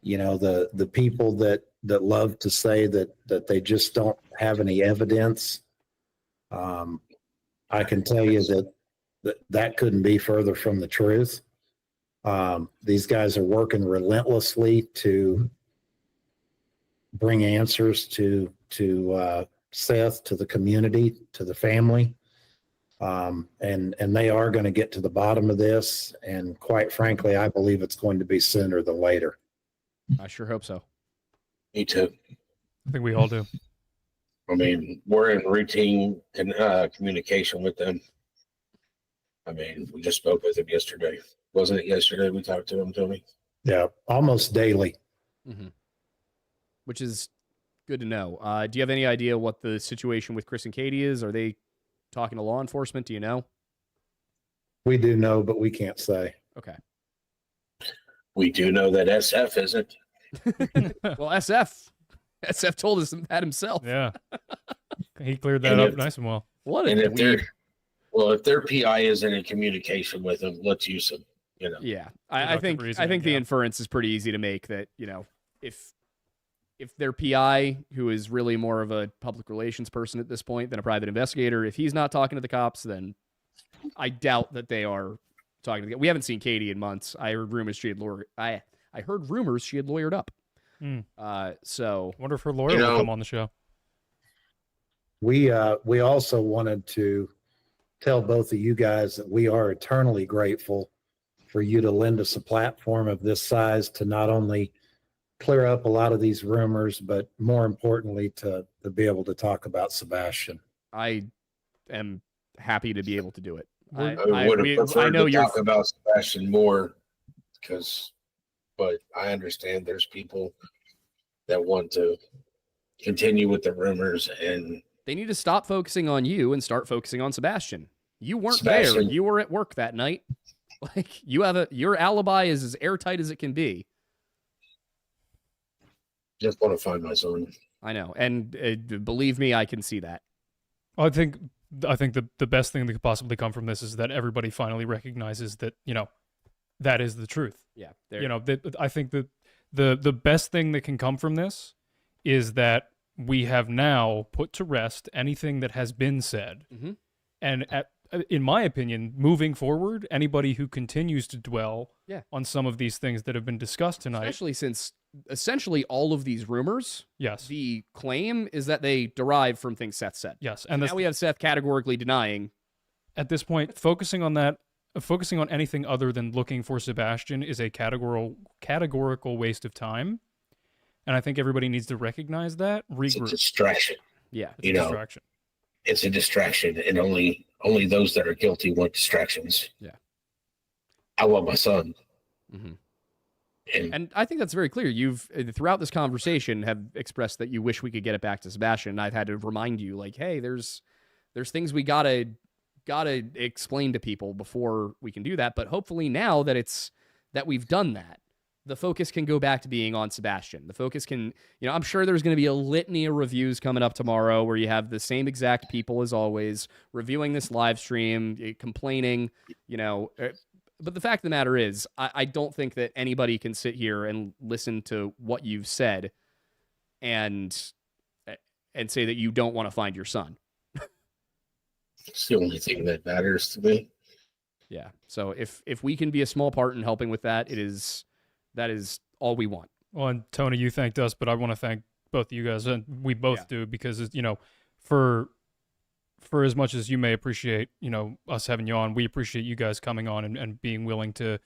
You know, the people that love to say that they just don't have any evidence. I can tell you that couldn't be further from the truth. These guys are working relentlessly to bring answers to Seth, to the community, to the family. And they are going to get to the bottom of this. And quite frankly, I believe it's going to be sooner than later. I sure hope so. Me too. I think we all do. I mean, we're in routine communication with them. I mean, we just spoke with him yesterday. Wasn't it yesterday we talked to him, Tony? Yeah, almost daily. Mm-hmm. Which is good to know. Do you have any idea what the situation with Chris and Katie is? Are they talking to law enforcement? Do you know? We do know, but we can't say. Okay. We do know that SF isn't. Well, SF told us that himself. Yeah. He cleared that up nice and well. What a if their PI isn't in communication with them, let's use them. You know. Yeah, I think the inference is pretty easy to make that, you know, if their PI, who is really more of a public relations person at this point than a private investigator, if he's not talking to the cops, then I doubt that they are talking to the. We haven't seen Katie in months. I heard rumors she had lawyered up. So wonder if her lawyer will come on the show. We also wanted to tell both of you guys that we are eternally grateful for you to lend us a platform of this size to not only clear up a lot of these rumors, but more importantly, to be able to talk about Sebastian. I am happy to be able to do it. I would have preferred to talk about Sebastian more, but I understand there's people that want to continue with the rumors, and they need to stop focusing on you and start focusing on Sebastian. You weren't there. You were at work that night. Like, your alibi is as airtight as it can be. Just want to find my son. I know, and believe me, I can see that. I think the best thing that could possibly come from this is that everybody finally recognizes that, you know, that is the truth. Yeah, you know, I think that the best thing that can come from this is that we have now put to rest anything that has been said, and in my opinion, moving forward, anybody who continues to dwell on some of these things that have been discussed tonight, especially since essentially all of these rumors, the claim is that they derive from things Seth said. Yes, and now we have Seth categorically denying. At this point, focusing on anything other than looking for Sebastian is a categorical waste of time, and I think everybody needs to recognize that. It's a distraction. Yeah, it's a distraction. It's a distraction, and only those that are guilty want distractions. Yeah, I want my son. Mm-hmm. And I think that's very clear. You've, throughout this conversation, have expressed that you wish we could get it back to Sebastian. And I've had to remind you, like, hey, there's things we gotta explain to people before we can do that. But hopefully now that we've done that, the focus can go back to being on Sebastian. The focus can, I'm sure there's going to be a litany of reviews coming up tomorrow where you have the same exact people as always reviewing this live stream, complaining, But the fact of the matter is, I don't think that anybody can sit here and listen to what you've said and say that you don't want to find your son. It's the only thing that matters to me. Yeah. So if we can be a small part in helping with that, that is all we want. Well, and Tony, you thanked us, but I want to thank both of you guys, and we both do, because for as much as you may appreciate us having you on, we appreciate you guys coming on and being willing to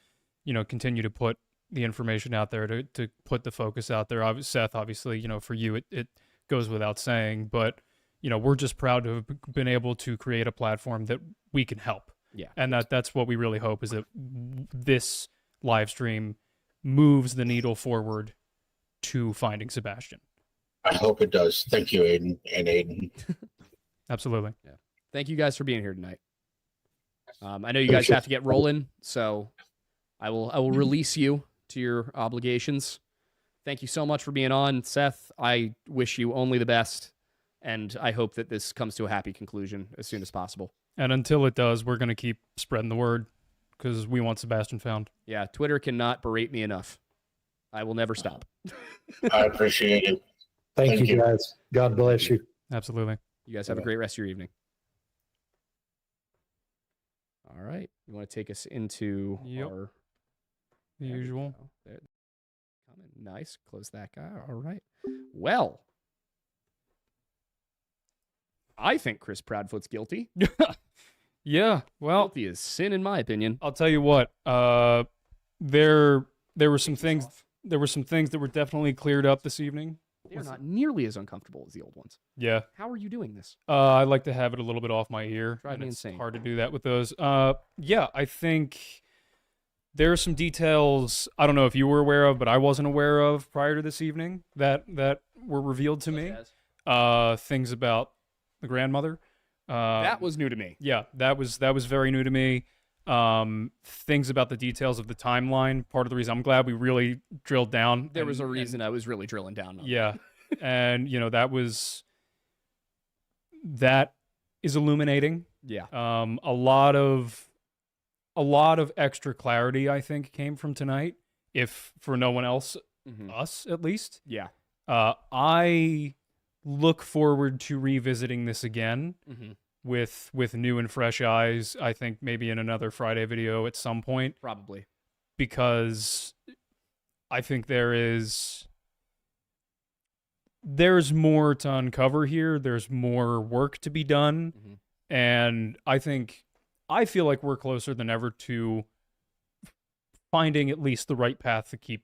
continue to put the information out there, to put the focus out there. Seth, obviously, for you it goes without saying, but we're just proud to have been able to create a platform that we can help. Yeah. And that's what we really hope, is that this live stream moves the needle forward to finding Sebastian. I hope it does. Thank you, Aiden. Absolutely. Yeah. Thank you guys for being here tonight. I know you guys have to get rolling, so I will release you to your obligations. Thank you so much for being on, Seth. I wish you only the best, and I hope that this comes to a happy conclusion as soon as possible. And until it does, we're going to keep spreading the word, because we want Sebastian found. Yeah, Twitter cannot berate me enough. I will never stop. I appreciate it. Thank you, guys. God bless you. Absolutely. You guys have a great rest of your evening. All right. You want to take us into our... The usual. There. Nice. Close that guy. All right. Well, I think Chris Proudfoot's guilty. Yeah. Well, guilty is sin, in my opinion. I'll tell you what. There were some things. There were some things that were definitely cleared up this evening. They're not nearly as uncomfortable as the old ones. Yeah. How are you doing this? I like to have it a little bit off my ear. Drive me it's insane. Hard to do that with those. Yeah, I think there are some details I don't know if you were aware of, but I wasn't aware of prior to this evening that were revealed to me. Things about the grandmother. That was new to me. Yeah, that was very new to me. Things about the details of the timeline. Part of the reason I'm glad we really drilled down. There was a reason I was really drilling down on. Yeah. And that is illuminating. Yeah. A lot of extra clarity, I think, came from tonight, if for no one else, us at least. Yeah. I look forward to revisiting this again with new and fresh eyes. I think maybe in another Friday video at some point. Probably. Because I think there's more to uncover here. There's more work to be done. And I feel like we're closer than ever to finding at least the right path to keep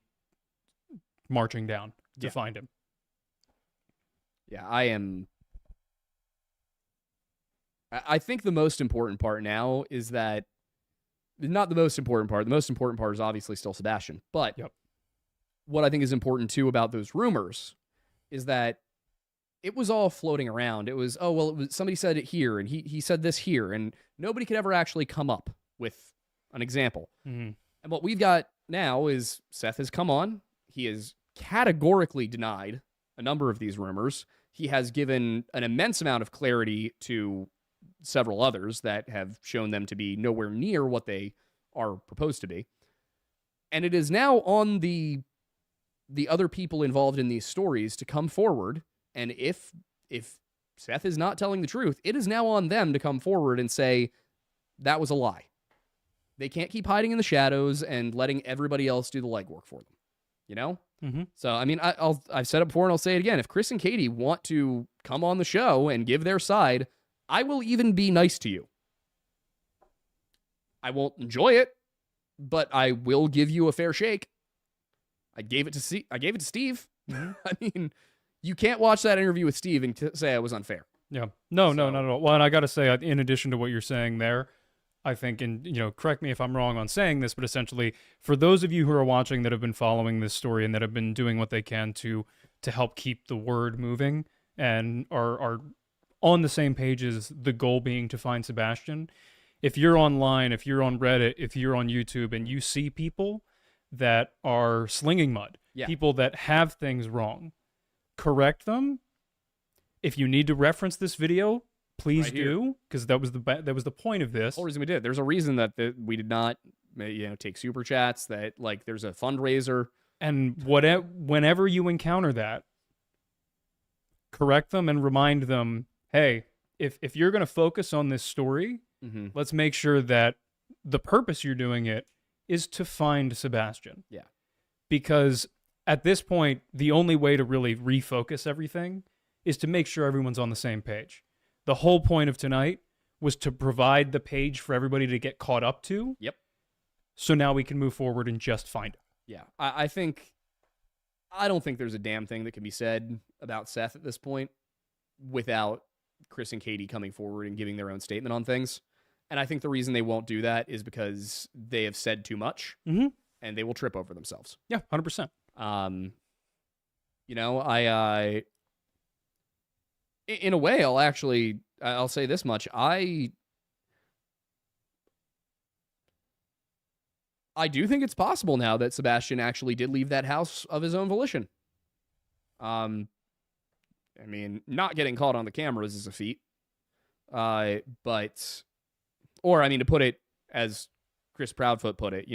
marching down to find him. Yeah, I think the most important part now is that, not the most important part, the most important part is obviously still Sebastian, but what I think is important too about those rumors is that it was all floating around. It was, somebody said it here, and he said this here, and nobody could ever actually come up with an example. And what we've got now is Seth has come on. He has categorically denied a number of these rumors. He has given an immense amount of clarity to several others that have shown them to be nowhere near what they are proposed to be. And it is now on the other people involved in these stories to come forward. And if Seth is not telling the truth, it is now on them to come forward and say, that was a lie. They can't keep hiding in the shadows and letting everybody else do the legwork for them. You know? So, I mean, I've said it before and I'll say it again. If Chris and Katie want to come on the show and give their side, I will even be nice to you. I won't enjoy it, but I will give you a fair shake. I gave it to Steve. I mean, you can't watch that interview with Steve and say I was unfair. Yeah. No, not at all. Well, and I got to say, in addition to what you're saying there, I think, and correct me if I'm wrong on saying this, but essentially, for those of you who are watching that have been following this story and that have been doing what they can to help keep the word moving and are on the same page as the goal being to find Sebastian, if you're online, if you're on Reddit, if you're on YouTube and you see people that are slinging mud, Yeah. people that have things wrong. Correct them. If you need to reference this video, please Right here. do, because that was the point of this. The whole reason we did. There's a reason that we did not, take super chats. That like there's a fundraiser. And whenever you encounter that, correct them and remind them, hey, if you're going to focus on this story, let's make sure that the purpose you're doing it is to find Sebastian. Yeah. Because at this point, the only way to really refocus everything is to make sure everyone's on the same page. The whole point of tonight was to provide the page for everybody to get caught up to. Yep. So now we can move forward and just find him. Yeah. I don't think there's a damn thing that can be said about Seth at this point without Chris and Katie coming forward and giving their own statement on things. And I think the reason they won't do that is because they have said too much and they will trip over themselves. Yeah, 100%. In a way, I'll say this much. I do think it's possible now that Sebastian actually did leave that house of his own volition. I mean, not getting caught on the cameras is a feat. To put it as Chris Proudfoot put it,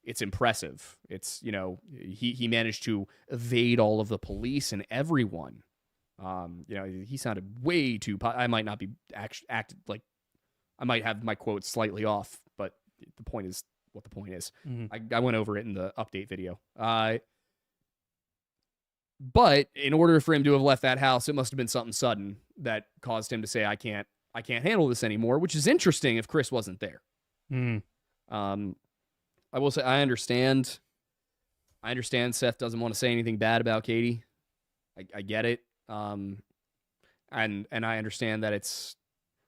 it's impressive. It's, he managed to evade all of the police and everyone. He sounded way too, I might not be acted like, I might have my quotes slightly off, but the point is what the point is. I went over it in the update video. But in order for him to have left that house, it must have been something sudden that caused him to say, I can't handle this anymore, which is interesting if Chris wasn't there. I will say, I understand Seth doesn't want to say anything bad about Katie. I get it. And I understand that it's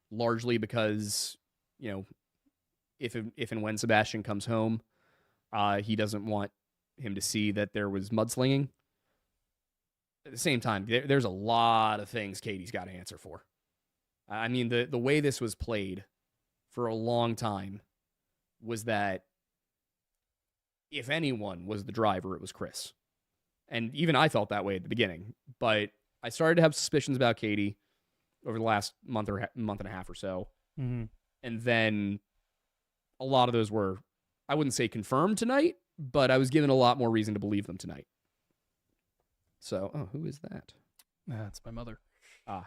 largely because, if and when Sebastian comes home, he doesn't want him to see that there was mudslinging. At the same time, there's a lot of things Katie's got to answer for. I mean, the way this was played for a long time was that if anyone was the driver, it was Chris. And even I felt that way at the beginning. But I started to have suspicions about Katie over the last month and a half or so. And then a lot of those were, I wouldn't say confirmed tonight, but I was given a lot more reason to believe them tonight. So, who is that? That's my mother. I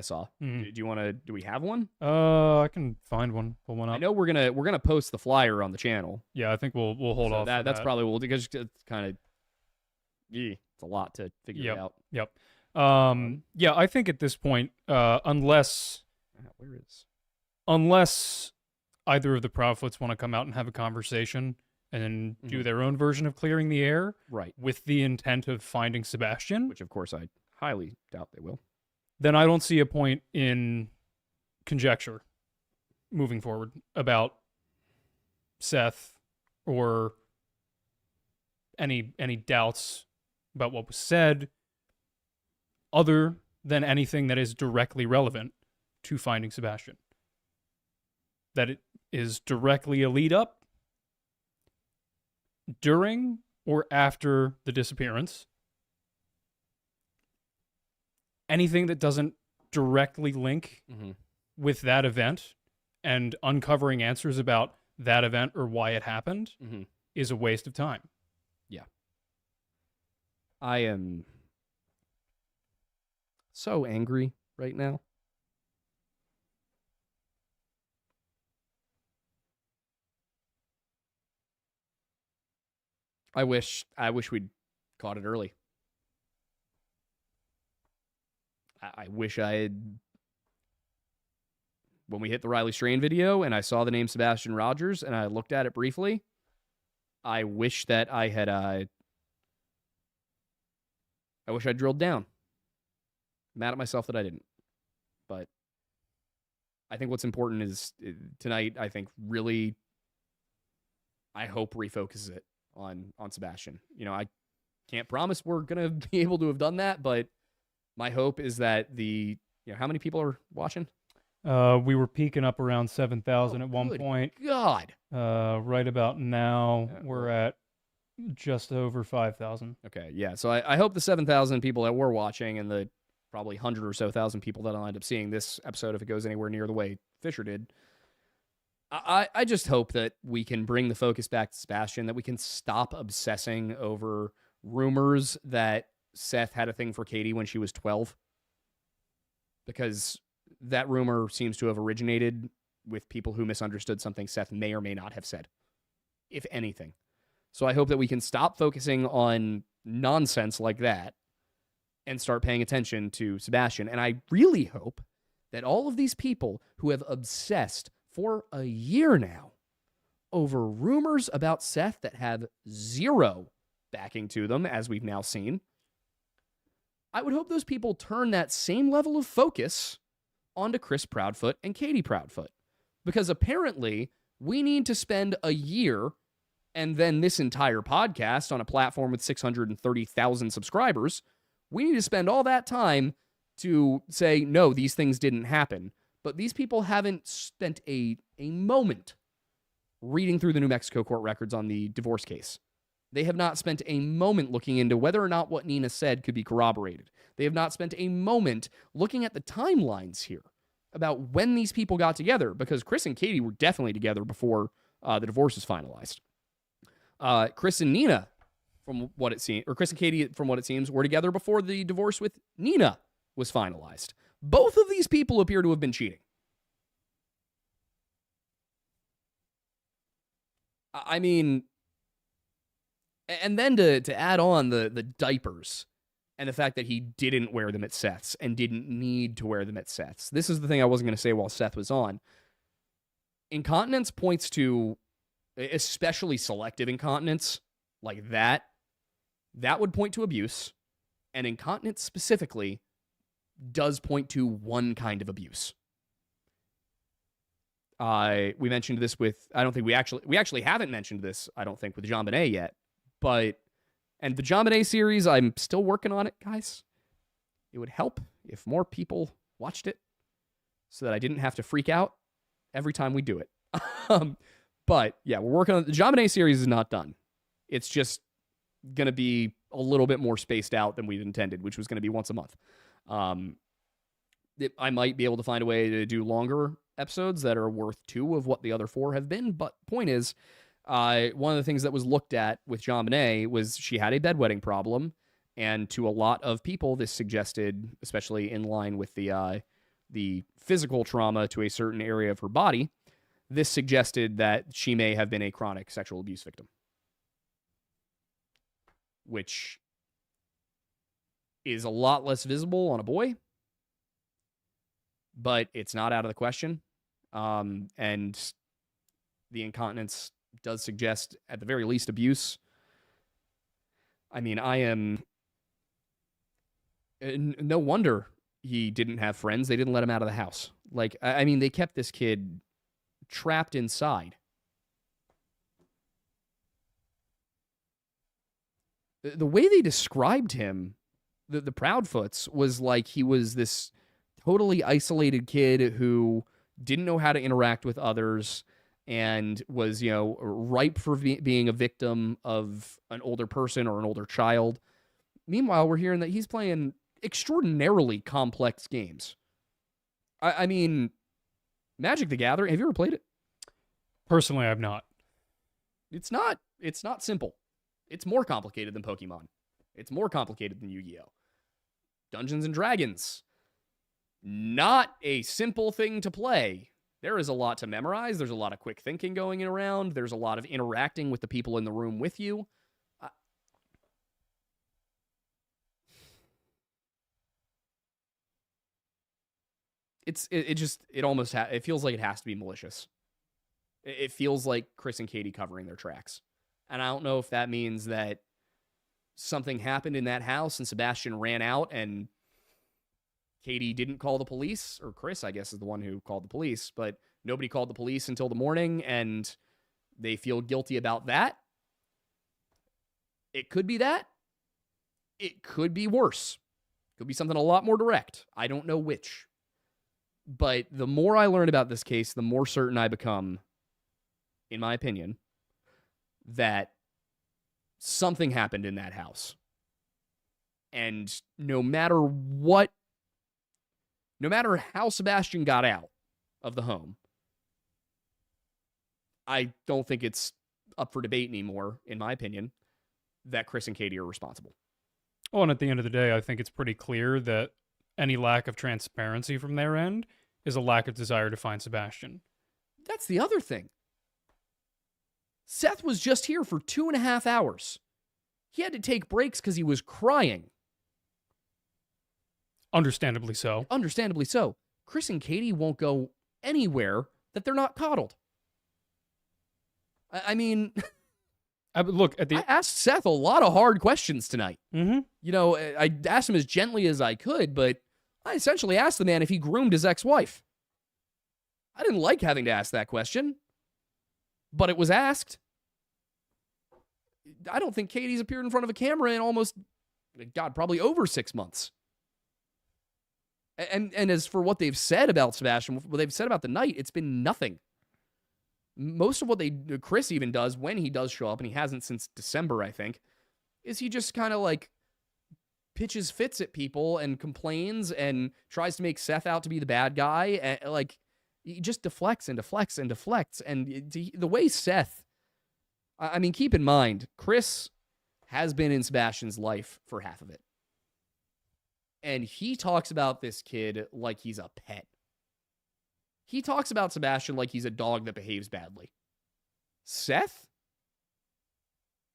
saw. Do you want to? Do we have one? I can find one. Pull one up. I know we're gonna post the flyer on the channel. Yeah, I think we'll hold off. That's probably we'll because it's kind of, it's a lot to figure out. Yep. Yeah, I think at this point, unless either of the Proudfoots want to come out and have a conversation and do their own version of clearing the air, right, with the intent of finding Sebastian, which of course I highly doubt they will, then I don't see a point in conjecture moving forward about Seth or any doubts about what was said, other than anything that is directly relevant to finding Sebastian. That it is directly a lead up during or after the disappearance. Anything that doesn't directly link with that event and uncovering answers about that event or why it happened is a waste of time. Yeah. I am so angry right now. I wish we'd caught it early. I wish I had, when we hit the Riley Strain video and I saw the name Sebastian Rogers and I looked at it briefly, I wish that I had, I wish I drilled down. Mad at myself that I didn't. But I think what's important is tonight, I think really, I hope refocuses it on Sebastian. I can't promise we're going to be able to have done that, but my hope is that how many people are watching? We were peaking up around 7,000 at one good point. God. Right about now, we're at just over 5,000. Okay, yeah. So I hope the 7,000 people that were watching and the probably 100 or so thousand people that'll end up seeing this episode, if it goes anywhere near the way Fisher did, I just hope that we can bring the focus back to Sebastian, that we can stop obsessing over rumors that Seth had a thing for Katie when she was 12. Because that rumor seems to have originated with people who misunderstood something Seth may or may not have said, if anything. So I hope that we can stop focusing on nonsense like that and start paying attention to Sebastian. And I really hope that all of these people who have obsessed for a year now over rumors about Seth that have zero backing to them, as we've now seen, I would hope those people turn that same level of focus onto Chris Proudfoot and Katie Proudfoot. Because apparently we need to spend a year and then this entire podcast on a platform with 630,000 subscribers. We need to spend all that time to say, no, these things didn't happen. But these people haven't spent a moment reading through the New Mexico court records on the divorce case. They have not spent a moment looking into whether or not what Nina said could be corroborated. They have not spent a moment looking at the timelines here about when these people got together, because Chris and Katie were definitely together before the divorce was finalized. Chris and Nina, from what it seems, or Chris and Katie, from what it seems, were together before the divorce with Nina was finalized. Both of these people appear to have been cheating. I mean, and then to add on the diapers and the fact that he didn't wear them at Seth's and didn't need to wear them at Seth's. This is the thing I wasn't going to say while Seth was on. Incontinence points to, especially selective incontinence like that would point to abuse. And incontinence specifically does point to one kind of abuse. We mentioned this with, I don't think we actually haven't mentioned this, I don't think, with JonBenet yet. But, and the JonBenet series, I'm still working on it, guys. It would help if more people watched it so that I didn't have to freak out every time we do it. But yeah, we're working on the JonBenet series is not done. It's just going to be a little bit more spaced out than we'd intended, which was going to be once a month. I might be able to find a way to do longer episodes that are worth 2 of what the other 4 have been. But point is, one of the things that was looked at with JonBenet was she had a bedwetting problem. And to a lot of people, this suggested, especially in line with the physical trauma to a certain area of her body, this suggested that she may have been a chronic sexual abuse victim. Which is a lot less visible on a boy, but it's not out of the question. And the incontinence does suggest, at the very least, abuse. I mean, no wonder he didn't have friends. They didn't let him out of the house. Like, I mean, they kept this kid trapped inside. The way they described him, the Proudfoots, was like he was this totally isolated kid who didn't know how to interact with others and was, ripe for being a victim of an older person or an older child. Meanwhile, we're hearing that he's playing extraordinarily complex games. I mean, Magic the Gathering, have you ever played it? Personally, I've not. It's not simple. It's more complicated than Pokemon. It's more complicated than Yu-Gi-Oh! Dungeons and Dragons. Not a simple thing to play. There is a lot to memorize. There's a lot of quick thinking going around. There's a lot of interacting with the people in the room with you. It feels like it has to be malicious. It feels like Chris and Katie covering their tracks. And I don't know if that means that something happened in that house and Sebastian ran out and Katie didn't call the police, or Chris, I guess, is the one who called the police, but nobody called the police until the morning and they feel guilty about that. It could be that. It could be worse. It could be something a lot more direct. I don't know which. But the more I learn about this case, the more certain I become, in my opinion, that something happened in that house. And no matter how Sebastian got out of the home, I don't think it's up for debate anymore, in my opinion, that Chris and Katie are responsible. Oh, and at the end of the day, I think it's pretty clear that any lack of transparency from their end is a lack of desire to find Sebastian. That's the other thing. Seth was just here for 2.5 hours. He had to take breaks because he was crying. Understandably so. Understandably so. Chris and Katie won't go anywhere that they're not coddled. I mean, look, I asked Seth a lot of hard questions tonight. Mm-hmm. You know, I asked him as gently as I could, but I essentially asked the man if he groomed his ex-wife. I didn't like having to ask that question, but it was asked. I don't think Katie's appeared in front of a camera in probably over 6 months. And as for what they've said about Sebastian, what they've said about the night, it's been nothing. Most of what Chris even does when he does show up, and he hasn't since December, I think, is he just kind of like pitches fits at people and complains and tries to make Seth out to be the bad guy. And like, he just deflects and deflects and deflects. And the way Seth, I mean, keep in mind, Chris has been in Sebastian's life for half of it. And he talks about this kid like he's a pet. He talks about Sebastian like he's a dog that behaves badly. Seth?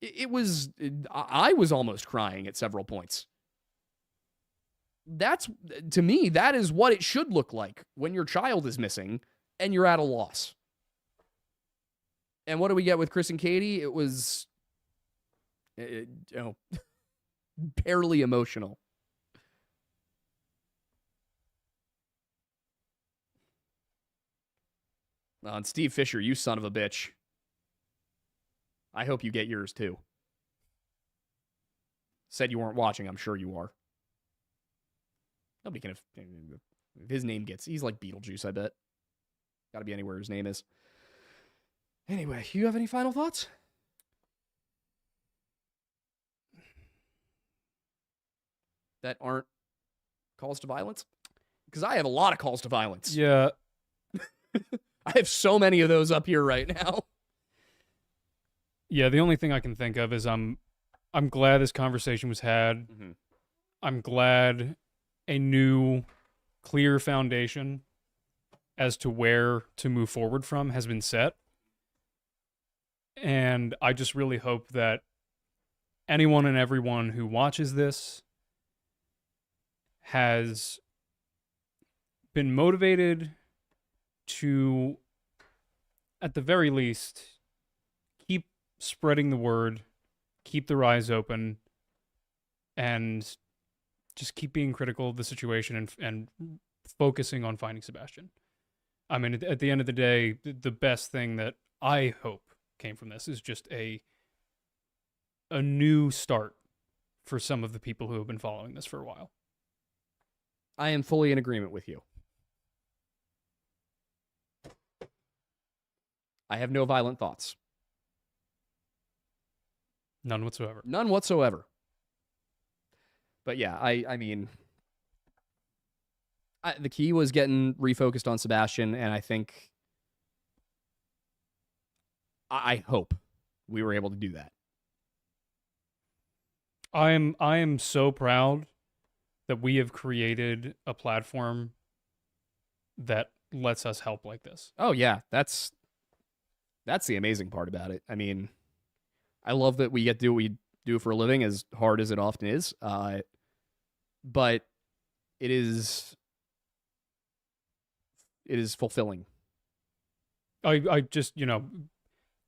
I was almost crying at several points. To me, that is what it should look like when your child is missing and you're at a loss. And what do we get with Chris and Katie? It was, barely emotional. And Steve Fisher, you son of a bitch. I hope you get yours too. Said you weren't watching. I'm sure you are. Nobody can have. If his name gets. He's like Beetlejuice, I bet. Got to be anywhere his name is. Anyway, you have any final thoughts? That aren't calls to violence? Because I have a lot of calls to violence. Yeah. I have so many of those up here right now. Yeah, the only thing I can think of is I'm glad this conversation was had. Mm-hmm. I'm glad a new, clear foundation as to where to move forward from has been set. And I just really hope that anyone and everyone who watches this has been motivated to, at the very least, keep spreading the word, keep their eyes open, and just keep being critical of the situation and focusing on finding Sebastian. I mean, at the end of the day, the best thing that I hope came from this is just a new start for some of the people who have been following this for a while. I am fully in agreement with you. I have no violent thoughts. None whatsoever. None whatsoever. But yeah, I mean, the key was getting refocused on Sebastian, and I think, I hope we were able to do that. I am so proud that we have created a platform that lets us help like this. Oh yeah, that's the amazing part about it. I mean, I love that we get to do what we do for a living, as hard as it often is. But it is fulfilling. I just,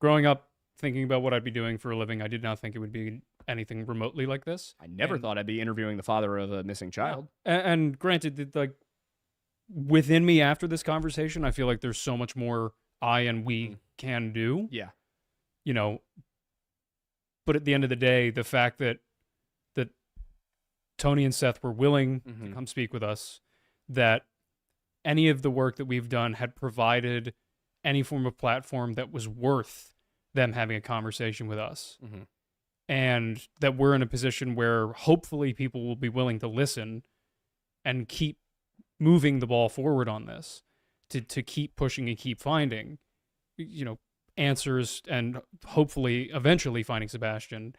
growing up thinking about what I'd be doing for a living, I did not think it would be anything remotely like this. I never thought I'd be interviewing the father of a missing child. And granted, within me after this conversation, I feel like there's so much more I and we can do. Yeah. But at the end of the day, the fact that Tony and Seth were willing to come speak with us, that any of the work that we've done had provided any form of platform that was worth them having a conversation with us. Mm-hmm. And that we're in a position where hopefully people will be willing to listen and keep moving the ball forward on this, to keep pushing and keep finding, answers, and hopefully eventually finding Sebastian.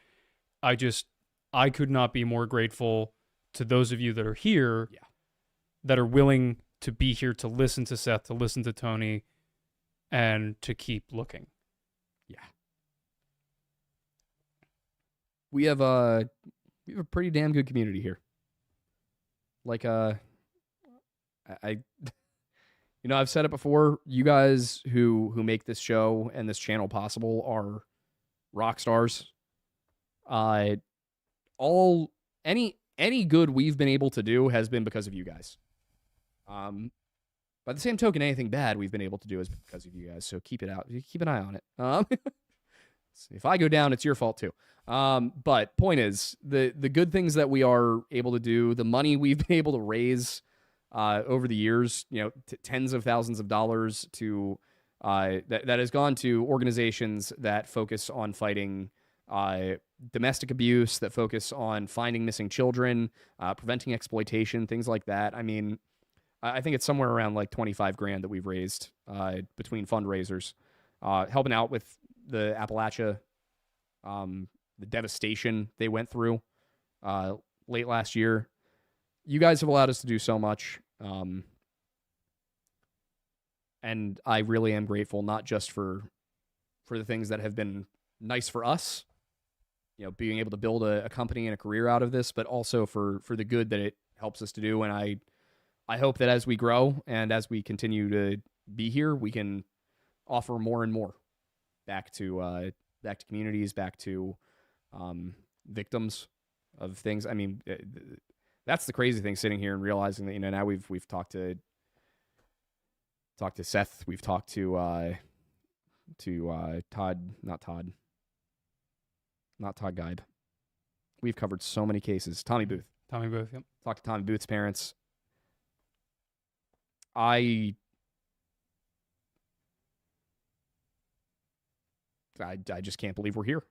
I could not be more grateful to those of you that are here, that are willing to be here to listen to Seth, to listen to Tony, and to keep looking. Yeah. We have a pretty damn good community here. Like I've said it before, you guys who make this show and this channel possible are rock stars. Any good we've been able to do has been because of you guys. By the same token, anything bad we've been able to do is because of you guys. So keep an eye on it. If I go down, it's your fault too. But point is, the good things that we are able to do, the money we've been able to raise over the years, tens of thousands of dollars to that has gone to organizations that focus on fighting domestic abuse, that focus on finding missing children, preventing exploitation, things like that. I mean, I think it's somewhere around like 25 grand that we've raised between fundraisers, helping out with the Appalachia, the devastation they went through late last year. You guys have allowed us to do so much. And I really am grateful, not just for the things that have been nice for us, being able to build a company and a career out of this, but also for the good that it helps us to do. And I hope that as we grow and as we continue to be here, we can offer more and more back to communities, back to victims of things. I mean, that's the crazy thing, sitting here and realizing that now we've talked to Seth, we've talked to not Todd Geib. We've covered so many cases. Tommy Booth. Yep. Talked to Tommy Booth's parents. I just can't believe we're here.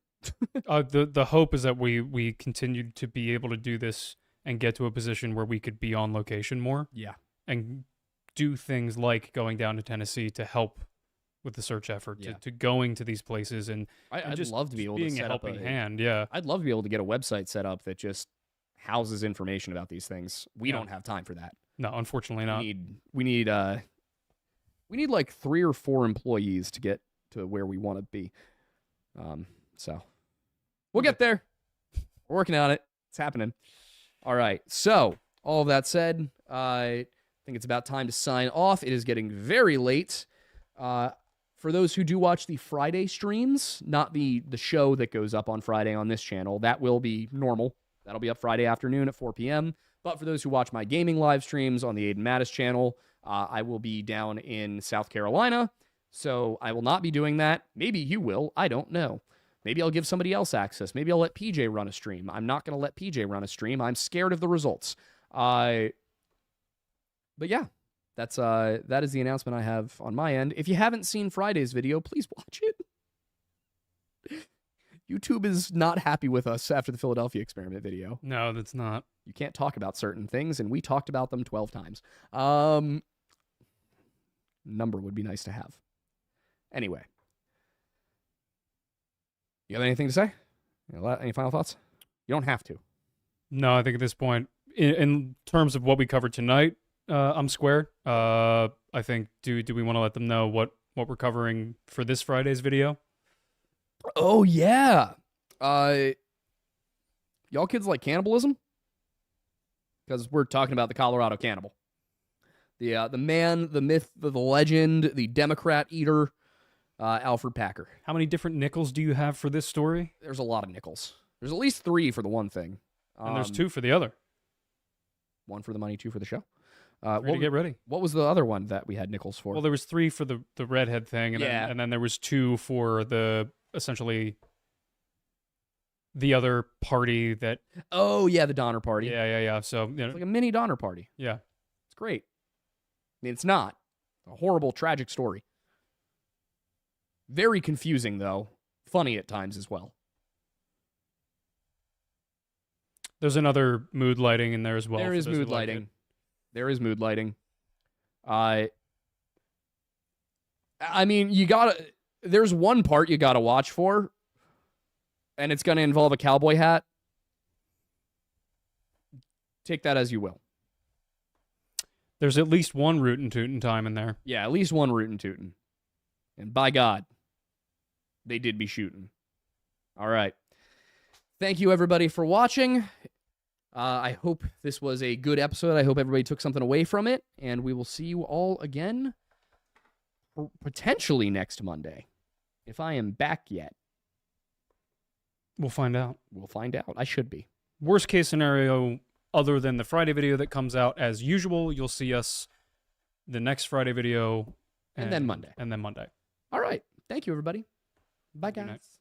The hope is that we continue to be able to do this and get to a position where we could be on location more. Yeah. And do things like going down to Tennessee to help with the search effort, to going to these places, and I'd just love to be able being to set a helping hand. Yeah. I'd love to be able to get a website set up that just houses information about these things. We don't have time for that. No, unfortunately not. We need like 3 or 4 employees to get to where we want to be. So we'll get there. We're working on it. It's happening. All right. So all of that said, I think it's about time to sign off. It is getting very late. For those who do watch the Friday streams, not the show that goes up on Friday on this channel, that will be normal. That'll be up Friday afternoon at 4 p.m. But for those who watch my gaming live streams on the Aiden Mathis channel, I will be down in South Carolina, so I will not be doing that. Maybe you will. I don't know. Maybe I'll give somebody else access. Maybe I'll let PJ run a stream. I'm not going to let PJ run a stream. I'm scared of the results. But yeah, that is the announcement I have on my end. If you haven't seen Friday's video, please watch it. YouTube is not happy with us after the Philadelphia experiment video. No, that's not. You can't talk about certain things, and we talked about them 12 times. Number would be nice to have. Anyway. You have anything to say? Any final thoughts? You don't have to. No, I think at this point, in terms of what we covered tonight, I'm squared. I think, do we want to let them know what we're covering for this Friday's video? Oh, yeah. Y'all kids like cannibalism? Because we're talking about the Colorado cannibal. The man, the myth, the legend, the Democrat eater, Alfred Packer. How many different nickels do you have for this story? There's a lot of nickels. There's at least 3 for the one thing. And there's 2 for the other. 1 for the money, 2 for the show. Get ready. What was the other one that we had nickels for? Well, there was 3 for the redhead thing, and then there was 2 for the essentially the other party that. Oh yeah, the Donner Party. Yeah. So it's like a mini Donner Party. Yeah, it's great. mean, it's not. A horrible, tragic story. Very confusing, though. Funny at times as well. There's another mood lighting in there as well. There is mood lighting. There is mood lighting. I mean, there's one part you gotta watch for, and it's gonna involve a cowboy hat. Take that as you will. There's at least one rootin' tootin' time in there. Yeah, at least one rootin' tootin'. And by God, they did be shooting. All right. Thank you, everybody, for watching. I hope this was a good episode. I hope everybody took something away from it. And we will see you all again potentially next Monday. If I am back yet. We'll find out. We'll find out. I should be. Worst case scenario, other than the Friday video that comes out as usual, you'll see us the next Friday video. And then Monday. And then Monday. All right. Thank you, everybody. Bye, guys.